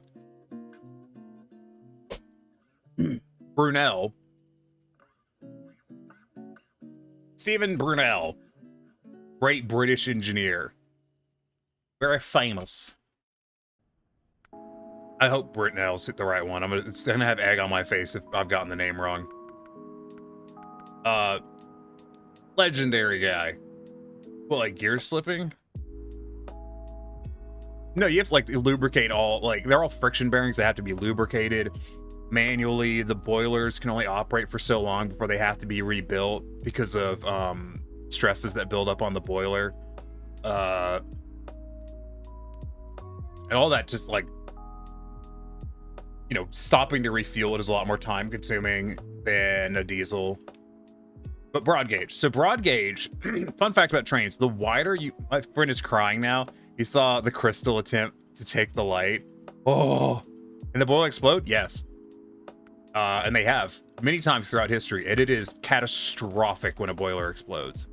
Brunel. Stephen Brunel. Great British engineer. Very famous. I hope Brunel's the right one. It's gonna have egg on my face if I've gotten the name wrong. Legendary guy. Well, like gear slipping? No, you have to like lubricate all, like they're all friction bearings that have to be lubricated manually. The boilers can only operate for so long before they have to be rebuilt because of stresses that build up on the boiler. And all that just like, you know, stopping to refuel it is a lot more time consuming than a diesel. But broad gauge. So broad gauge, fun fact about trains, the wider you, my friend is crying now. He saw the Crystal attempt to take the light. Oh, and the boiler explode? Yes. And they have many times throughout history, and it is catastrophic when a boiler explodes.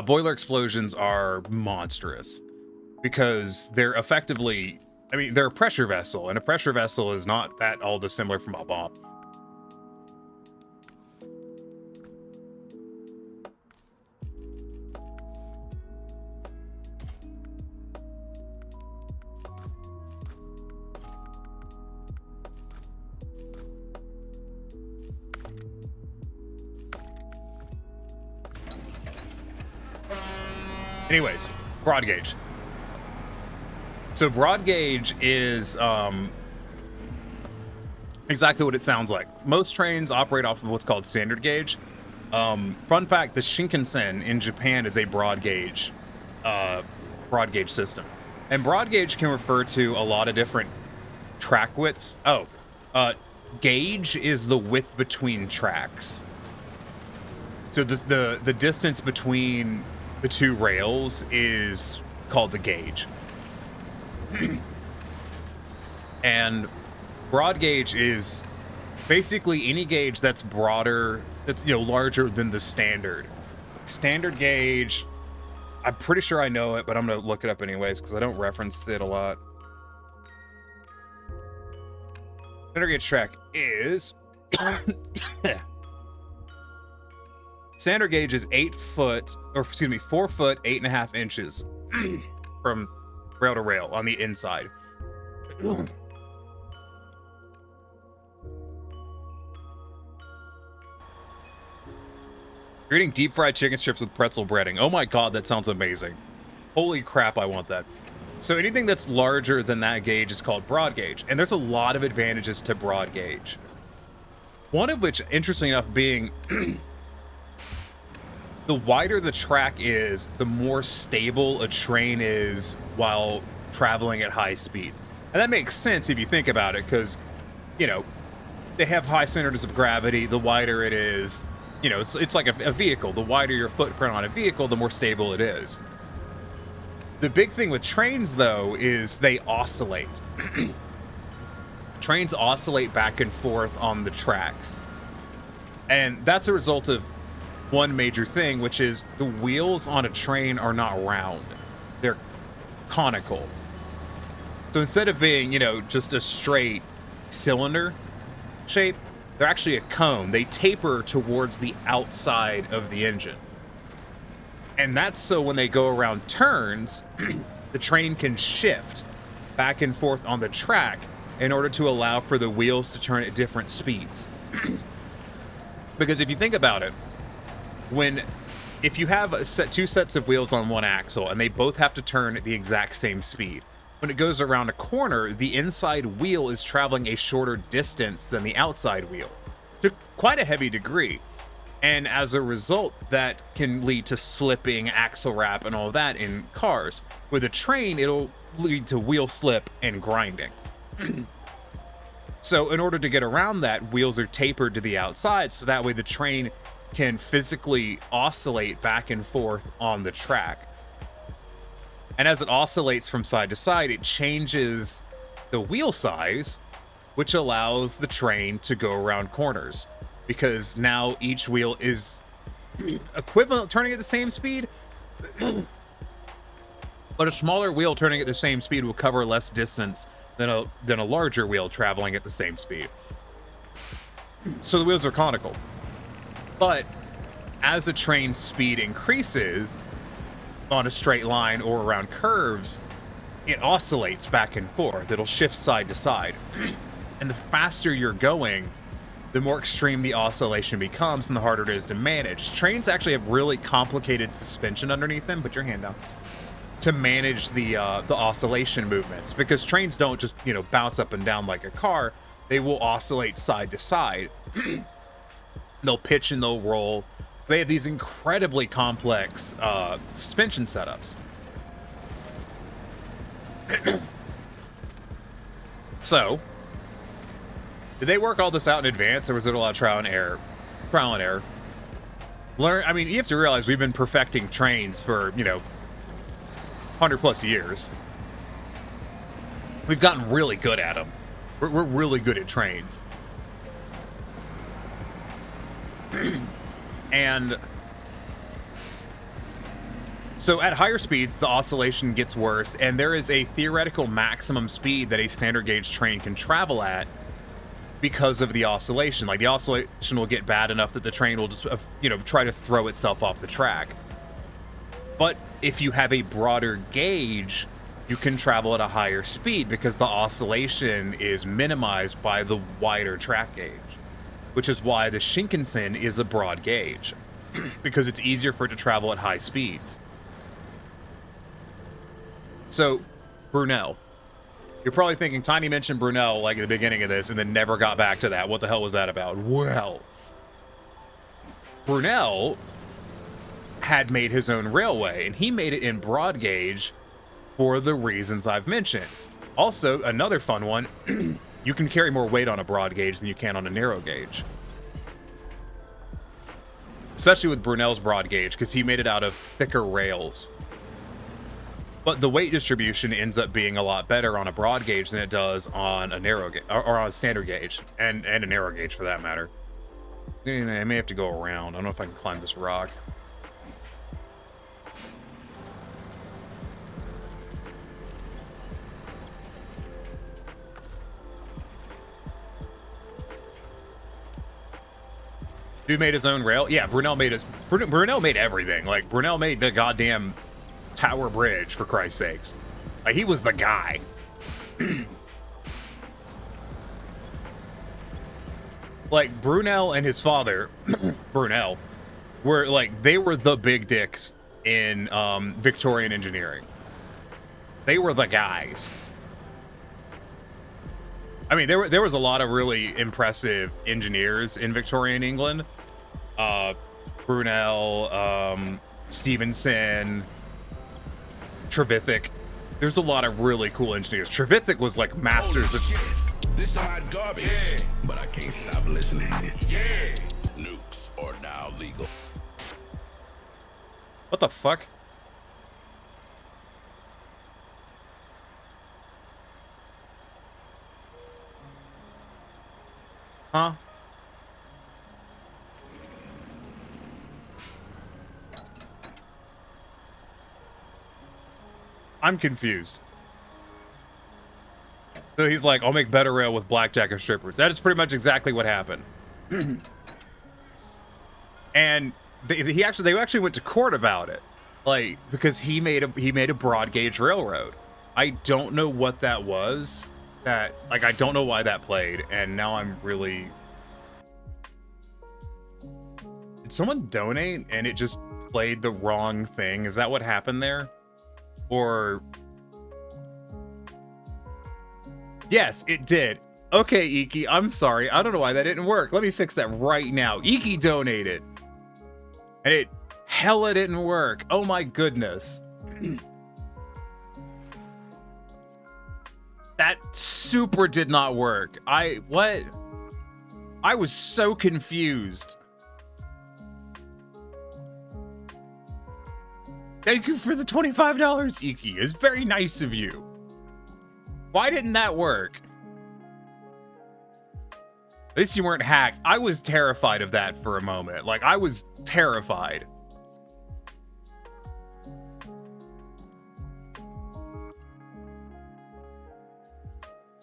Boiler explosions are monstrous because they're effectively, I mean, they're a pressure vessel, and a pressure vessel is not that all dissimilar from a bomb. Anyways, broad gauge. So broad gauge is exactly what it sounds like. Most trains operate off of what's called standard gauge. Fun fact, the Shinkansen in Japan is a broad gauge system. And broad gauge can refer to a lot of different track widths. Gauge is the width between tracks. So the distance between the two rails is called the gauge. And broad gauge is basically any gauge that's broader, that's, you know, larger than the standard. Standard gauge, I'm pretty sure I know it, but I'm gonna look it up anyways because I don't reference it a lot. Standard gauge track is standard gauge is 4 foot 8.5 inches from rail to rail on the inside. You're eating deep fried chicken strips with pretzel breading. Oh my god, that sounds amazing. Holy crap, I want that. So anything that's larger than that gauge is called broad gauge, and there's a lot of advantages to broad gauge. One of which, interestingly enough, being the wider the track is, the more stable a train is while traveling at high speeds. And that makes sense if you think about it, because, you know, they have high centers of gravity. The wider it is, you know, it's like a vehicle. The wider your footprint on a vehicle, the more stable it is. The big thing with trains, though, is they oscillate. Trains oscillate back and forth on the tracks. And that's a result of one major thing, which is the wheels on a train are not round. They're conical. So instead of being, you know, just a straight cylinder shape, they're actually a cone. They taper towards the outside of the engine. And that's so when they go around turns, the train can shift back and forth on the track in order to allow for the wheels to turn at different speeds. Because if you think about it, if you have two sets of wheels on one axle and they both have to turn at the exact same speed, when it goes around a corner, the inside wheel is traveling a shorter distance than the outside wheel to quite a heavy degree. And as a result, that can lead to slipping, axle wrap, and all that in cars. With a train, it'll lead to wheel slip and grinding. So in order to get around that, wheels are tapered to the outside, so that way the train can physically oscillate back and forth on the track. And as it oscillates from side to side, it changes the wheel size, which allows the train to go around corners. Because now each wheel is equivalent, turning at the same speed, but a smaller wheel turning at the same speed will cover less distance than a larger wheel traveling at the same speed. So the wheels are conical. But as a train's speed increases on a straight line or around curves, it oscillates back and forth. It'll shift side to side. And the faster you're going, the more extreme the oscillation becomes and the harder it is to manage. Trains actually have really complicated suspension underneath them, put your hand down, to manage the oscillation movements, because trains don't just, you know, bounce up and down like a car. They will oscillate side to side. They'll pitch and they'll roll. They have these incredibly complex suspension setups. So, did they work all this out in advance, or was it a lot of trial and error? Trial and error. I mean, you have to realize we've been perfecting trains for, you know, 100+ years. We've gotten really good at them. We're really good at trains. And so at higher speeds, the oscillation gets worse, and there is a theoretical maximum speed that a standard gauge train can travel at because of the oscillation. Like, the oscillation will get bad enough that the train will just, try to throw itself off the track. But if you have a broader gauge, you can travel at a higher speed because the oscillation is minimized by the wider track gauge, which is why the Shinkansen is a broad gauge, because it's easier for it to travel at high speeds. So, Brunel. You're probably thinking, Tiny mentioned Brunel like at the beginning of this and then never got back to that. What the hell was that about? Well, Brunel had made his own railway, and he made it in broad gauge for the reasons I've mentioned. Also, another fun one, you can carry more weight on a broad gauge than you can on a narrow gauge. Especially with Brunel's broad gauge, because he made it out of thicker rails. But the weight distribution ends up being a lot better on a broad gauge than it does on a narrow gauge, or on a standard gauge, and a narrow gauge for that matter. I may have to go around. I don't know if I can climb this rock. Dude made his own rail. Yeah, Brunel made everything. Like, Brunel made the goddamn Tower Bridge, for Christ's sakes. Like, he was the guy. Like, Brunel and his father, Brunel, were like, they were the big dicks in Victorian engineering. They were the guys. I mean, there was a lot of really impressive engineers in Victorian England. Brunel, Stevenson, Trevithick. There's a lot of really cool engineers. Trevithick was like masters of... This hot garbage, yeah. But I can't stop listening. Yeah. Nukes are now legal. What the fuck? Huh? I'm confused. So he's like, I'll make better rail with blackjack and strippers. That is pretty much exactly what happened. And they actually went to court about it, like, because he made a broad gauge railroad. I don't know what that was. I don't know why that played, and now I'm really... Did someone donate and it just played the wrong thing? Is that what happened there? Or... Yes, it did. Okay, Iki, I'm sorry. I don't know why that didn't work. Let me fix that right now. Iki donated. And it hella didn't work. Oh my goodness. That super did not work. What? I was so confused. Thank you for the $25, Iki. It's very nice of you. Why didn't that work? At least you weren't hacked. I was terrified of that for a moment. Like, I was terrified.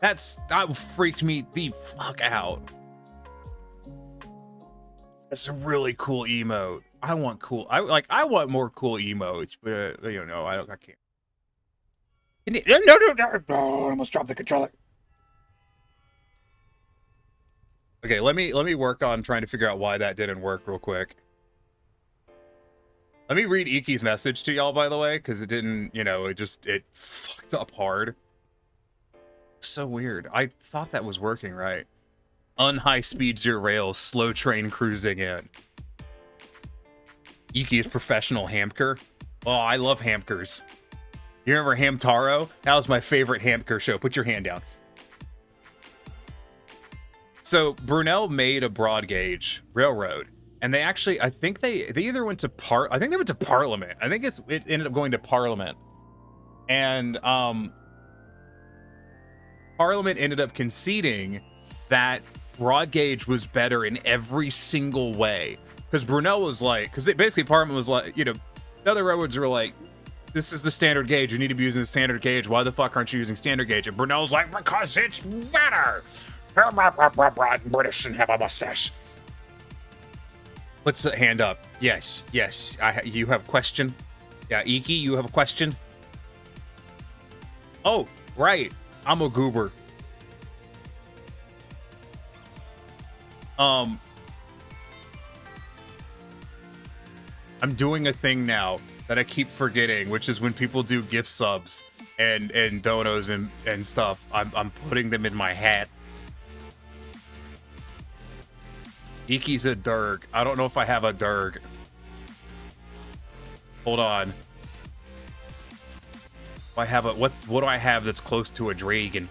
That freaked me the fuck out. That's a really cool emote. I want more cool emotes, but I can't. No, I almost dropped the controller. Okay, let me work on trying to figure out why that didn't work real quick. Let me read Iki's message to y'all, by the way, because it didn't, it fucked up hard. So weird. I thought that was working right. Unhigh speeds your rails, slow train cruising in. Iki is professional hamker. Oh, I love hamkers. You remember Hamtaro? That was my favorite hamker show. Put your hand down. So Brunel made a broad gauge railroad, and they actually, I think they either went to Parliament. I think it ended up going to Parliament, and Parliament ended up conceding that broad gauge was better in every single way. Because Brunel was like, because basically Parliament was like, you know, the other railroads were like, this is the standard gauge. You need to be using the standard gauge. Why the fuck aren't you using standard gauge? And Brunel's like, because it's better. British shouldn't have a mustache. Let's hand up. Yes, yes. You have a question? Yeah, Iki, you have a question? Oh, right. I'm a goober. I'm doing a thing now that I keep forgetting, which is when people do gift subs and donos and stuff, I'm putting them in my hat. Iki's a Durg. I don't know if I have a Durg. Hold on. I have a what do I have that's close to a dragon?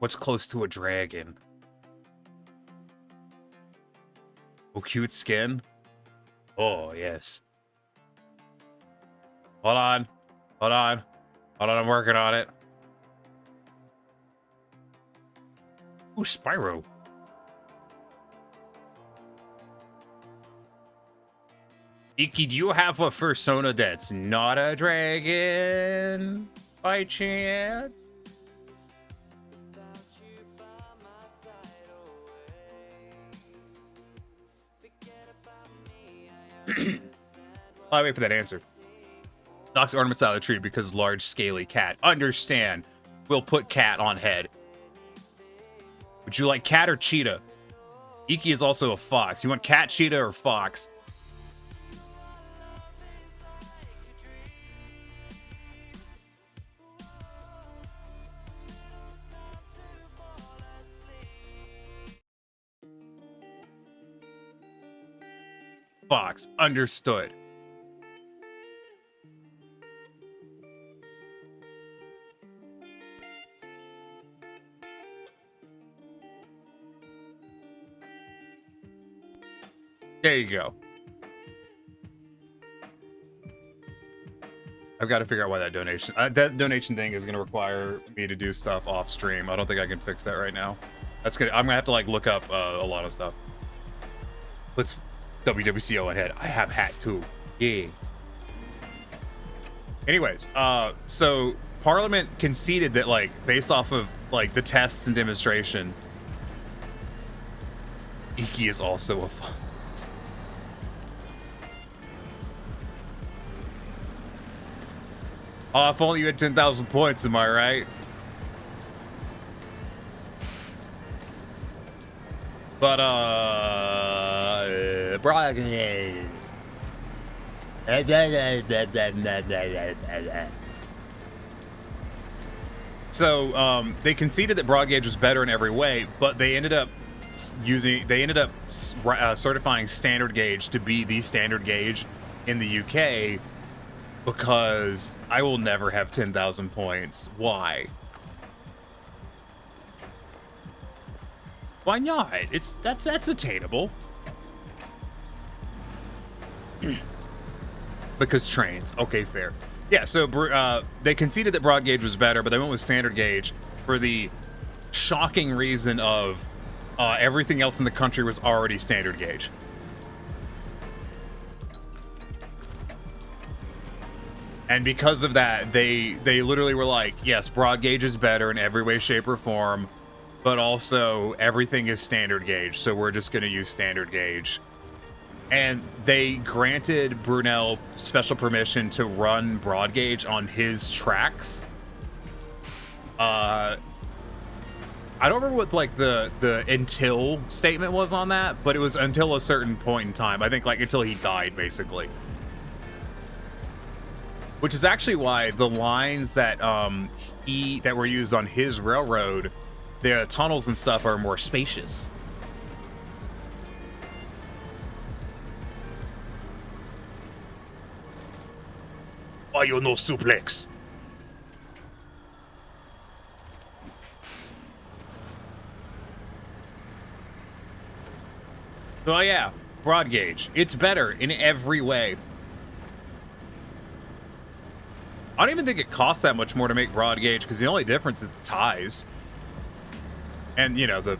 What's close to a dragon? Oh, cute skin. Oh, yes. Hold on. Hold on. Hold on, I'm working on it. Ooh, Spyro. Iki, do you have a persona that's not a dragon by chance? I'll wait for that answer. Knocks ornaments out of the tree because large, scaly cat. Understand. We'll put cat on head. Would you like cat or cheetah? Iki is also a fox. You want cat, cheetah, or fox? Fox. Understood. There you go. I've got to figure out why that donation thing is going to require me to do stuff off stream. I don't think I can fix that right now. That's good. I'm going to have to like look up a lot of stuff. Let's WWCO ahead. I have hat too. Yeah. Anyways, so Parliament conceded that like based off of like the tests and demonstration, Iki is also a fox. Oh, if only you had 10,000 points, am I right? But, so, they conceded that broad gauge was better in every way, but they ended up certifying standard gauge to be the standard gauge in the UK. Because I will never have 10,000 points. Why? Why not? That's attainable. Because trains. Okay, fair. Yeah, so they conceded that broad gauge was better, but they went with standard gauge for the shocking reason of everything else in the country was already standard gauge. And because of that, they literally were like, yes, broad gauge is better in every way, shape, or form, but also everything is standard gauge, so we're just going to use standard gauge. And they granted Brunel special permission to run broad gauge on his tracks. I don't remember what like the until statement was on that, but it was until a certain point in time. I think like until he died, basically. Which is actually why the lines that that were used on his railroad, the tunnels and stuff are more spacious. Why you no suplex? So yeah, broad gauge. It's better in every way. I don't even think it costs that much more to make broad gauge because the only difference is the ties. And, you know, the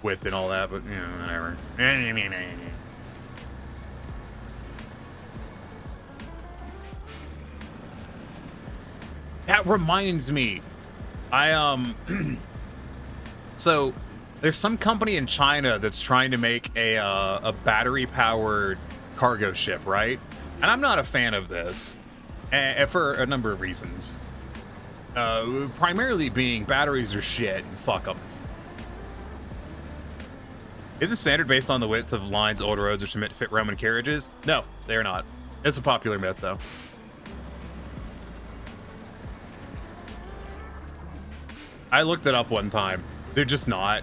width and all that, but, you know, whatever. That reminds me. So there's some company in China that's trying to make a battery-powered cargo ship, right? And I'm not a fan of this, for a number of reasons. Primarily being batteries are shit, and fuck them. Is it standard based on the width of lines, old roads, which are meant to fit Roman carriages? No, they're not. It's a popular myth, though. I looked it up one time. They're just not.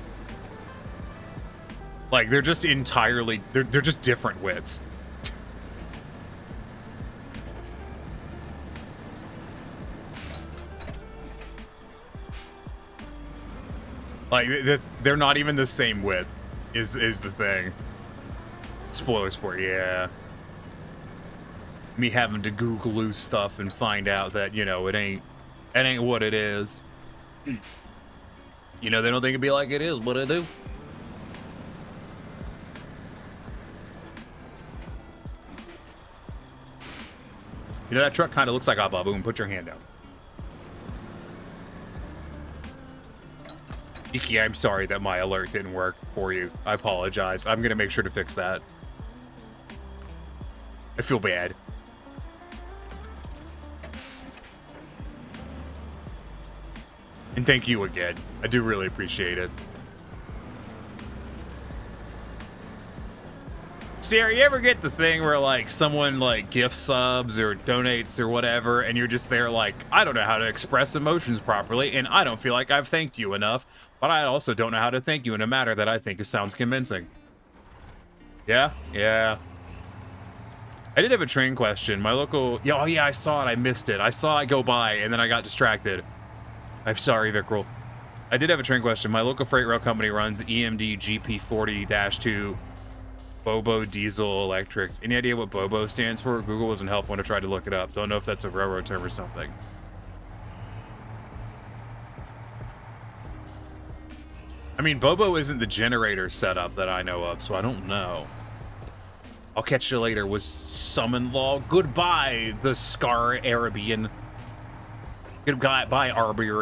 Like, they're just entirely... They're just different widths. Like, they're not even the same width, is the thing. Spoiler sport, yeah. Me having to Google stuff and find out that, you know, it ain't what it is. You know, they don't think it'd be like it is, but it do. You know, that truck kind of looks like a baboon. Put your hand down. Iki, I'm sorry that my alert didn't work for you. I apologize. I'm going to make sure to fix that. I feel bad. And thank you again. I do really appreciate it. Sarah, you ever get the thing where, like, someone, like, gift subs or donates or whatever, and you're just there like, I don't know how to express emotions properly, and I don't feel like I've thanked you enough, but I also don't know how to thank you in a manner that I think sounds convincing. Yeah? Yeah. I did have a train question. My local... Oh, yeah, I saw it. I missed it. I saw it go by, and then I got distracted. I'm sorry, Vickrell. I did have a train question. My local freight rail company runs EMD GP40-2 Bobo Diesel Electrics. Any idea what Bobo stands for? Google wasn't helpful when I tried to look it up. Don't know if that's a railroad term or something. I mean, Bobo isn't the generator setup that I know of, so I don't know. I'll catch you later. Was summon law. Goodbye, the Scar Arabian. Goodbye, Arbor.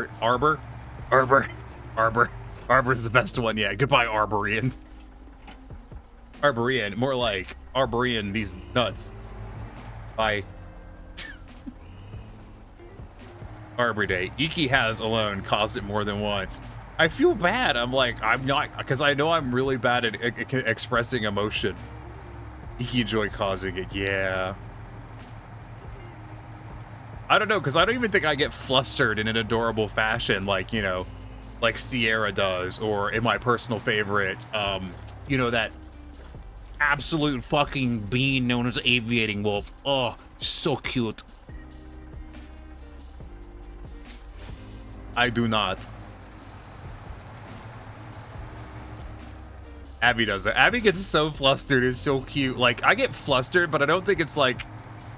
Arbor's the best one, yeah. Goodbye, Arborian. Arborian, more like Arborian, these nuts. Bye. Arbor Day. Iki has alone caused it more than once. I feel bad. I'm like, I'm not, because I know I'm really bad at expressing emotion. Iki enjoyed causing it, yeah. I don't know, because I don't even think I get flustered in an adorable fashion like, you know, like Sierra does, or in my personal favorite, you know, that absolute fucking being known as Aviating Wolf. Oh, so cute. I do not. Abby does it. Abby gets so flustered. It's so cute. Like, I get flustered, but I don't think it's like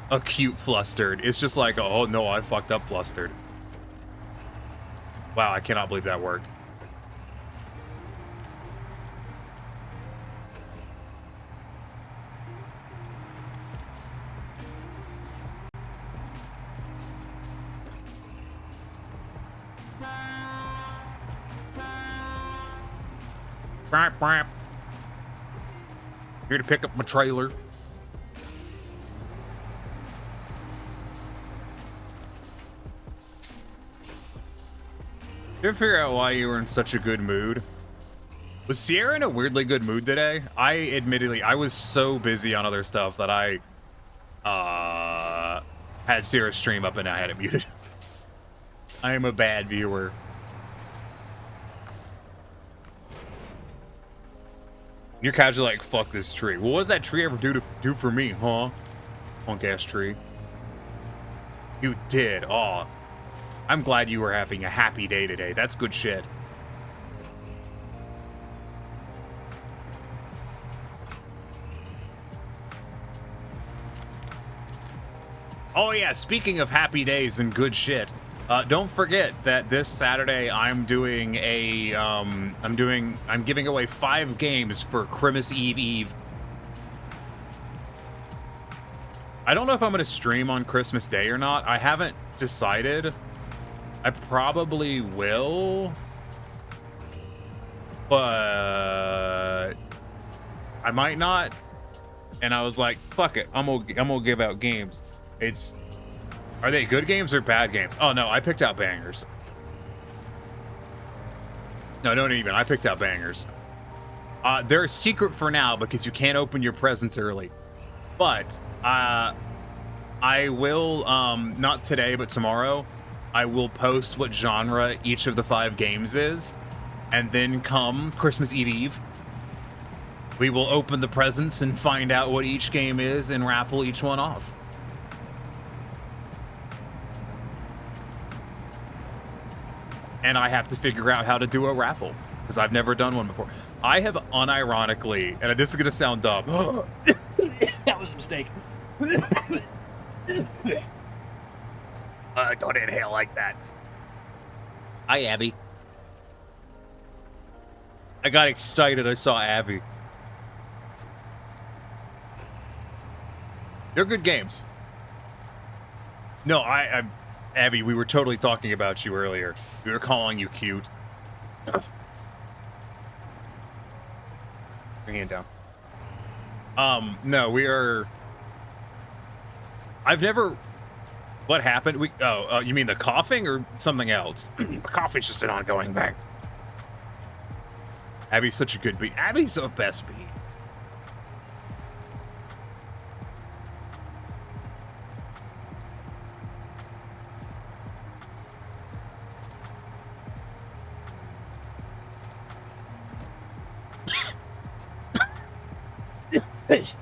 a cute flustered. It's just like, oh no, I fucked up flustered. Wow, I cannot believe that worked. Brap, brap. Here to pick up my trailer. Did you ever figure out why you were in such a good mood? Was Sierra in a weirdly good mood today? Admittedly, I was so busy on other stuff that I had Sierra's stream up and I had it muted. I am a bad viewer. You're casually like, fuck this tree. Well, what did that tree ever do for me, huh? Punk ass tree. You did. Aw. I'm glad you were having a happy day today. That's good shit. Oh yeah, speaking of happy days and good shit, don't forget that this Saturday I'm doing a I'm giving away 5 games for Christmas Eve. I don't know if I'm gonna stream on Christmas Day or not. I haven't decided. I probably will, but I might not. And I was like, fuck it, I'm gonna give out games. Are they good games or bad games? Oh no, I picked out bangers. No, don't even. I picked out bangers. They're a secret for now because you can't open your presents early. But I will, not today, but tomorrow, I will post what genre each of the 5 games is. And then come Christmas Eve, we will open the presents and find out what each game is and raffle each one off. And I have to figure out how to do a raffle because I've never done one before. I have unironically, and this is going to sound dumb. That was a mistake. Don't inhale like that. Hi, Abby. I got excited. I saw Abby. They're good games. No, Abby, we were totally talking about you earlier. We were calling you cute. Bring it down. No, we are... I've never... What happened? You mean the coughing or something else? The coughing's just an ongoing thing. Abby's such a good beat. Abby's the best beat.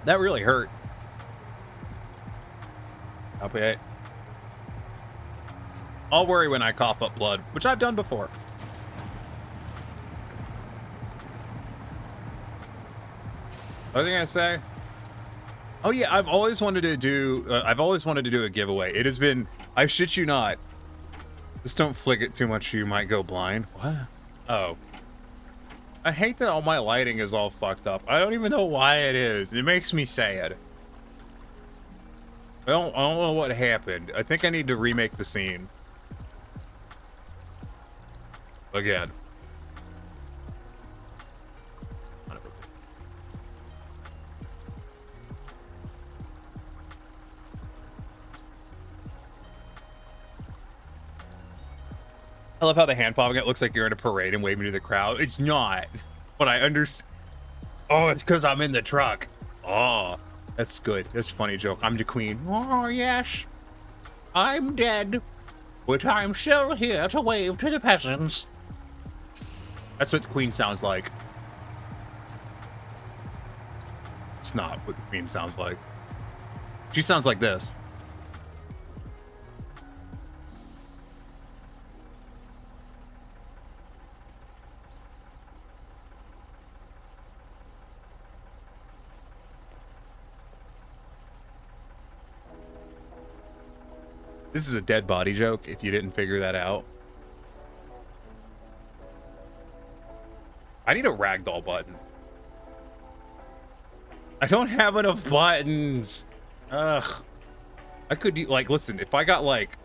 That really hurt. Okay. I'll worry when I cough up blood, which I've done before. What was I gonna say? Oh yeah, I've always wanted to do a giveaway. It has been, I shit you not. Just don't flick it too much, you might go blind. What? Oh. I hate that all my lighting is all fucked up. I don't even know why it is. It makes me sad. I don't know what happened. I think I need to remake the scene. Again. I love how the hand popping, it looks like you're in a parade and waving to the crowd. It's not. But I understand. Oh, it's because I'm in the truck. Oh, that's good. That's a funny joke. I'm the queen. Oh, yes. I'm dead. But I'm still here to wave to the peasants. That's what the queen sounds like. It's not what the queen sounds like. She sounds like this. This is a dead body joke, if you didn't figure that out. I need a ragdoll button. I don't have enough buttons. Ugh. I could, like, listen, if I got, like,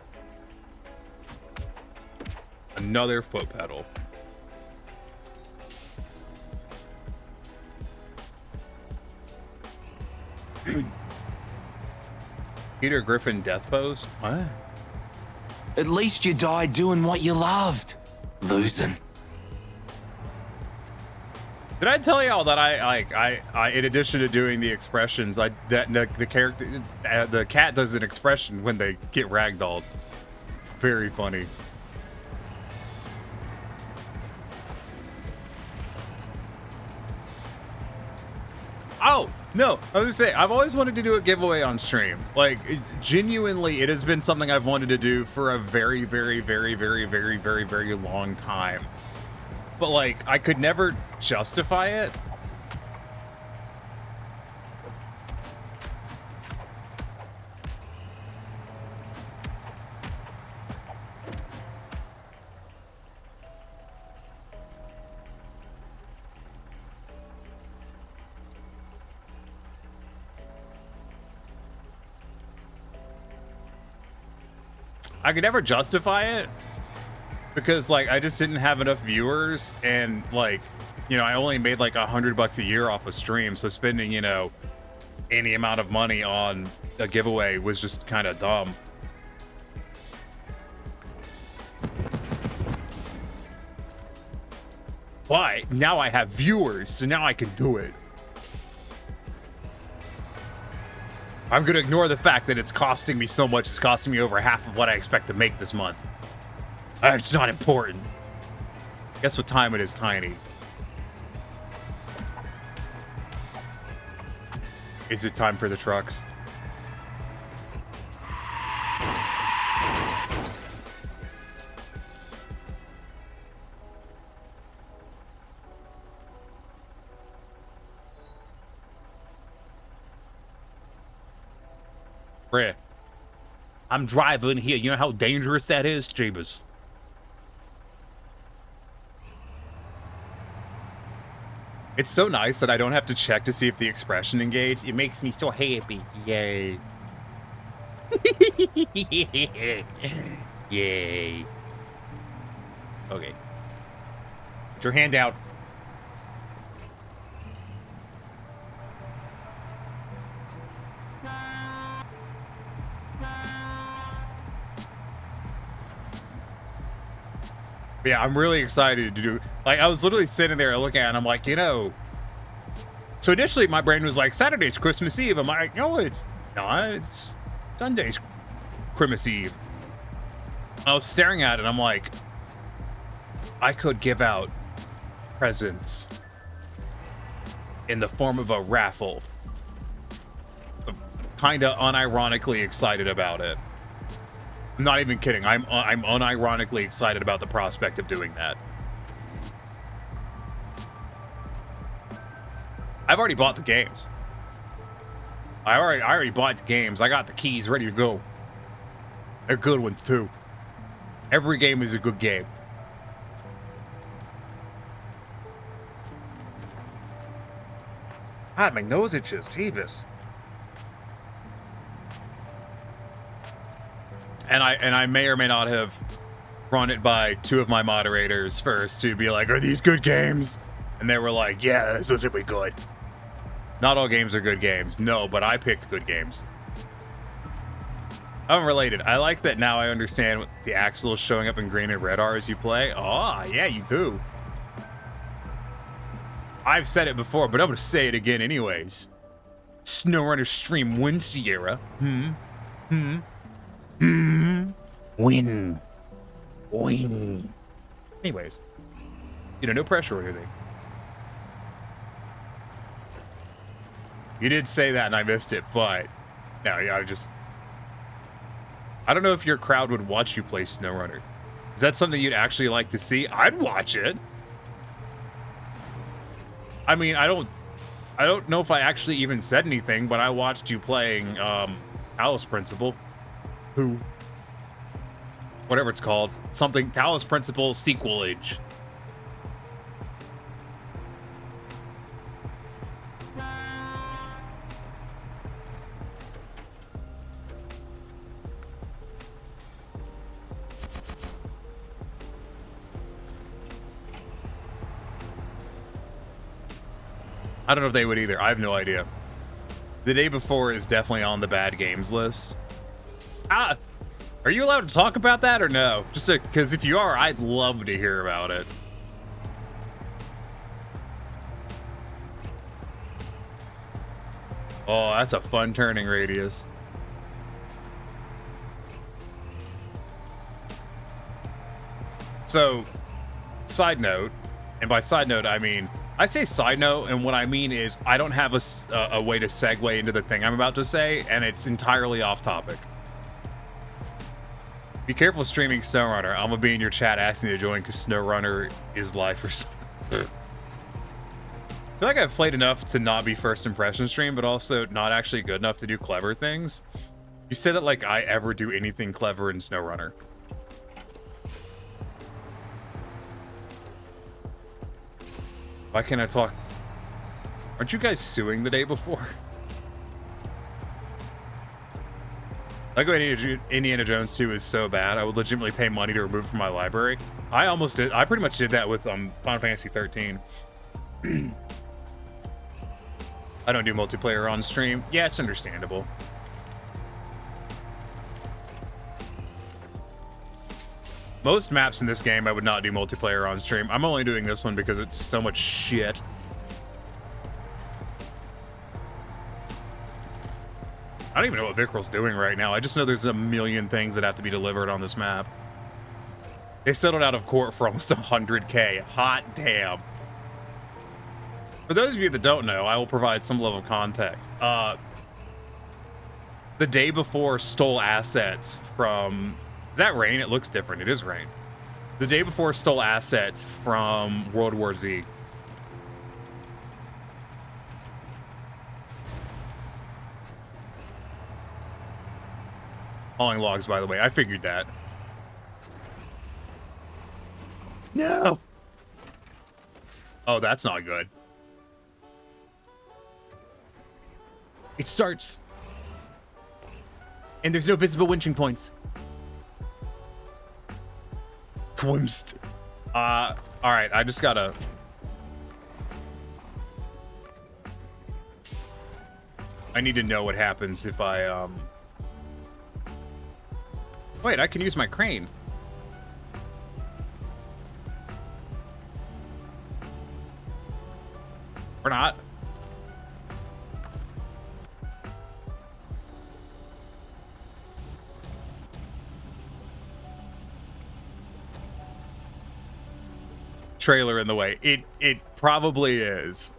another foot pedal. Peter Griffin death pose? What? At least you died doing what you loved. Losing. Did I tell y'all that I in addition to doing the expressions, the cat does an expression when they get ragdolled. It's very funny. Oh, no, I was gonna say, I've always wanted to do a giveaway on stream. Like, it's genuinely, it has been something I've wanted to do for a very, very, very, very, very, very, very long time. But, like, I could never justify it. I could never justify it because like I just didn't have enough viewers, and like, you know, I only made like $100 a year off a stream, so spending, you know, any amount of money on a giveaway was just kind of dumb. But now I have viewers, so now I can do it. I'm gonna ignore the fact that it's costing me so much. It's costing me over half of what I expect to make this month. It's not important. Guess what time it is, Tiny? Is it time for the trucks? Bruh, I'm driving here. You know how dangerous that is, Jeebus? It's so nice that I don't have to check to see if the expression engaged. It makes me so happy. Yay. Yay. Okay. Put your hand out. Yeah, I'm really excited to do. Like, I was literally sitting there looking at it, and I'm like, you know. So initially, my brain was like, Saturday's Christmas Eve. I'm like, no, it's not. It's Sunday's Christmas Eve. I was staring at it, and I'm like, I could give out presents in the form of a raffle. I'm kind of unironically excited about it. I'm not even kidding. I'm unironically excited about the prospect of doing that. I've already bought the games. I already bought the games. I got the keys ready to go. They're good ones too. Every game is a good game. God, my nose itches. Jeebus. And I may or may not have run it by two of my moderators first to be like, are these good games? And they were like, yeah, those will be good. Not all games are good games. No, but I picked good games. Unrelated. I like that now I understand what the axles showing up in green and red are as you play. Oh, yeah, you do. I've said it before, but I'm going to say it again anyways. Snowrunner stream win, Sierra. Win. Anyways, you know, no pressure or anything. You did say that and I missed it, but no, yeah, I don't know if your crowd would watch you play Snowrunner. Is that something you'd actually like to see? I'd watch it. I mean, I don't know if I actually even said anything, but I watched you playing Talos Principle. Whatever it's called. Something Talos Principle Sequelage. I don't know if they would either. I have no idea. The Day Before is definitely on the bad games list. Are you allowed to talk about that or no? Just because if you are, I'd love to hear about it. Oh, that's a fun turning radius. So, side note, and by side note, I mean, I say side note, and what I mean is I don't have a way to segue into the thing I'm about to say, and it's entirely off topic. Be careful streaming Snowrunner. I'm gonna be in your chat asking you to join because Snowrunner is live or something. I feel like I've played enough to not be first impression stream, but also not actually good enough to do clever things. You say that like I ever do anything clever in Snowrunner. Why can't I talk? Aren't you guys suing The Day Before? Lego Indiana Jones 2 is so bad, I would legitimately pay money to remove it from my library. I almost did. I pretty much did that with Final Fantasy 13. I don't do multiplayer on stream. Yeah, it's understandable. Most maps in this game, I would not do multiplayer on stream. I'm only doing this one because it's so much shit. I don't even know what Vickrell's doing right now. I just know there's a million things that have to be delivered on this map. They settled out of court for almost 100K. Hot damn. For those of you that don't know, I will provide some level of context. The day before stole assets from... Is that Rain? It looks different. It is Rain. The day before stole assets from World War Z. Hauling logs, by the way. I figured that. No! Oh, that's not good. It starts. And there's no visible winching points. Twimst. Alright, I just gotta... I need to know what happens if I, Wait, I can use my crane. Or not. Trailer in the way. It probably is.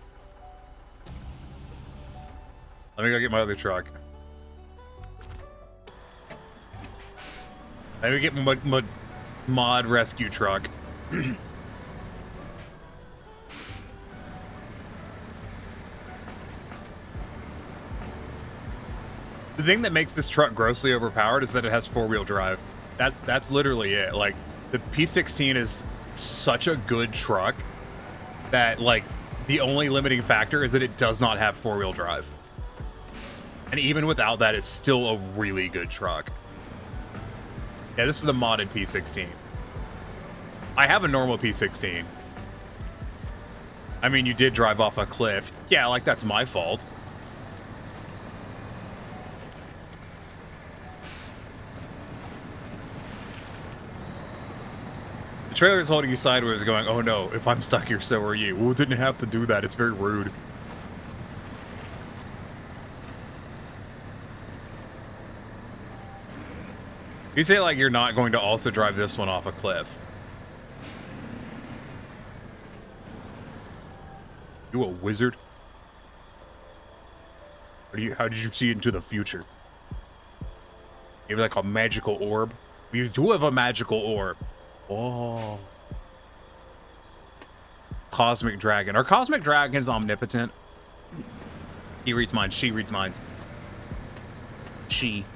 Let me go get my other truck. Let me get my mod rescue truck. The thing that makes this truck grossly overpowered is that it has four-wheel drive. That's literally it. Like, the P16 is such a good truck that, like, the only limiting factor is that it does not have four-wheel drive. And even without that, it's still a really good truck. Yeah, this is the modded P16. I have a normal P16. I mean, you did drive off a cliff. Yeah, like, that's my fault. The trailer is holding you sideways going, oh no, if I'm stuck here, so are you. Well, it didn't have to do that. It's very rude. You say, like, you're not going to also drive this one off a cliff. You a wizard? How did you see into the future? You have, like, a magical orb? You do have a magical orb. Oh. Cosmic dragon. Are cosmic dragons omnipotent? He reads minds. She reads minds. She.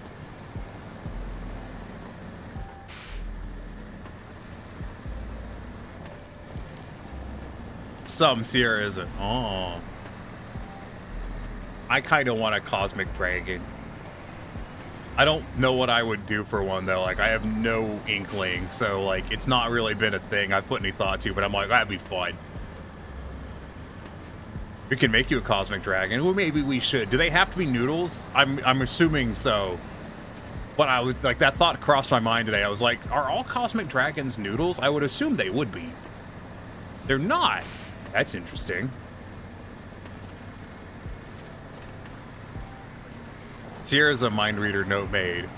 Some Sierra isn't. Oh. I kind of want a cosmic dragon. I don't know what I would do for one, though. Like, I have no inkling. So, like, it's not really been a thing I've put any thought to, but I'm like, that'd be fun. We can make you a cosmic dragon. Well, maybe we should. Do they have to be noodles? I'm assuming so. But I would, like, that thought crossed my mind today. I was like, are all cosmic dragons noodles? I would assume they would be. They're not. That's interesting. Sierra's a mind reader note made.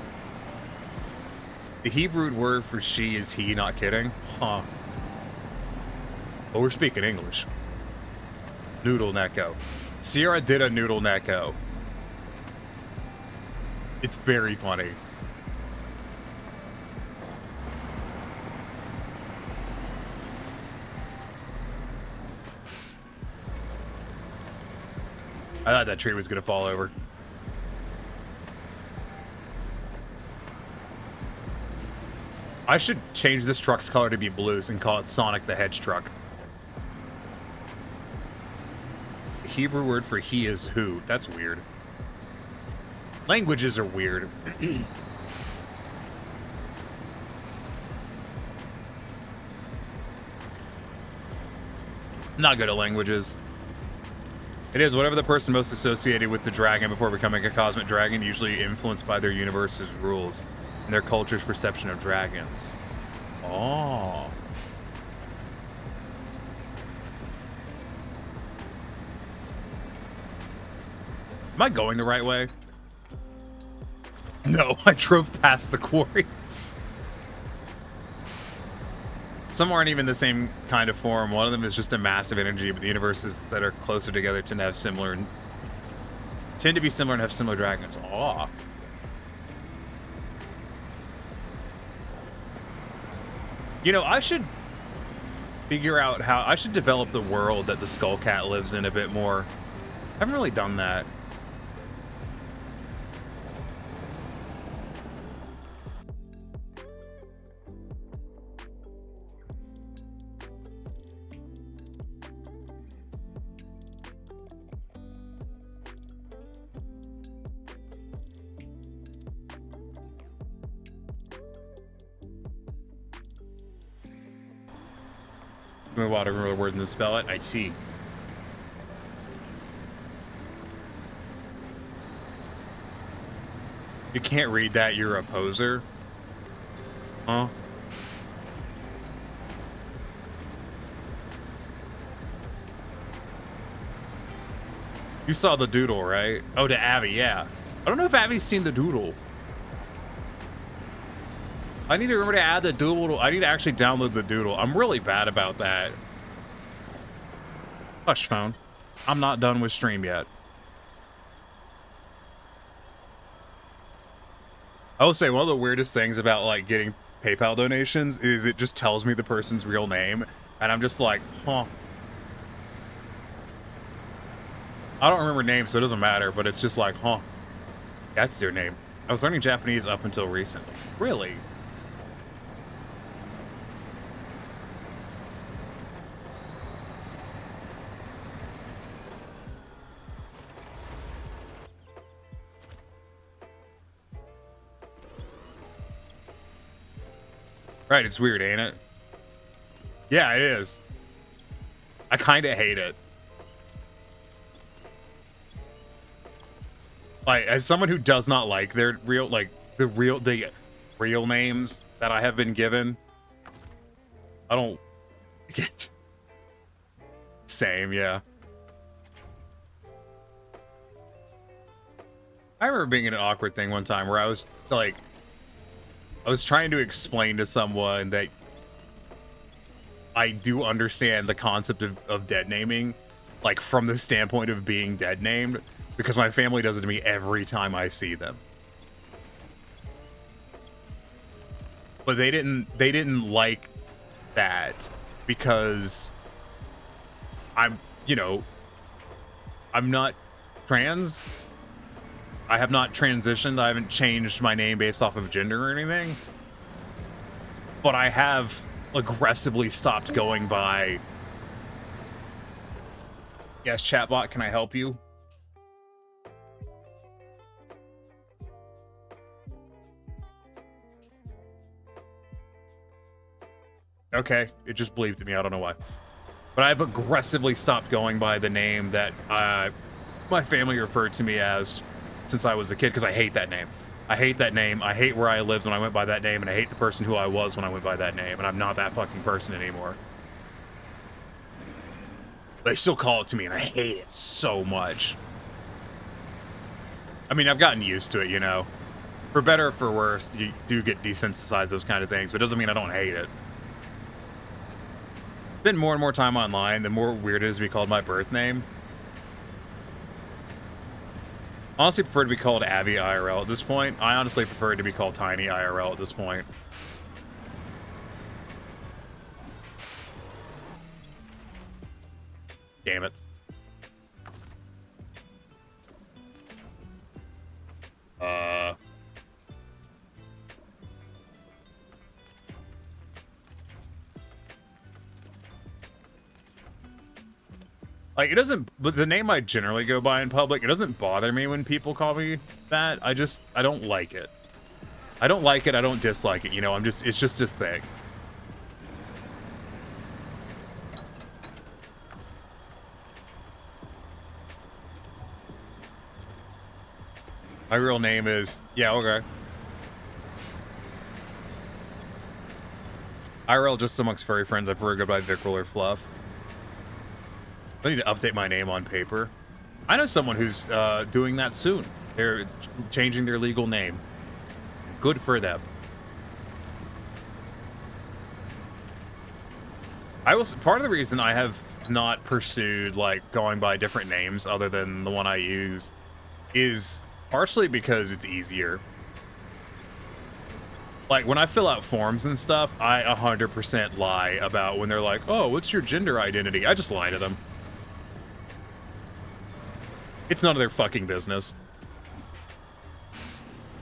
The Hebrew word for she is he, not kidding? Huh. Oh, we're speaking English. Noodle Neko. Sierra did a Noodle Neko. It's very funny. I thought that tree was gonna fall over. I should change this truck's color to be blues and call it Sonic the Hedge truck. The Hebrew word for he is who. That's weird. Languages are weird. Not good at languages. It is whatever the person most associated with the dragon before becoming a cosmic dragon, usually influenced by their universe's rules and their culture's perception of dragons. Oh. Am I going the right way? No, I drove past the quarry. Some aren't even the same kind of form. One of them is just a massive energy, but the universes that are closer together tend to be similar and have similar dragons. Aw. You know, I should figure out how I should develop the world that the Skull Cat lives in a bit more. I haven't really done that. Water real word and spell it. I see. You can't read that. You're a poser. Huh? You saw the doodle, right? Oh, to Abby, yeah. I don't know if Abby's seen the doodle. I need to remember to add the doodle. I need to actually download the doodle. I'm really bad about that. Hush, phone. I'm not done with stream yet. I will say one of the weirdest things about like getting PayPal donations is it just tells me the person's real name, and I'm just like, huh. I don't remember names, so it doesn't matter, but it's just like, huh. That's their name. I was learning Japanese up until recently. Really? Right, it's weird, ain't it? Yeah, it is. I kind of hate it. Like, as someone who does not like their real, like, the real names that I have been given, I don't get. Same, yeah. I remember being in an awkward thing one time where I was like, I was trying to explain to someone that I do understand the concept of dead naming, like from the standpoint of being dead named, because my family does it to me every time I see them. But they didn't like that because I'm, you know, I'm not trans. I have not transitioned. I haven't changed my name based off of gender or anything. But I have aggressively stopped going by. Yes, chatbot, can I help you? Okay, it just bleeped me. I don't know why. But I've aggressively stopped going by the name that my family referred to me as since I was a kid, because I hate that name. I hate that name. I hate where I lived when I went by that name, and I hate the person who I was when I went by that name, and I'm not that fucking person anymore. They still call it to me, and I hate it so much. I mean, I've gotten used to it, you know. For better or for worse, you do get desensitized to those kind of things, but it doesn't mean I don't hate it. Spend more and more time online, the more weird it is to be called my birth name. Honestly prefer to be called Abby IRL at this point. I honestly prefer to be called Tiny IRL at this point. Damn it. Like, it doesn't, but the name I generally go by in public, it doesn't bother me when people call me that. I don't like it. I don't like it, I don't dislike it, you know, it's just a thing. My real name is... Yeah, okay. IRL just amongst furry friends. I prefer to go by Vickrel or Fluff. I need to update my name on paper. I know someone who's doing that soon. They're changing their legal name. Good for them. Part of the reason I have not pursued like going by different names other than the one I use is partially because it's easier. Like when I fill out forms and stuff, I 100% lie about when they're like, "Oh, what's your gender identity?" I just lie to them. It's none of their fucking business.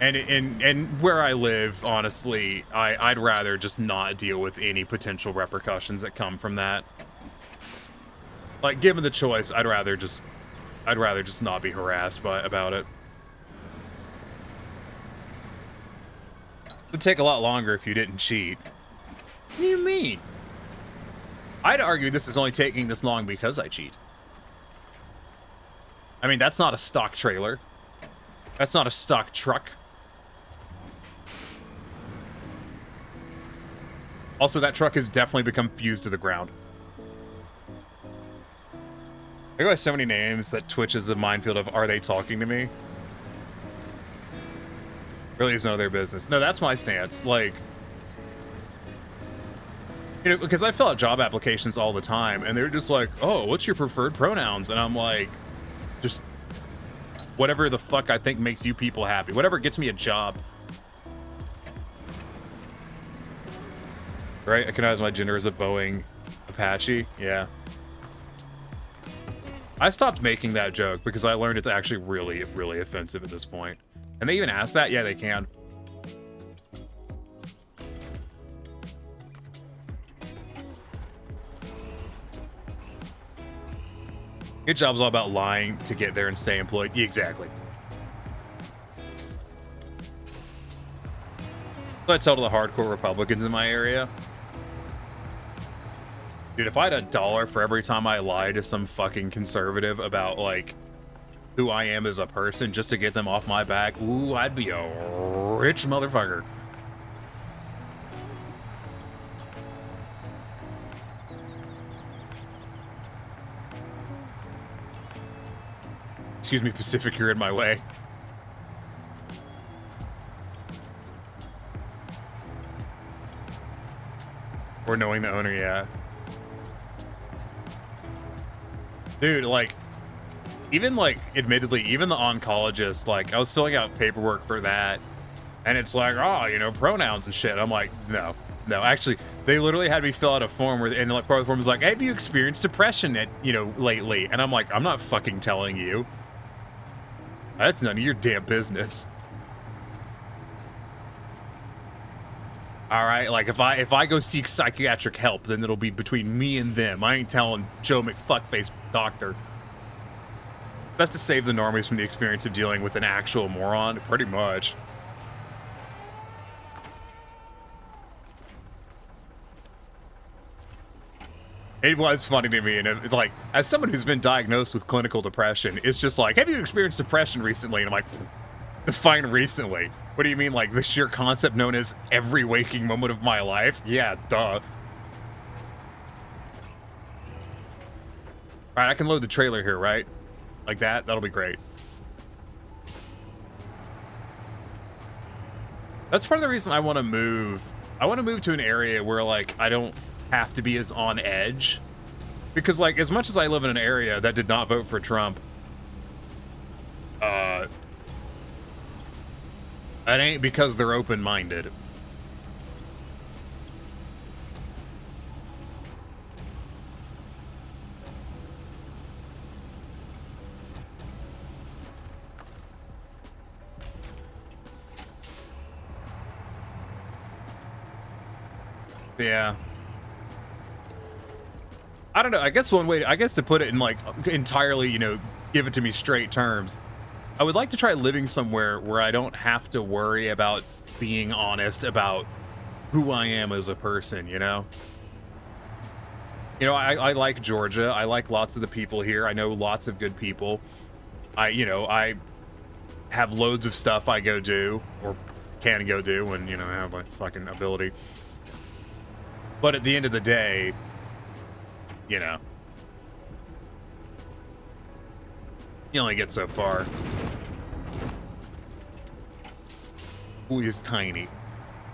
And where I live, honestly, I'd rather just not deal with any potential repercussions that come from that. Like, given the choice, I'd rather just not be harassed about it. It'd take a lot longer if you didn't cheat. What do you mean? I'd argue this is only taking this long because I cheat. I mean, that's not a stock trailer. That's not a stock truck. Also, that truck has definitely become fused to the ground. I go by so many names that Twitch is a minefield of, are they talking to me? Really is none of their business. No, that's my stance. Like, you know, because I fill out job applications all the time, and they're just like, oh, what's your preferred pronouns? And I'm like, just whatever the fuck I think makes you people happy. Whatever gets me a job. Right? I recognize my gender as a Boeing Apache. Yeah. I stopped making that joke because I learned it's actually really, really offensive at this point. And they even asked that? Yeah, they can. Your job's all about lying to get there and stay employed. Yeah, exactly. So I tell to the hardcore Republicans in my area. Dude, if I had $1 for every time I lie to some fucking conservative about, like, who I am as a person just to get them off my back, ooh, I'd be a rich motherfucker. Excuse me, Pacific, you're in my way. Or knowing the owner, yeah. Dude, like, even, like, admittedly, even the oncologist, like, I was filling out paperwork for that, and it's like, oh, you know, pronouns and shit. I'm like, no. Actually, they literally had me fill out a form where, and, like, part of the form was like, have you experienced depression, lately? And I'm like, I'm not fucking telling you. That's none of your damn business. All right, like, if I go seek psychiatric help, then it'll be between me and them. I ain't telling Joe McFuckface doctor. That's to save the normies from the experience of dealing with an actual moron, pretty much. It was funny to me, and it's like, as someone who's been diagnosed with clinical depression, it's just like, have you experienced depression recently? And I'm like, define recently. What do you mean, like, the sheer concept known as every waking moment of my life? Yeah, duh. All right, I can load the trailer here, right? Like that? That'll be great. That's part of the reason I want to move. I want to move to an area where, like, I don't have to be as on edge. Because, like, as much as I live in an area that did not vote for Trump, it ain't because they're open-minded. Yeah. I don't know. I guess one way, to put it in, like, entirely, you know, give it to me straight terms. I would like to try living somewhere where I don't have to worry about being honest about who I am as a person, you know? You know, I like Georgia. I like lots of the people here. I know lots of good people. I have loads of stuff I go do or can go do when, you know, I have my fucking ability. But at the end of the day, you know, you only get so far. Who is Tiny?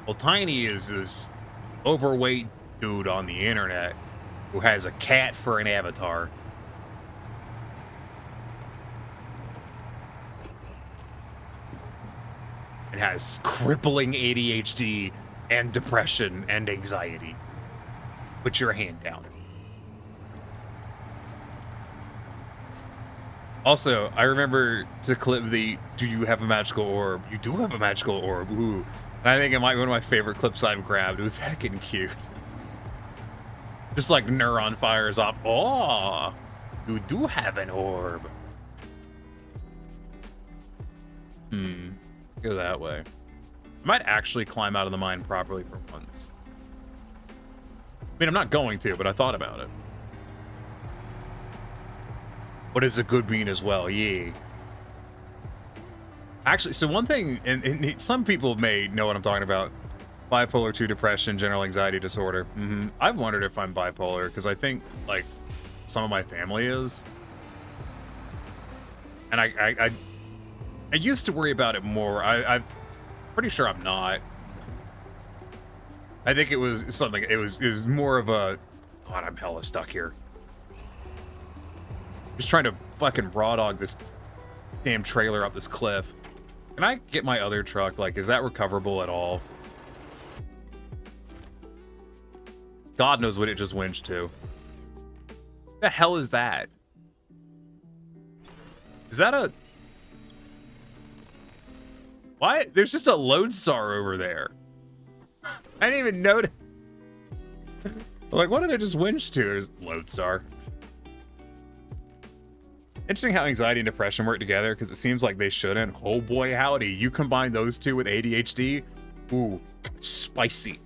Well, Tiny is this overweight dude on the internet who has a cat for an avatar. And has crippling ADHD and depression and anxiety. Put your hand down. Also, I remember to clip the, do you have a magical orb? You do have a magical orb. Ooh. And I think it might be one of my favorite clips I've grabbed. It was heckin' cute. Just like neuron fires off. Oh, you do have an orb. Go that way. I might actually climb out of the mine properly for once. I mean, I'm not going to, but I thought about it. What is a good bean as well? Yeah. Actually, so one thing, and some people may know what I'm talking about. Bipolar 2 depression, general anxiety disorder. I've wondered if I'm bipolar, because I think, like, some of my family is. And I used to worry about it more. I'm pretty sure I'm not. I think it was something, it was more of a, God, I'm hella stuck here. Just trying to fucking raw dog this damn trailer up this cliff. Can I get my other truck? Like, is that recoverable at all? God knows what it just winched to. What the hell is that? Is that a... Why? There's just a Lodestar over there. I didn't even notice. Like, what did I just winch to? There's Lodestar. Interesting how anxiety and depression work together, because it seems like they shouldn't. Oh boy, howdy. You combine those two with ADHD. Ooh, spicy.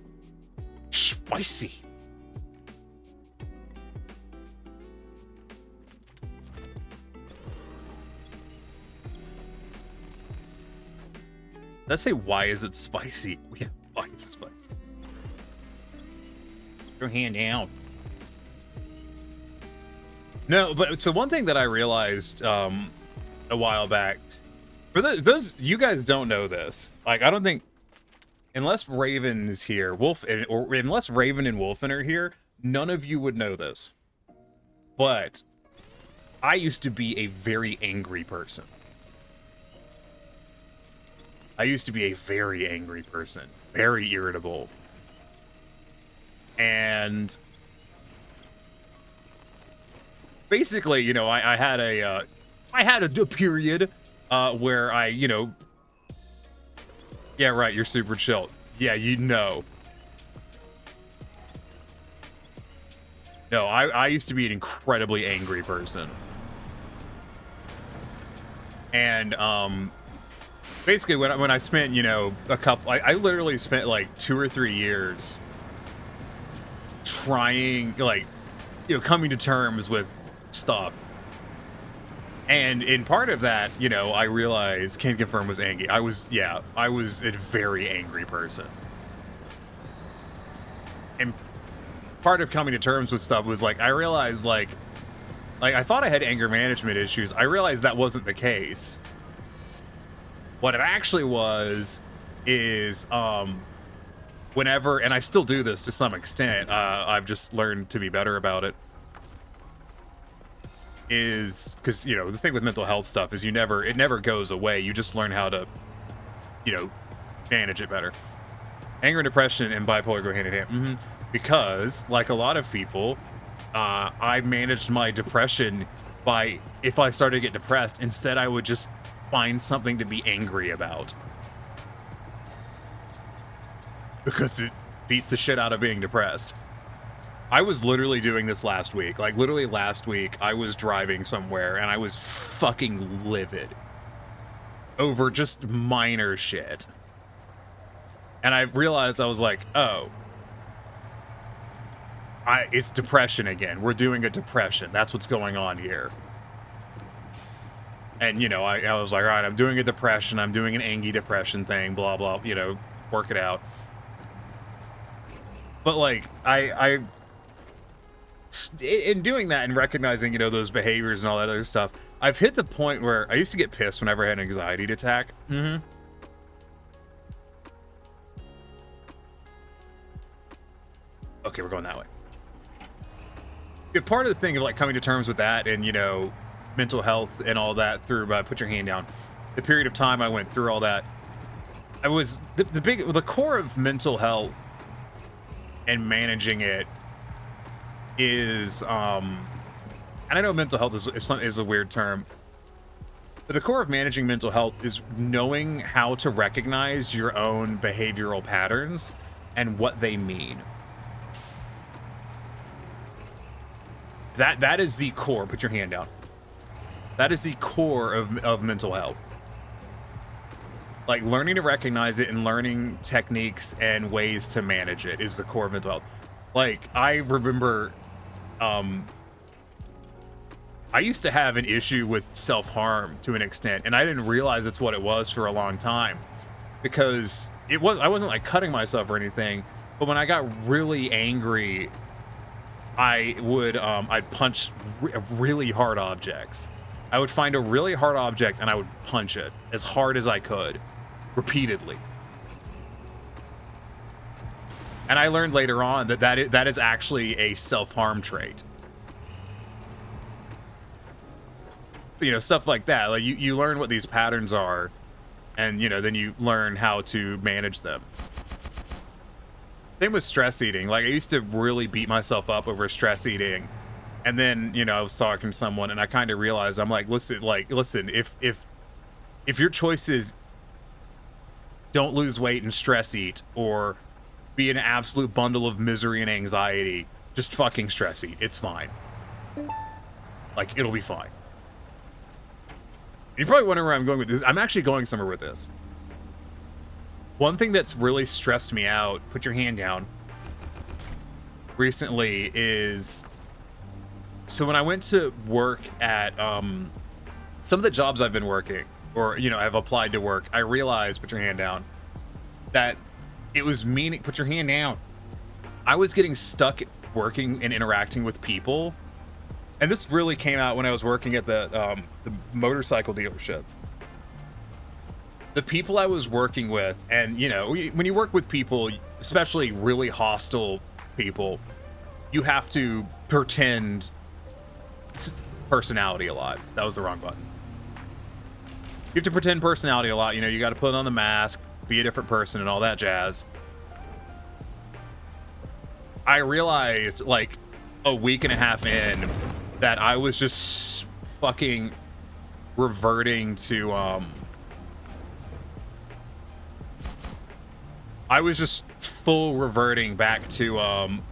Spicy. Let's say, why is it spicy? Yeah, why is it spicy? Your hand down. No, but so one thing that I realized a while back, for those you guys don't know this, like I don't think, unless Raven is here, or unless Raven and Wolfen are here, none of you would know this. But I used to be a very angry person. I used to be a very angry person, very irritable. And basically, you know, I had a period where I, you know, yeah, right, you're super chill. Yeah, you know. No, I used to be an incredibly angry person. And basically when I spent, you know, I literally spent like 2 or 3 years trying, like, you know, coming to terms with stuff. And in part of that, you know, I realized, can confirm, was angry. I was a very angry person. And part of coming to terms with stuff was like, I realized like I thought I had anger management issues. I realized that wasn't the case. What it actually was is whenever, and I still do this to some extent, I've just learned to be better about it, is because, you know, the thing with mental health stuff is it never goes away. You just learn how to, you know, manage it better. Anger and depression and bipolar go hand in hand. Because, like a lot of people, I managed my depression by, if I started to get depressed, instead I would just find something to be angry about. Because it beats the shit out of being depressed. I was literally doing this last week. Like, literally last week, I was driving somewhere and I was fucking livid over just minor shit. And I realized, I was like, oh, it's depression again. We're doing a depression. That's what's going on here. And, you know, I was like, all right, I'm doing a depression. I'm doing an Angie depression thing, blah, blah, you know, work it out. But, like, in doing that and recognizing, you know, those behaviors and all that other stuff, I've hit the point where I used to get pissed whenever I had an anxiety attack. Okay, we're going that way. Yeah, part of the thing of like coming to terms with that and, you know, mental health and all that through put your hand down. The period of time I went through all that, I was the core of mental health and managing it is and I know mental health is a weird term, but the core of managing mental health is knowing how to recognize your own behavioral patterns and what they mean. That is the core. Put your hand down. That is the core of mental health. Like learning to recognize it and learning techniques and ways to manage it is the core of mental health. Like I remember I used to have an issue with self-harm to an extent, and I didn't realize it's what it was for a long time, because I wasn't like cutting myself or anything, but when I got really angry, I'd punch really hard objects. I would find a really hard object and I would punch it as hard as I could, repeatedly. And I learned later on that is actually a self-harm trait. You know, stuff like that. Like you learn what these patterns are, and you know, then you learn how to manage them. Same with stress eating. Like I used to really beat myself up over stress eating, and then, you know, I was talking to someone and I kind of realized, I'm like, listen, if your choice is don't lose weight and stress eat, or be an absolute bundle of misery and anxiety, just fucking stress eat. It's fine. Like, it'll be fine. You're probably wondering where I'm going with this. I'm actually going somewhere with this. One thing that's really stressed me out, put your hand down, recently is, so when I went to work at some of the jobs I've been working, or, you know, I've applied to work, I realized, put your hand down, that it was meaning, put your hand down, I was getting stuck working and interacting with people. And this really came out when I was working at the motorcycle dealership. The people I was working with, and you know, when you work with people, especially really hostile people, you have to pretend personality a lot. That was the wrong button. You have to pretend personality a lot. You know, you got to put on the mask, be a different person, and all that jazz. I realized like a week and a half in that I was just fucking reverting to I was just full reverting back to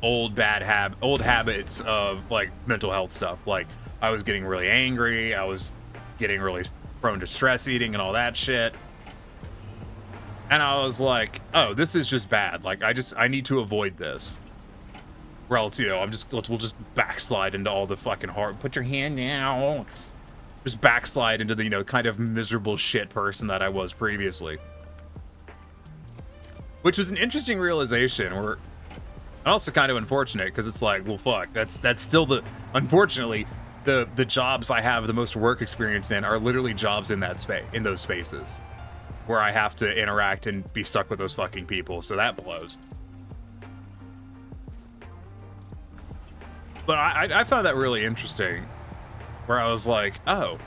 old habits of like mental health stuff. Like I was getting really angry, I was getting really prone to stress eating and all that shit. And I was like, oh, this is just bad. Like I need to avoid this. Or else, you know, we'll just backslide into all the fucking hard, put your hand down. Just backslide into the, you know, kind of miserable shit person that I was previously. Which was an interesting realization, and also kind of unfortunate, because it's like, well, fuck, that's still unfortunately, the jobs I have the most work experience in are literally jobs in that space, in those spaces, where I have to interact and be stuck with those fucking people, so that blows. But I found that really interesting, where I was like, oh,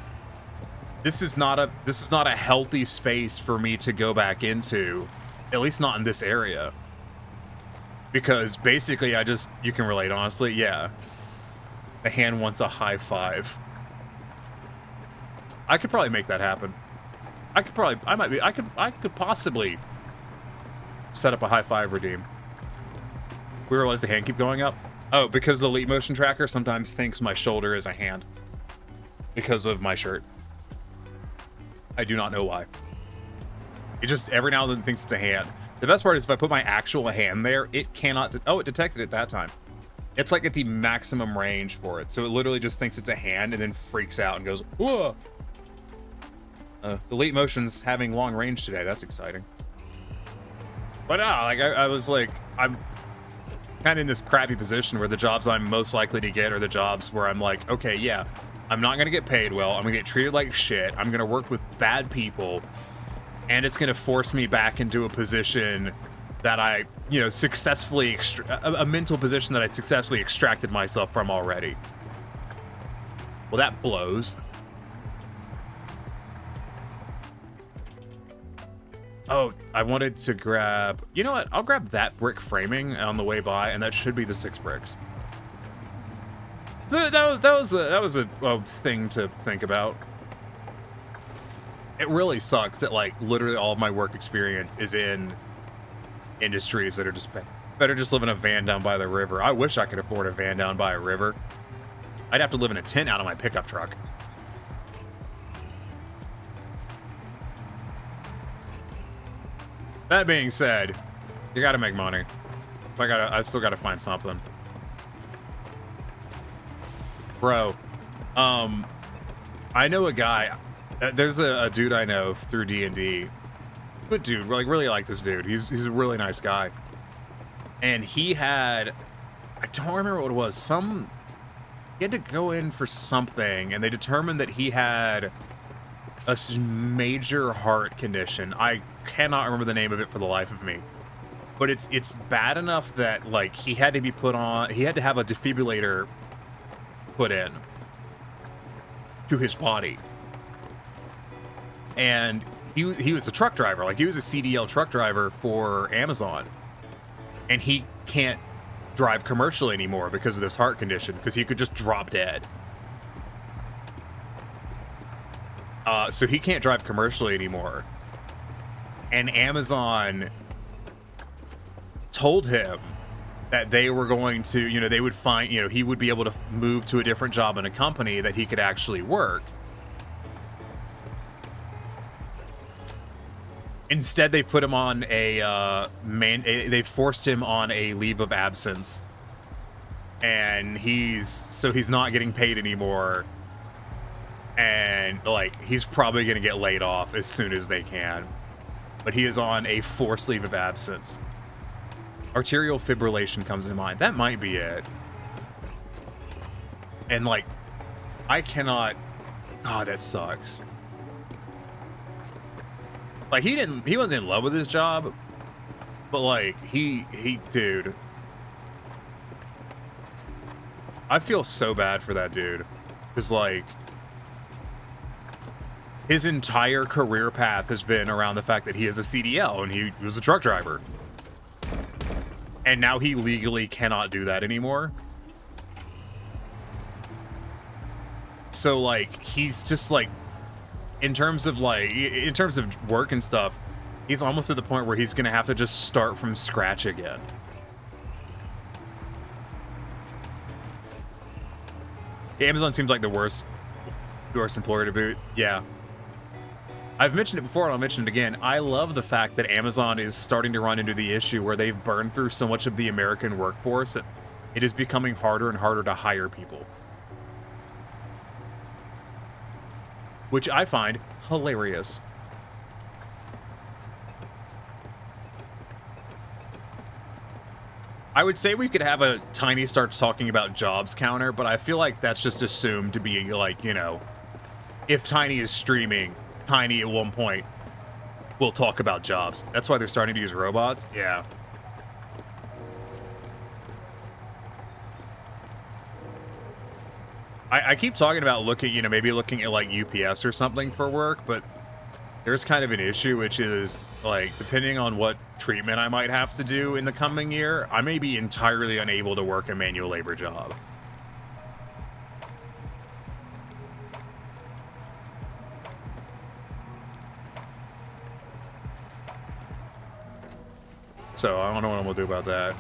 this is not a healthy space for me to go back into. At least not in this area. Because basically you can relate, honestly, yeah. The hand wants a high five. I could probably make that happen. I could possibly set up a high five redeem. We realize the hand keep going up. Oh, because the Elite motion tracker sometimes thinks my shoulder is a hand. Because of my shirt. I do not know why. It just every now and then thinks it's a hand. The best part is if I put my actual hand there, it cannot. Oh, it detected it that time. It's like at the maximum range for it. So it literally just thinks it's a hand and then freaks out and goes, whoa. Delete motion's having long range today. That's exciting. But like I was like, I'm kind of in this crappy position where the jobs I'm most likely to get are the jobs where I'm like, okay, yeah, I'm not gonna get paid well. I'm gonna get treated like shit. I'm gonna work with bad people, and it's gonna force me back into a position that I, you know, successfully a mental position that I successfully extracted myself from already. Well, that blows. Oh, I wanted to grab... You know what? I'll grab that brick framing on the way by, and that should be the 6 bricks. So that was a thing to think about. It really sucks that, like, literally all of my work experience is in industries that are just better just live in a van down by the river. I wish I could afford a van down by a river. I'd have to live in a tent out of my pickup truck. That being said, you gotta make money. I still gotta find something. Bro, I know a guy, there's a dude I know through D&D. Good dude, like really like this dude. He's a really nice guy. And he had, I don't remember what it was, he had to go in for something, and they determined that he had a major heart condition. I cannot remember the name of it for the life of me, but it's bad enough that like he had to be put on, he had to have a defibrillator put in to his body. And he was a truck driver, like he was a CDL truck driver for Amazon, and he can't drive commercially anymore because of this heart condition, because he could just drop dead. So he can't drive commercially anymore. And Amazon told him that they were going to, you know, they would find, you know, he would be able to move to a different job in a company that he could actually work. Instead, they put him on they forced him on a leave of absence. And he's not getting paid anymore. And like he's probably going to get laid off as soon as they can, but he is on a forced leave of absence. Arterial fibrillation comes to mind. That might be it. And like I cannot, God, that sucks. Like he wasn't in love with his job, but like he dude, I feel so bad for that dude, because like his entire career path has been around the fact that he is a CDL and he was a truck driver. And now he legally cannot do that anymore. So like, he's just like, in terms of work and stuff, he's almost at the point where he's going to have to just start from scratch again. Amazon seems like the worst employer to boot. Yeah. I've mentioned it before and I'll mention it again. I love the fact that Amazon is starting to run into the issue where they've burned through so much of the American workforce that it is becoming harder and harder to hire people. Which I find hilarious. I would say we could have a Tiny starts talking about jobs counter, but I feel like that's just assumed to be like, you know, if Tiny is streaming, Tiny at one point will talk about jobs. That's why they're starting to use robots. Yeah. I keep talking about maybe looking at like UPS or something for work, but there's kind of an issue, which is like, depending on what treatment I might have to do in the coming year, I may be entirely unable to work a manual labor job. So I don't know what I'm gonna do about that.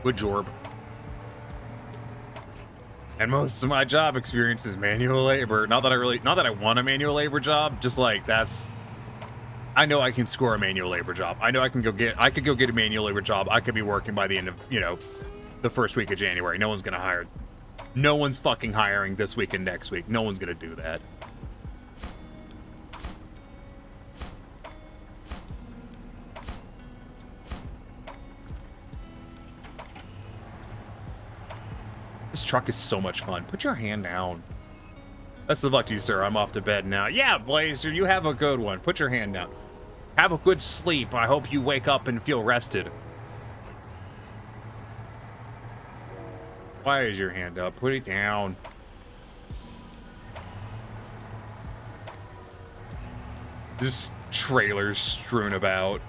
Good job. And most of my job experience is manual labor. Not that I want a manual labor job, just like I know I can score a manual labor job. I know I could go get a manual labor job. I could be working by the end of, you know, the first week of January. No one's gonna hire. No one's fucking hiring this week and next week. No one's gonna do that. This truck is so much fun. Put your hand down. Best of luck to you, sir. I'm off to bed now. Yeah, Blazer, you have a good one. Put your hand down. Have a good sleep. I hope you wake up and feel rested. Why is your hand up? Put it down. Just trailers strewn about.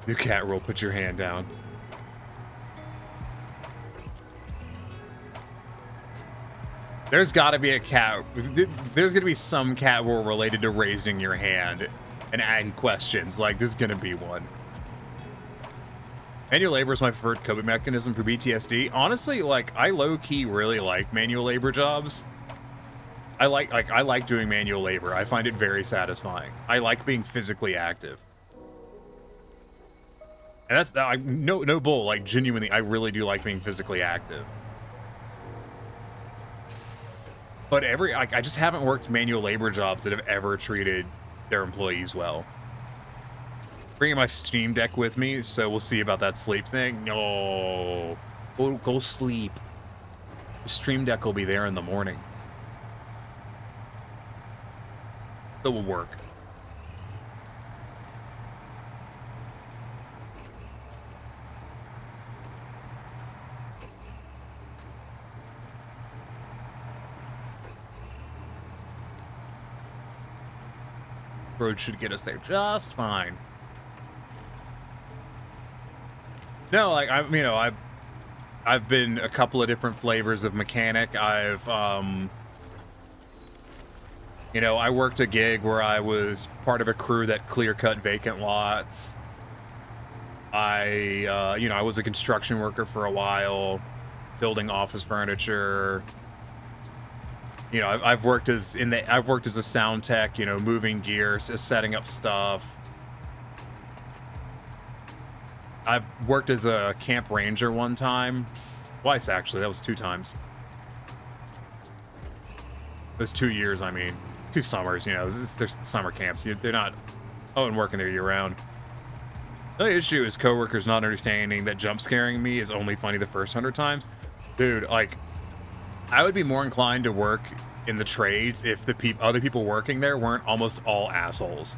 New cat rule, put your hand down. There's gotta be a cat. There's gonna be some cat rule related to raising your hand and adding questions. Like, there's gonna be one. Manual labor is my preferred coping mechanism for PTSD. Honestly, like, I low-key really like manual labor jobs. I like doing manual labor. I find it very satisfying. I like being physically active. And that's no bull. Like, genuinely, I really do like being physically active. But I just haven't worked manual labor jobs that have ever treated their employees well. Bringing my Steam Deck with me, so we'll see about that sleep thing. No, go sleep. The Stream Deck will be there in the morning. It will work. Road should get us there just fine. No, like I've been a couple of different flavors of mechanic. I've I worked a gig where I was part of a crew that clear cut vacant lots. I was a construction worker for a while, building office furniture. I've worked as a sound tech, moving gears, setting up stuff. I've worked as a camp ranger one time. Twice, actually. That was 2 times. It was 2 years, I mean. 2 summers, there's summer camps. They're not and working there year-round. The issue is coworkers not understanding that jump scaring me is only funny the first 100 times. Dude, like, I would be more inclined to work in the trades if the other people working there weren't almost all assholes.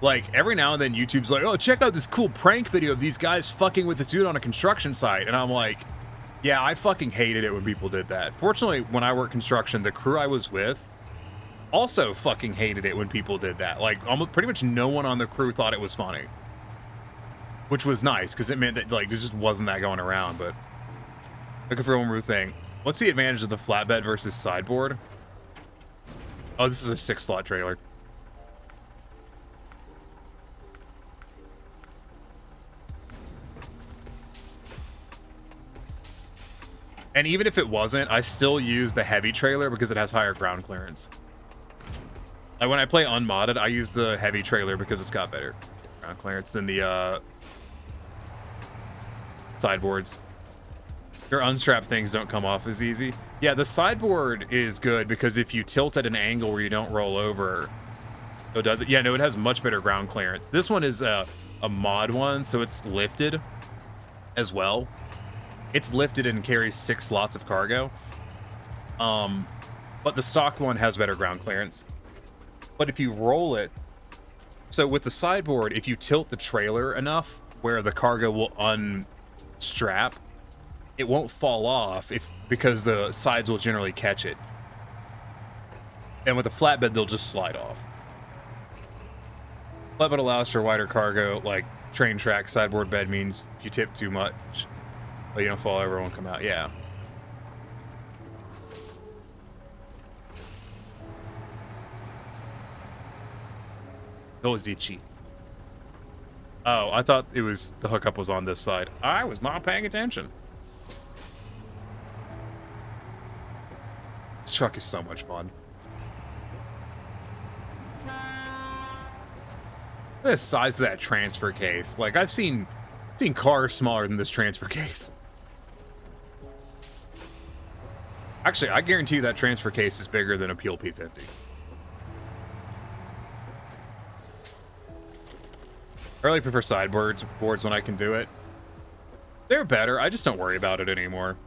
Like, every now and then YouTube's like, oh, check out this cool prank video of these guys fucking with this dude on a construction site. And I'm like, yeah, I fucking hated it when people did that. Fortunately, when I worked construction, the crew I was with also fucking hated it when people did that. Like, almost pretty much no one on the crew thought it was funny. Which was nice, because it meant that, like, there just wasn't that going around, but... Looking for one more thing. What's the advantage of the flatbed versus sideboard? Oh, this is a 6-slot trailer. And even if it wasn't, I still use the heavy trailer because it has higher ground clearance. Like, when I play unmodded, I use the heavy trailer because it's got better ground clearance than the sideboards. Your unstrapped things don't come off as easy. Yeah, the sideboard is good because if you tilt at an angle where you don't roll over, it does it. Yeah, no, it has much better ground clearance. This one is a mod one, so it's lifted as well. It's lifted and carries 6 slots of cargo. But the stock one has better ground clearance. But if you roll it, so with the sideboard, if you tilt the trailer enough where the cargo will unstrap, it won't fall off because the sides will generally catch it. And with a flatbed, they'll just slide off. Flatbed allows for wider cargo, like train track. Sideboard bed means if you tip too much, well, you don't fall over, it won't come out. Yeah. Those itchy. Oh, I thought it was the hookup was on this side. I was not paying attention. This truck is so much fun. Look at the size of that transfer case. Like, I've seen cars smaller than this transfer case. Actually, I guarantee you that transfer case is bigger than a Peel P50. I really prefer sideboards boards when I can do it. They're better. I just don't worry about it anymore.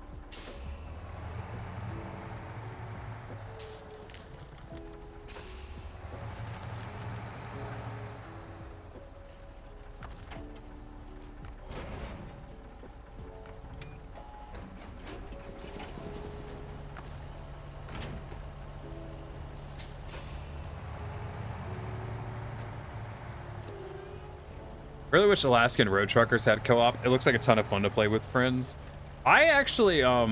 Really wish Alaskan Road Truckers had co-op. It looks like a ton of fun to play with friends. I actually have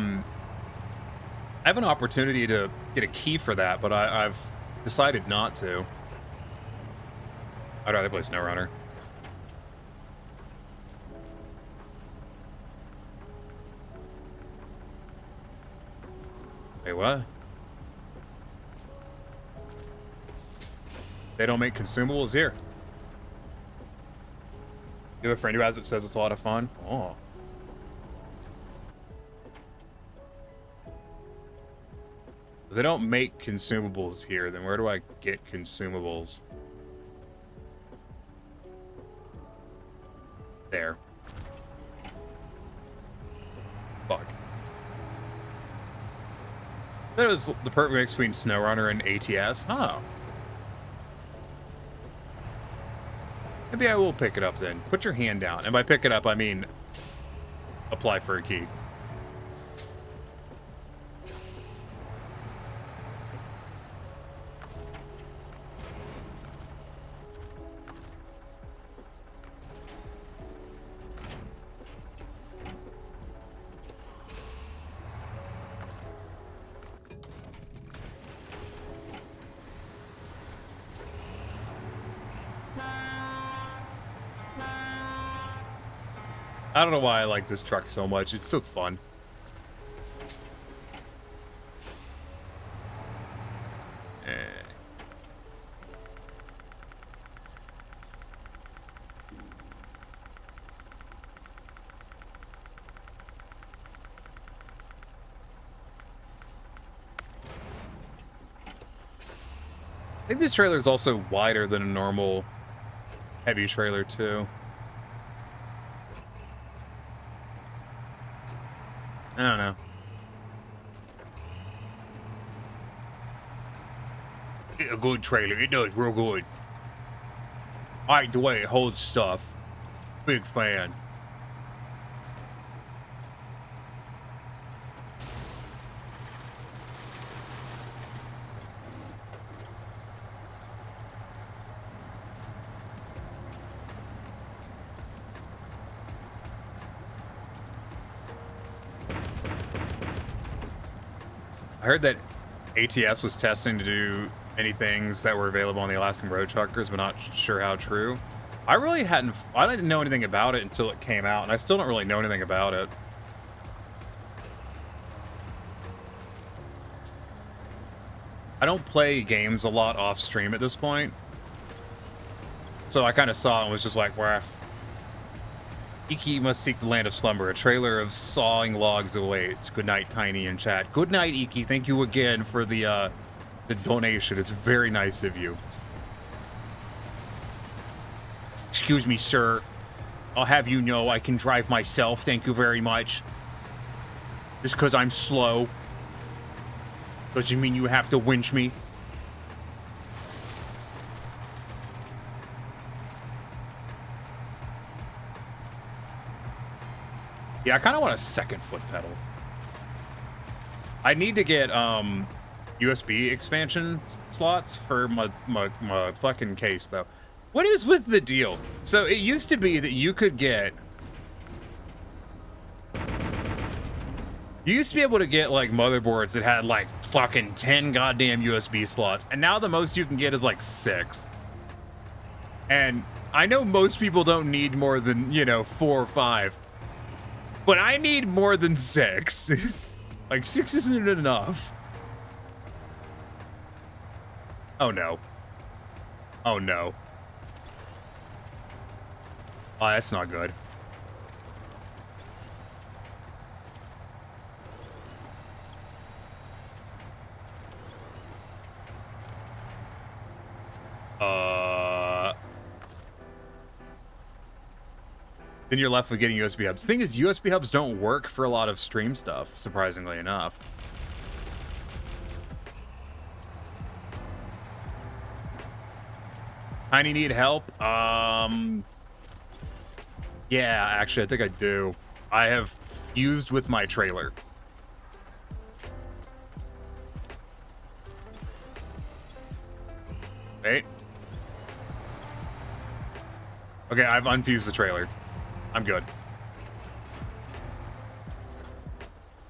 an opportunity to get a key for that, but I've decided not to. I'd rather play Snowrunner. Wait, what? They don't make consumables here. You have a friend who has it, says it's a lot of fun. Oh. If they don't make consumables here, then where do I get consumables? There. Fuck. That was the perfect mix between Snowrunner and ATS. Oh. Maybe I will pick it up then. Put your hand down. And by pick it up, I mean apply for a key. I don't know why I like this truck so much. It's so fun. I think this trailer is also wider than a normal heavy trailer too. I don't know. It's a good trailer. It does real good. I like the way it holds stuff. Big fan. I heard that ATS was testing to do many things that were available on the Alaskan Road Truckers, but not sure how true. I didn't know anything about it until it came out, and I still don't really know anything about it. I don't play games a lot off stream at this point. So I kind of saw it and was just like, where? Iki must seek the land of slumber. A trailer of sawing logs awaits. Good night, Tiny in chat. Good night, Iki. Thank you again for the donation. It's very nice of you. Excuse me, sir. I'll have you know I can drive myself. Thank you very much. Just because I'm slow. Doesn't mean you have to winch me. Yeah, I kind of want a second foot pedal. I need to get USB expansion slots for my fucking case, though. What is with the deal? So it used to be that you could get... You used to be able to get, like, motherboards that had, like, fucking 10 goddamn USB slots. And now the most you can get is, like, 6. And I know most people don't need more than, you know, 4 or 5. But I need more than 6. Like, 6 isn't enough. Oh, no. Oh, no. Oh, that's not good. then you're left with getting USB hubs. The thing is, USB hubs don't work for a lot of stream stuff, surprisingly enough. Tiny need help? Yeah, actually, I think I do. I have fused with my trailer. Wait. Okay, I've unfused the trailer. I'm good.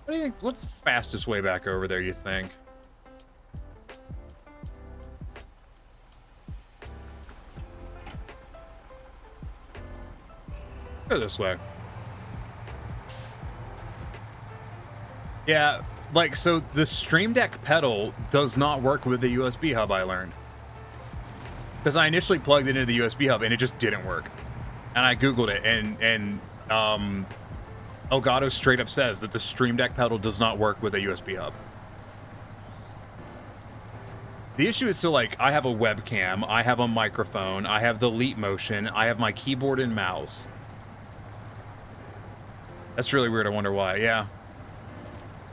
What do you think? What's the fastest way back over there, you think? Go this way. Yeah, like, so the Stream Deck pedal does not work with the USB hub, I learned. Because I initially plugged it into the USB hub and it just didn't work. And I Googled it, and Elgato straight up says that the Stream Deck pedal does not work with a USB hub. The issue is, so like, I have a webcam, I have a microphone, I have the Leap Motion, I have my keyboard and mouse. That's really weird. I wonder why. Yeah.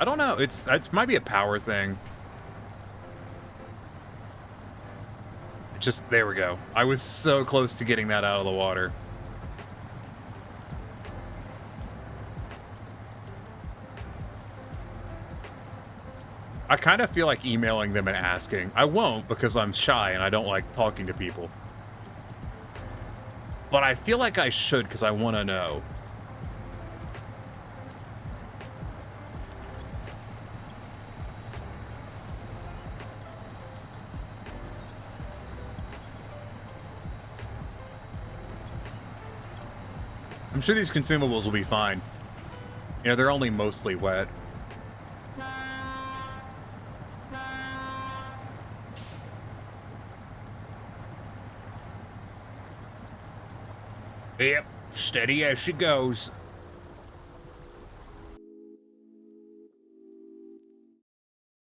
I don't know. It might be a power thing. Just, there we go. I was so close to getting that out of the water. I kind of feel like emailing them and asking. I won't, because I'm shy and I don't like talking to people. But I feel like I should, because I want to know. I'm sure these consumables will be fine. You know, they're only mostly wet. Yep, steady as she goes.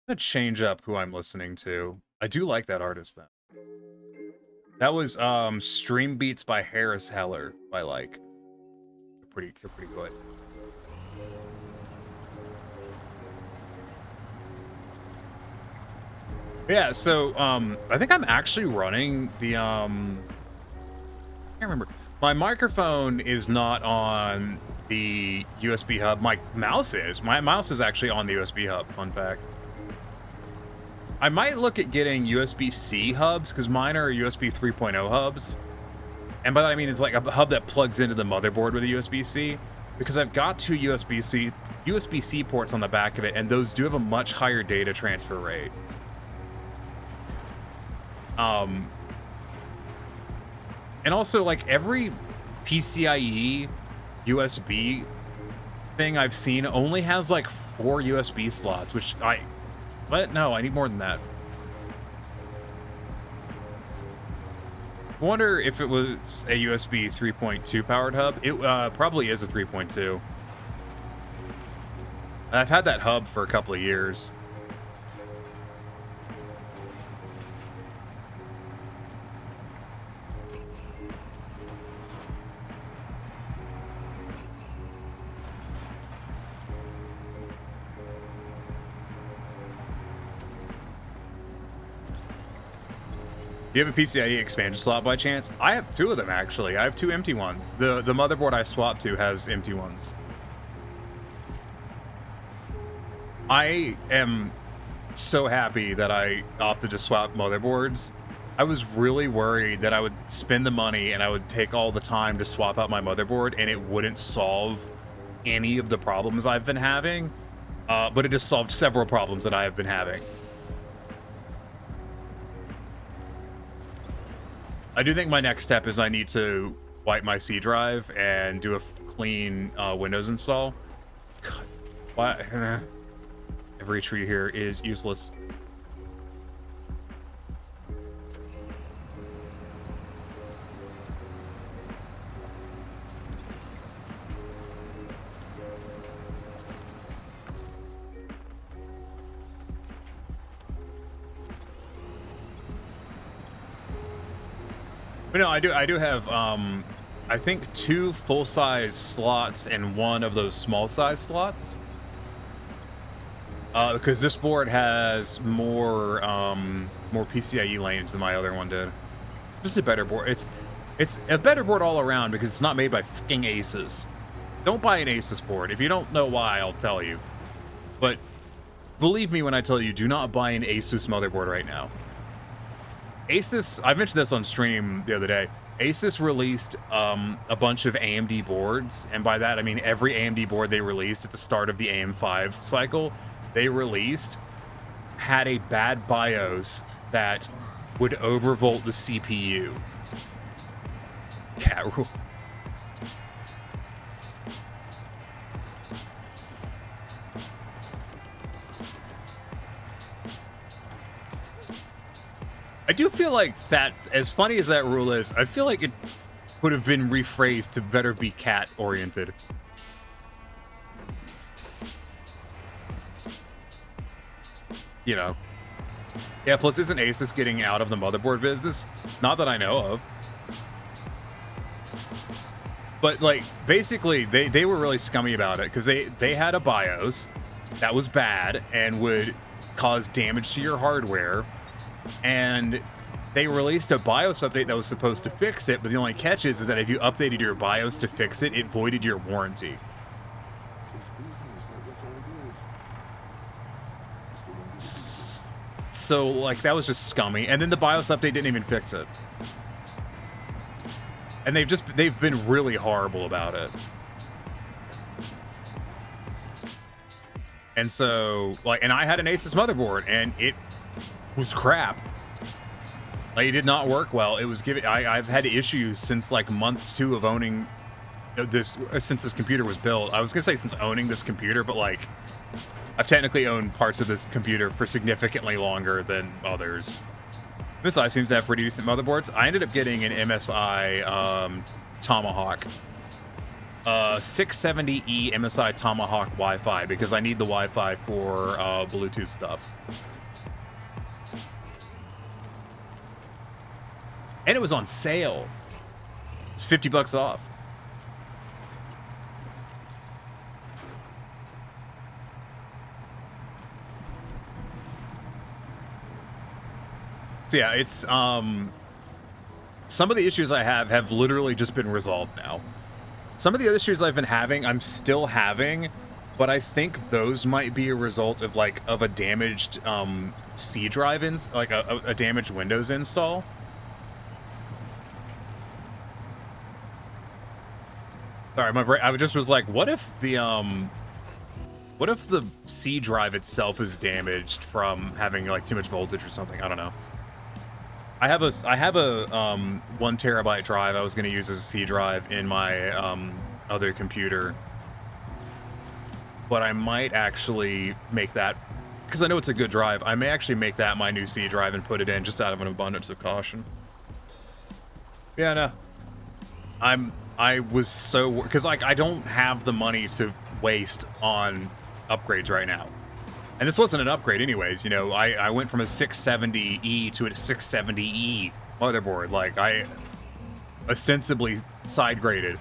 I'm gonna change up who I'm listening to. I do like that artist though. That was Stream Beats by Harris Heller. I like. They're pretty good. Yeah, so I think I'm actually running the I can't remember. My microphone is not on the USB hub. My mouse is. My mouse is actually on the USB hub, fun fact. I might look at getting USB-C hubs, because mine are USB 3.0 hubs. And by that I mean it's like a hub that plugs into the motherboard with a USB-C, because I've got two USB-C ports on the back of it, and those do have a much higher data transfer rate. And also, like, every PCIe USB thing I've seen only has like 4 USB slots, which what? No, I need more than that. I wonder if it was a USB 3.2 powered hub. It probably is a 3.2. I've had that hub for a couple of years. Do you have a PCIe expansion slot by chance? I have 2 of them, actually. I have 2 empty ones. The motherboard I swapped to has empty ones. I am so happy that I opted to swap motherboards. I was really worried that I would spend the money and I would take all the time to swap out my motherboard and it wouldn't solve any of the problems I've been having. But it has solved several problems that I have been having. I do think my next step is I need to wipe my C drive and do a clean Windows install. God, why? Every tree here is useless. But no, I do have I think 2 full-size slots and 1 of those small-size slots. Because this board has more PCIe lanes than my other one did. Just a better board. It's a better board all around because it's not made by fucking Asus. Don't buy an Asus board. If you don't know why, I'll tell you. But believe me when I tell you, do not buy an Asus motherboard right now. Asus, I mentioned this on stream the other day. Asus released a bunch of AMD boards, and by that I mean every AMD board they released at the start of the AM5 cycle, they released had a bad BIOS that would overvolt the CPU. Cat rule. I do feel like that, as funny as that rule is, I feel like it would have been rephrased to better be cat-oriented. You know. Yeah, plus isn't Asus getting out of the motherboard business? Not that I know of. But, like, basically, they were really scummy about it, because they had a BIOS that was bad and would cause damage to your hardware, and they released a BIOS update that was supposed to fix it, but the only catch is that if you updated your BIOS to fix it, it voided your warranty. So, like, that was just scummy, and then the BIOS update didn't even fix it. And they've been really horrible about it. And so, like, and I had an Asus motherboard, and it was crap. Like, it did not work well. It was giving. I've had issues since like month 2 of owning this, since this computer was built. I was gonna say since owning this computer, but like, I've technically owned parts of this computer for significantly longer than others. MSI seems to have pretty decent motherboards. I ended up getting an MSI Tomahawk. 670E MSI Tomahawk Wi-Fi because I need the Wi-Fi for Bluetooth stuff. And it was on sale. It's $50 off. So yeah, it's some of the issues I have literally just been resolved now. Some of the other issues I've been having, I'm still having, but I think those might be a result of like a damaged C drive like a damaged Windows install. Sorry, my brain, I just was like, what if the C drive itself is damaged from having like too much voltage or something? I don't know. I have a 1 terabyte drive I was going to use as a C drive in my other computer, but I might actually make that, because I know it's a good drive, I may actually make that my new C drive and put it in just out of an abundance of caution. Yeah, no. I was so, because like I don't have the money to waste on upgrades right now. And this wasn't an upgrade anyways, you know, I went from a 670E to a 670E motherboard. Like, I ostensibly side graded.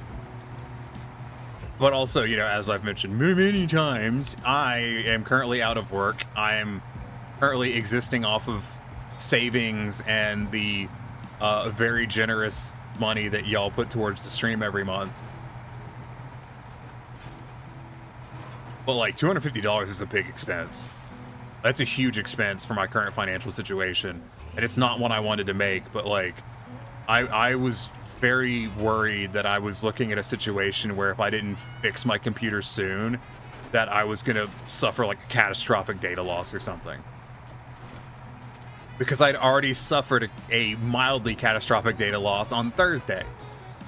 But also, you know, as I've mentioned many times, I am currently out of work. I'm currently existing off of savings and the very generous money that y'all put towards the stream every month. But like $250 is a big expense. That's a huge expense for my current financial situation. And it's not one I wanted to make, but like I was very worried that I was looking at a situation where if I didn't fix my computer soon, that I was gonna suffer like a catastrophic data loss or something. Because I'd already suffered a mildly catastrophic data loss on Thursday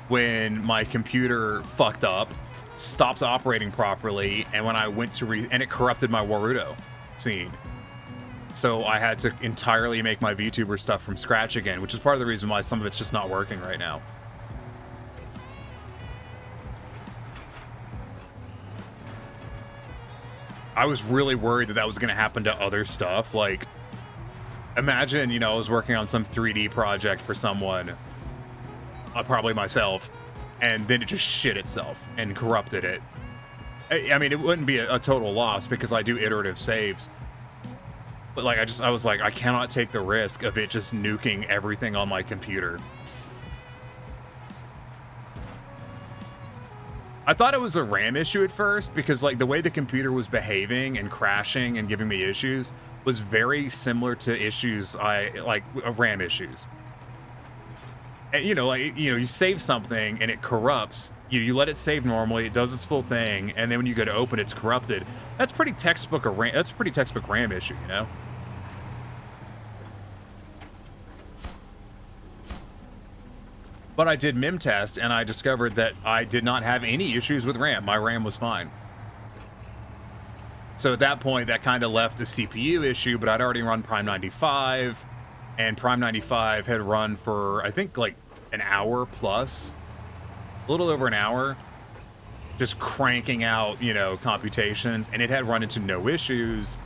when my computer fucked up, stopped operating properly, and when I went to and it corrupted my Warudo scene. So I had to entirely make my VTuber stuff from scratch again, which is part of the reason why some of it's just not working right now. I was really worried that that was going to happen to other stuff. Like, imagine, you know, I was working on some 3D project for someone, probably myself, and then it just shit itself and corrupted it. I mean, it wouldn't be a total loss because I do iterative saves. But like, I was like, I cannot take the risk of it just nuking everything on my computer. I thought it was a RAM issue at first because like the way the computer was behaving and crashing and giving me issues was very similar to issues of RAM issues. And you save something and it corrupts. You let it save normally, it does its full thing, and then when you go to open, it's corrupted. That's pretty textbook RAM issue, you know? But I did MIM test and I discovered that I did not have any issues with RAM. My RAM was fine. So at that point, that kind of left a CPU issue, but I'd already run Prime 95, and Prime 95 had run for, I think, like an hour plus, a little over an hour, just cranking out, computations, and it had run into no issues,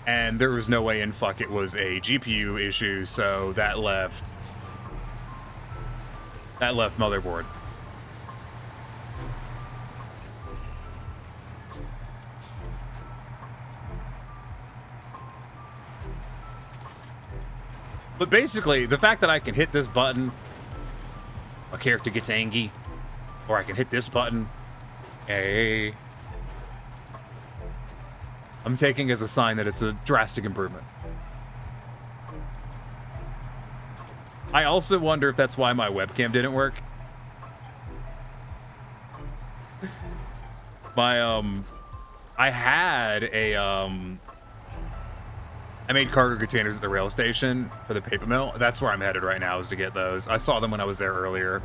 and there was no way in fuck it was a GPU issue, so that left motherboard. But basically, the fact that I can hit this button, a character gets angry, or I can hit this button, hey, I'm taking as a sign that it's a drastic improvement. I also wonder if that's why my webcam didn't work. I had I made cargo containers at the rail station for the paper mill. That's where I'm headed right now, is to get those. I saw them when I was there earlier.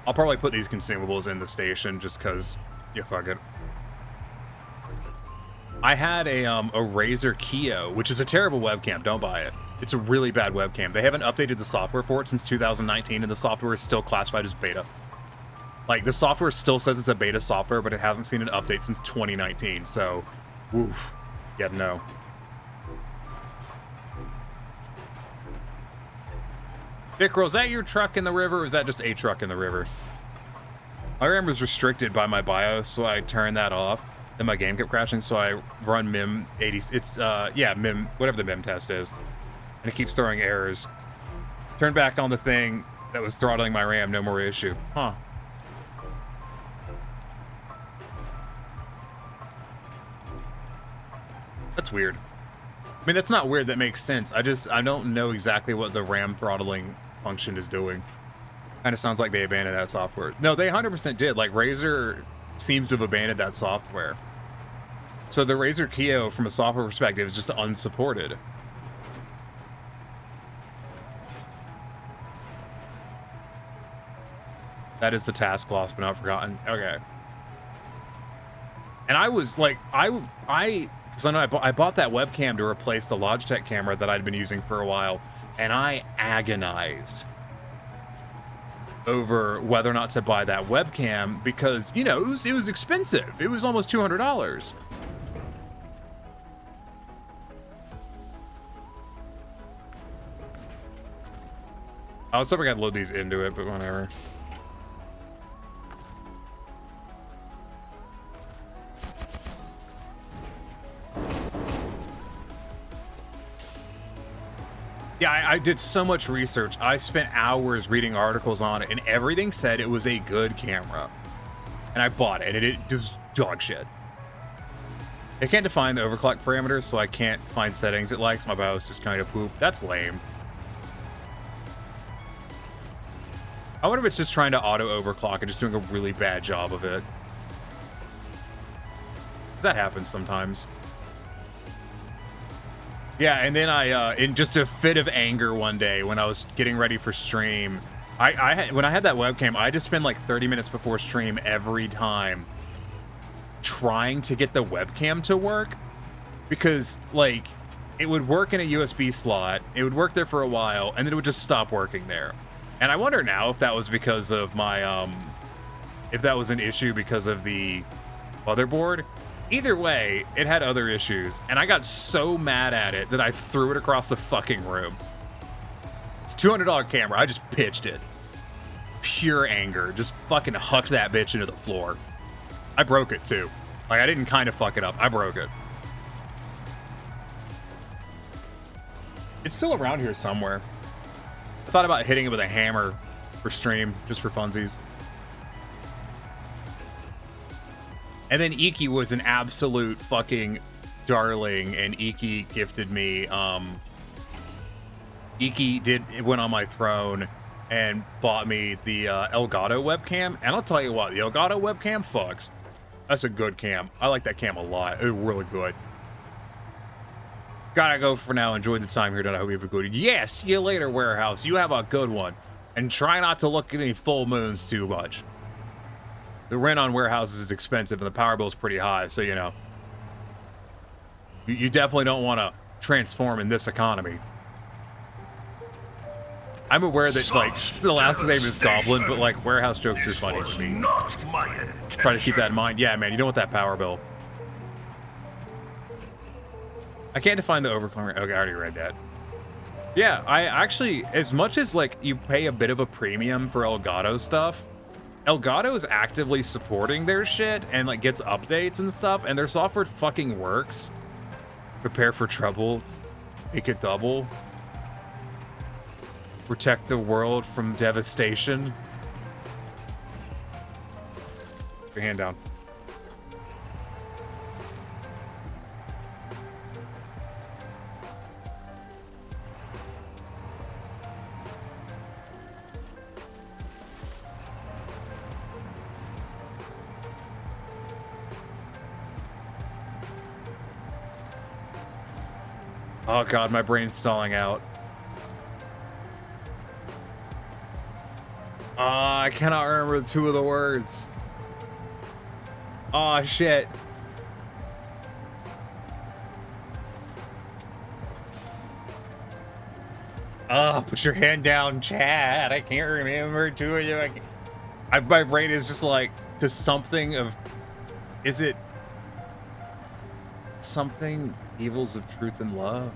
I'll probably put these consumables in the station just because, fuck it. I had a Razer Kiyo, which is a terrible webcam. Don't buy it. It's a really bad webcam. They haven't updated the software for it since 2019, and the software is still classified as beta. Like, the software still says it's a beta software, but it hasn't seen an update since 2019, so... Oof. Yeah, no. Vicro, is that your truck in the river, or is that just a truck in the river? My RAM was restricted by my BIOS, so I turned that off. Then my game kept crashing, so I run MIM 80. It's, MIM, whatever the MIM test is. And it keeps throwing errors. Turned back on the thing that was throttling my RAM, no more issue. Huh. That's weird. I mean, that's not weird, that makes sense. I don't know exactly what the RAM throttling function is doing. Kind of sounds like they abandoned that software. No, they 100% did. Like, Razer seems to have abandoned that software. So the Razer Kiyo, from a software perspective, is just unsupported. That is the task lost but not forgotten. Okay. And I was like, because I know I bought that webcam to replace the Logitech camera that I'd been using for a while, and I agonized over whether or not to buy that webcam because, it was expensive. It was almost $200. I was hoping I could load these into it, but whatever. Yeah, I did so much research. I spent hours reading articles on it, and everything said it was a good camera. And I bought it, and it was dog shit. It can't define the overclock parameters, so I can't find settings it likes. My BIOS is kind of poop. That's lame. I wonder if it's just trying to auto overclock and just doing a really bad job of it. 'Cause that happens sometimes. Yeah, and then I, in just a fit of anger one day when I was getting ready for stream, when I had that webcam, I just spent like 30 minutes before stream every time trying to get the webcam to work, because like it would work in a USB slot, it would work there for a while, and then it would just stop working there. And I wonder now if that was because of my, if that was an issue because of the motherboard. Either way, it had other issues, and I got so mad at it that I threw it across the fucking room. It's $200 camera. I just pitched it. Pure anger. Just fucking hucked that bitch into the floor. I broke it too. Like, I didn't kind of fuck it up. I broke it. It's still around here somewhere. I thought about hitting it with a hammer for stream, just for funsies. And then Iki was an absolute fucking darling, and Iki gifted me, Iki went on my throne and bought me the Elgato webcam. And I'll tell you what, the Elgato webcam fucks. That's a good cam. I like that cam a lot. It's really good. Gotta go for now. Enjoyed the time here tonight. I hope you have a good one. Yeah, see you later, Warehouse. You have a good one. And try not to look at any full moons too much. The rent on warehouses is expensive and the power bill is pretty high, so you know. You definitely don't want to transform in this economy. I'm aware that, like, the last name is Goblin, but, like, warehouse jokes are funny to me. Try to keep that in mind. Yeah, man, you don't want that power bill. I can't define the overclock. Okay, I already read that. Yeah, I actually, as much as, like, you pay a bit of a premium for Elgato stuff, Elgato is actively supporting their shit and, like, gets updates and stuff, and their software fucking works. Prepare for trouble. Make it double. Protect the world from devastation. Put your hand down. Oh god, my brain's stalling out. I cannot remember two of the words. Oh shit. Put your hand down, Chad. I can't remember two of you. My brain is just like to something of. Is it something? Evils of truth and love.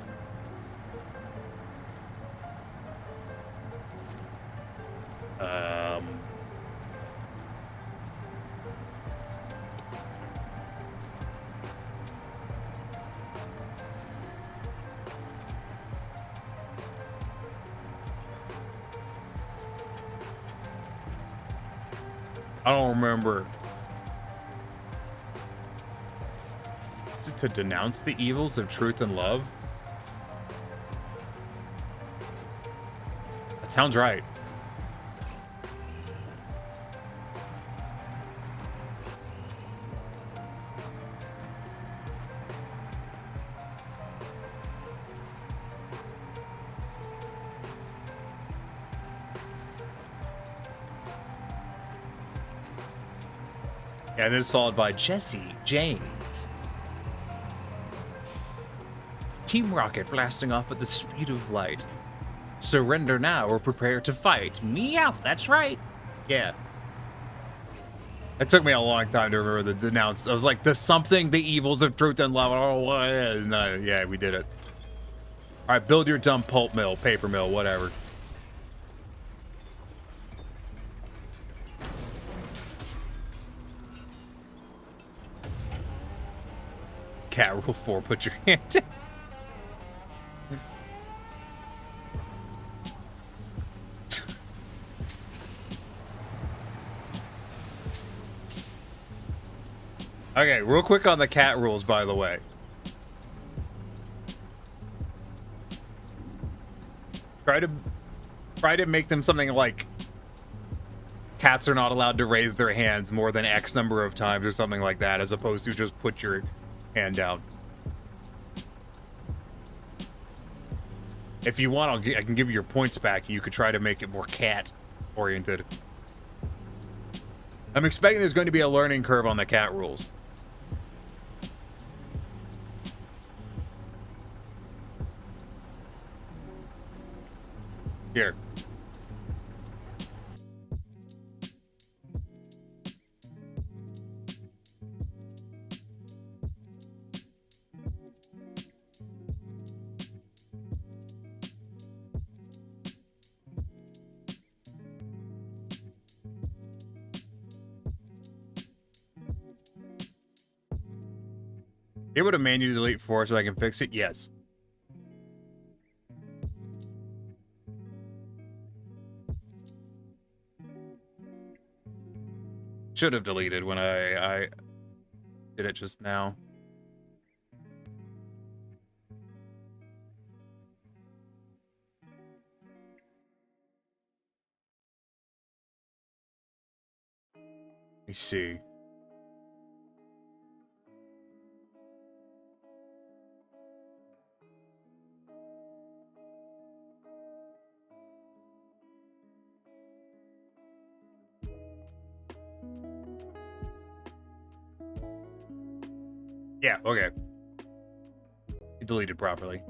I don't remember. Is it to denounce the evils of truth and love? That sounds right. Yeah, and then it's followed by Jesse James. Team Rocket blasting off at the speed of light. Surrender now or prepare to fight. Meow, that's right. Yeah. It took me a long time to remember the denounce. I was like, the something, the evils of truth and love. Oh, what is? No, yeah, we did it. All right, build your dumb pulp mill, paper mill, whatever. Cat rule 4, put your hand down. Okay, real quick on the cat rules, by the way. Try to make them something like cats are not allowed to raise their hands more than X number of times or something like that, as opposed to just put your hand down. If you want, I can give you your points back. You could try to make it more cat oriented. I'm expecting there's going to be a learning curve on the cat rules. Here. able to manually delete 4 so I can fix it? Yes. Should have deleted when I did it just now. Let me see. Yeah, okay. It deleted properly.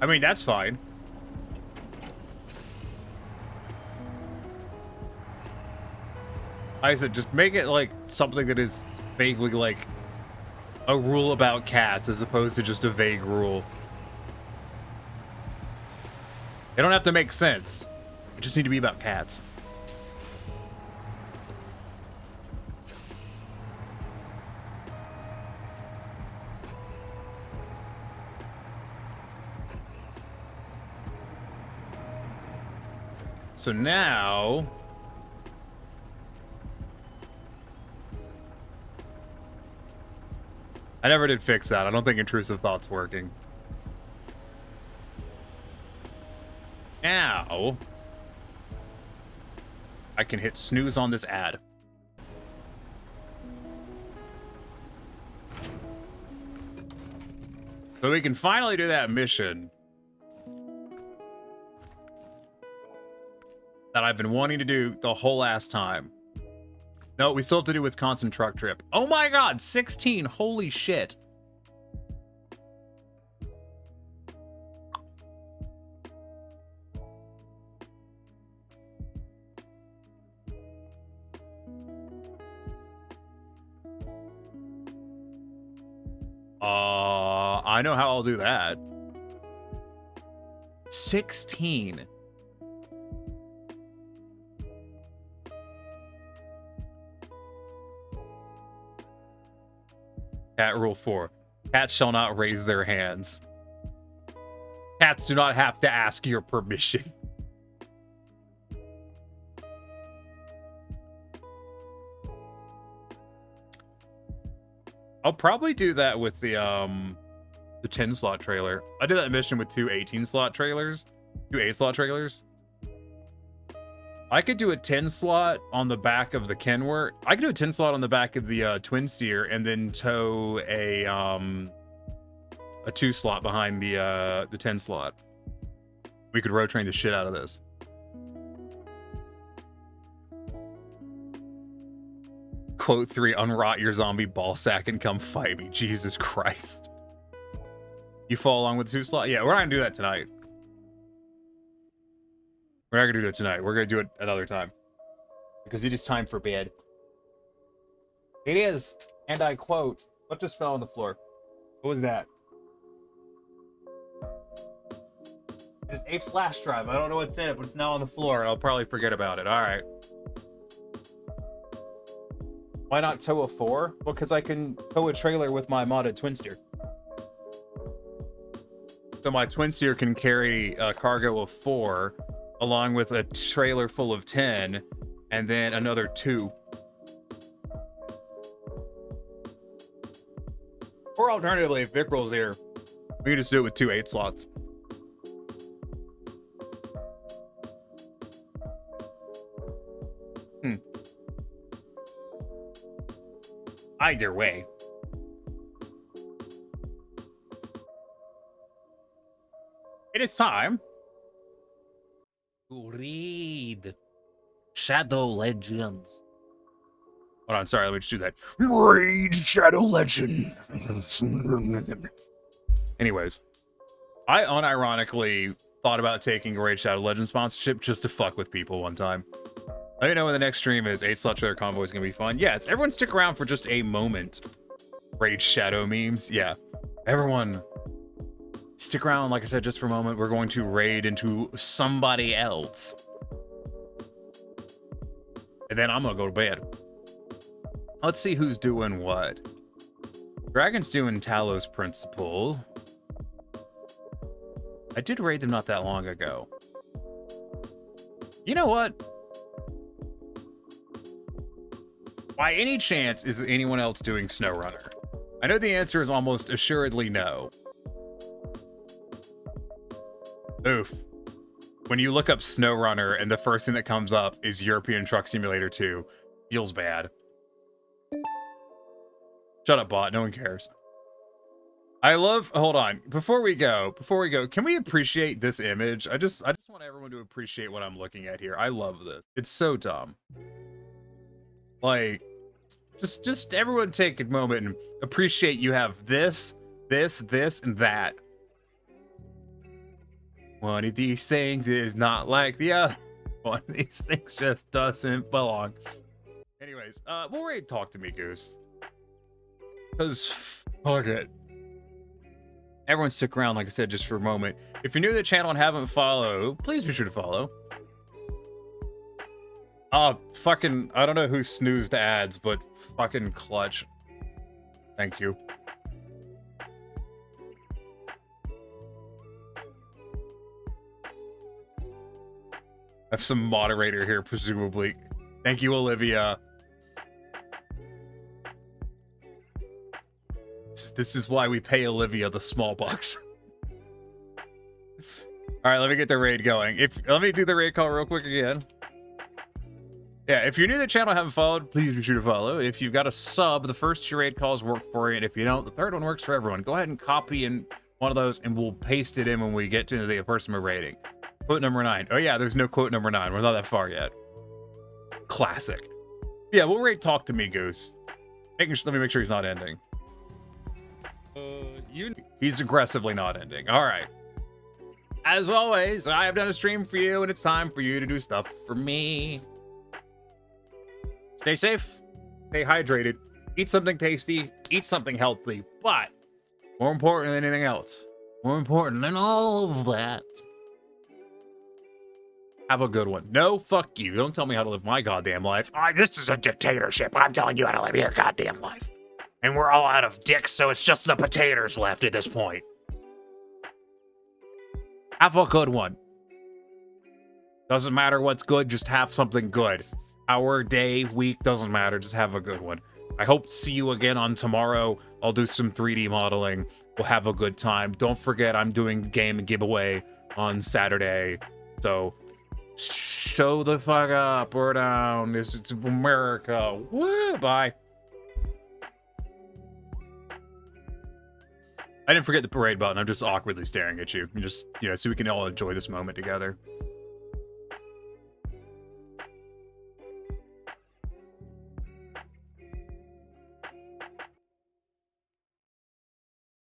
I mean, that's fine. Like I said, just make it like something that is vaguely like a rule about cats as opposed to just a vague rule. They don't have to make sense. It just need to be about cats. So now I never did fix that. I don't think intrusive thought's working. Now I can hit snooze on this ad. So we can finally do that mission that I've been wanting to do the whole last time. No, we still have to do Wisconsin truck trip. Oh my god, 16, holy shit. I know how I'll do that. 16. Cat rule 4. Cats shall not raise their hands. Cats do not have to ask your permission. I'll probably do that with the 10 slot trailer. I did that mission with 2 18 slot trailers, 2 8 slot trailers. I could do a 10 slot on the back of the Kenworth. I could do a 10 slot on the back of the twin steer and then tow a 2 slot behind the 10 slot. We could road train the shit out of this. Quote 3, unrot your zombie ball sack and come fight me. Jesus Christ. You follow along with the 2 slot? Yeah, we're not gonna do that tonight. We're not gonna do it tonight. We're gonna do it another time. Because it is time for bed. It is, and I quote, what just fell on the floor? What was that? It is a flash drive. I don't know what's in it, but it's now on the floor. I'll probably forget about it. Alright. Why not tow a 4? Well, because I can tow a trailer with my modded twin steer. So my twin steer can carry a cargo of 4, along with a trailer full of 10, and then another 2. Or alternatively, if Vic rolls here, we can just do it with 2 8 slots. Either way. It is time to read Shadow Legends. Hold on, sorry, let me just do that. Read Shadow Legend. Anyways, I unironically thought about taking a Raid Shadow Legends sponsorship just to fuck with people one time. Let me know when the next stream is. 8 slot trailer convoy is gonna be fun. Yes, everyone stick around for just a moment. Raid Shadow memes, yeah. Everyone Stick around, like I said, just for a moment. We're going to raid into somebody else. And then I'm gonna go to bed. Let's see who's doing what. Dragon's doing Talos Principle. I did raid them not that long ago. You know what? By any chance, is anyone else doing Snowrunner? I know the answer is almost assuredly no. Oof. When you look up Snowrunner and the first thing that comes up is European Truck Simulator 2, feels bad. Shut up, bot. No one cares. I love, hold on. Before we go, can we appreciate this image? I just want everyone to appreciate what I'm looking at here. I love this. It's so dumb. Like, just everyone take a moment and appreciate you have this, and that. One of these things is not like the other. One of these things just doesn't belong. Anyways, we'll raid Talk to Me, Goose. Because, fuck it. Everyone stick around, like I said, just for a moment. If you're new to the channel and haven't followed, please be sure to follow. Fucking, I don't know who snoozed ads, but fucking clutch. Thank you. I have some moderator here, presumably. Thank you, Olivia. This is why we pay Olivia the small bucks. All right, let me get the raid going. Let me do the raid call real quick again. Yeah, if you're new to the channel and haven't followed, please be sure to follow. If you've got a sub, the first 2 raid calls work for you, and if you don't, the third one works for everyone. Go ahead and copy in one of those, and we'll paste it in when we get to the person we're raiding. Quote number 9. Oh yeah, there's no quote number 9. We're not that far yet. Classic. Yeah, we'll raid Talk to Me, Goose. Let me make sure he's not ending. He's aggressively not ending. All right. As always, I have done a stream for you, and it's time for you to do stuff for me. Stay safe, stay hydrated, eat something tasty, eat something healthy, but more important than anything else, more important than all of that, have a good one. No, fuck you. Don't tell me how to live my goddamn life. This is a dictatorship. I'm telling you how to live your goddamn life. And we're all out of dicks, so it's just the potatoes left at this point. Have a good one. Doesn't matter what's good, just have something good. Hour, day, week, doesn't matter. Just have a good one. I hope to see you again on tomorrow. I'll do some 3D modeling. We'll have a good time. Don't forget, I'm doing game giveaway on Saturday. So show the fuck up or down. This is America. Woo, bye. I didn't forget the parade button. I'm just awkwardly staring at you. Just, so we can all enjoy this moment together.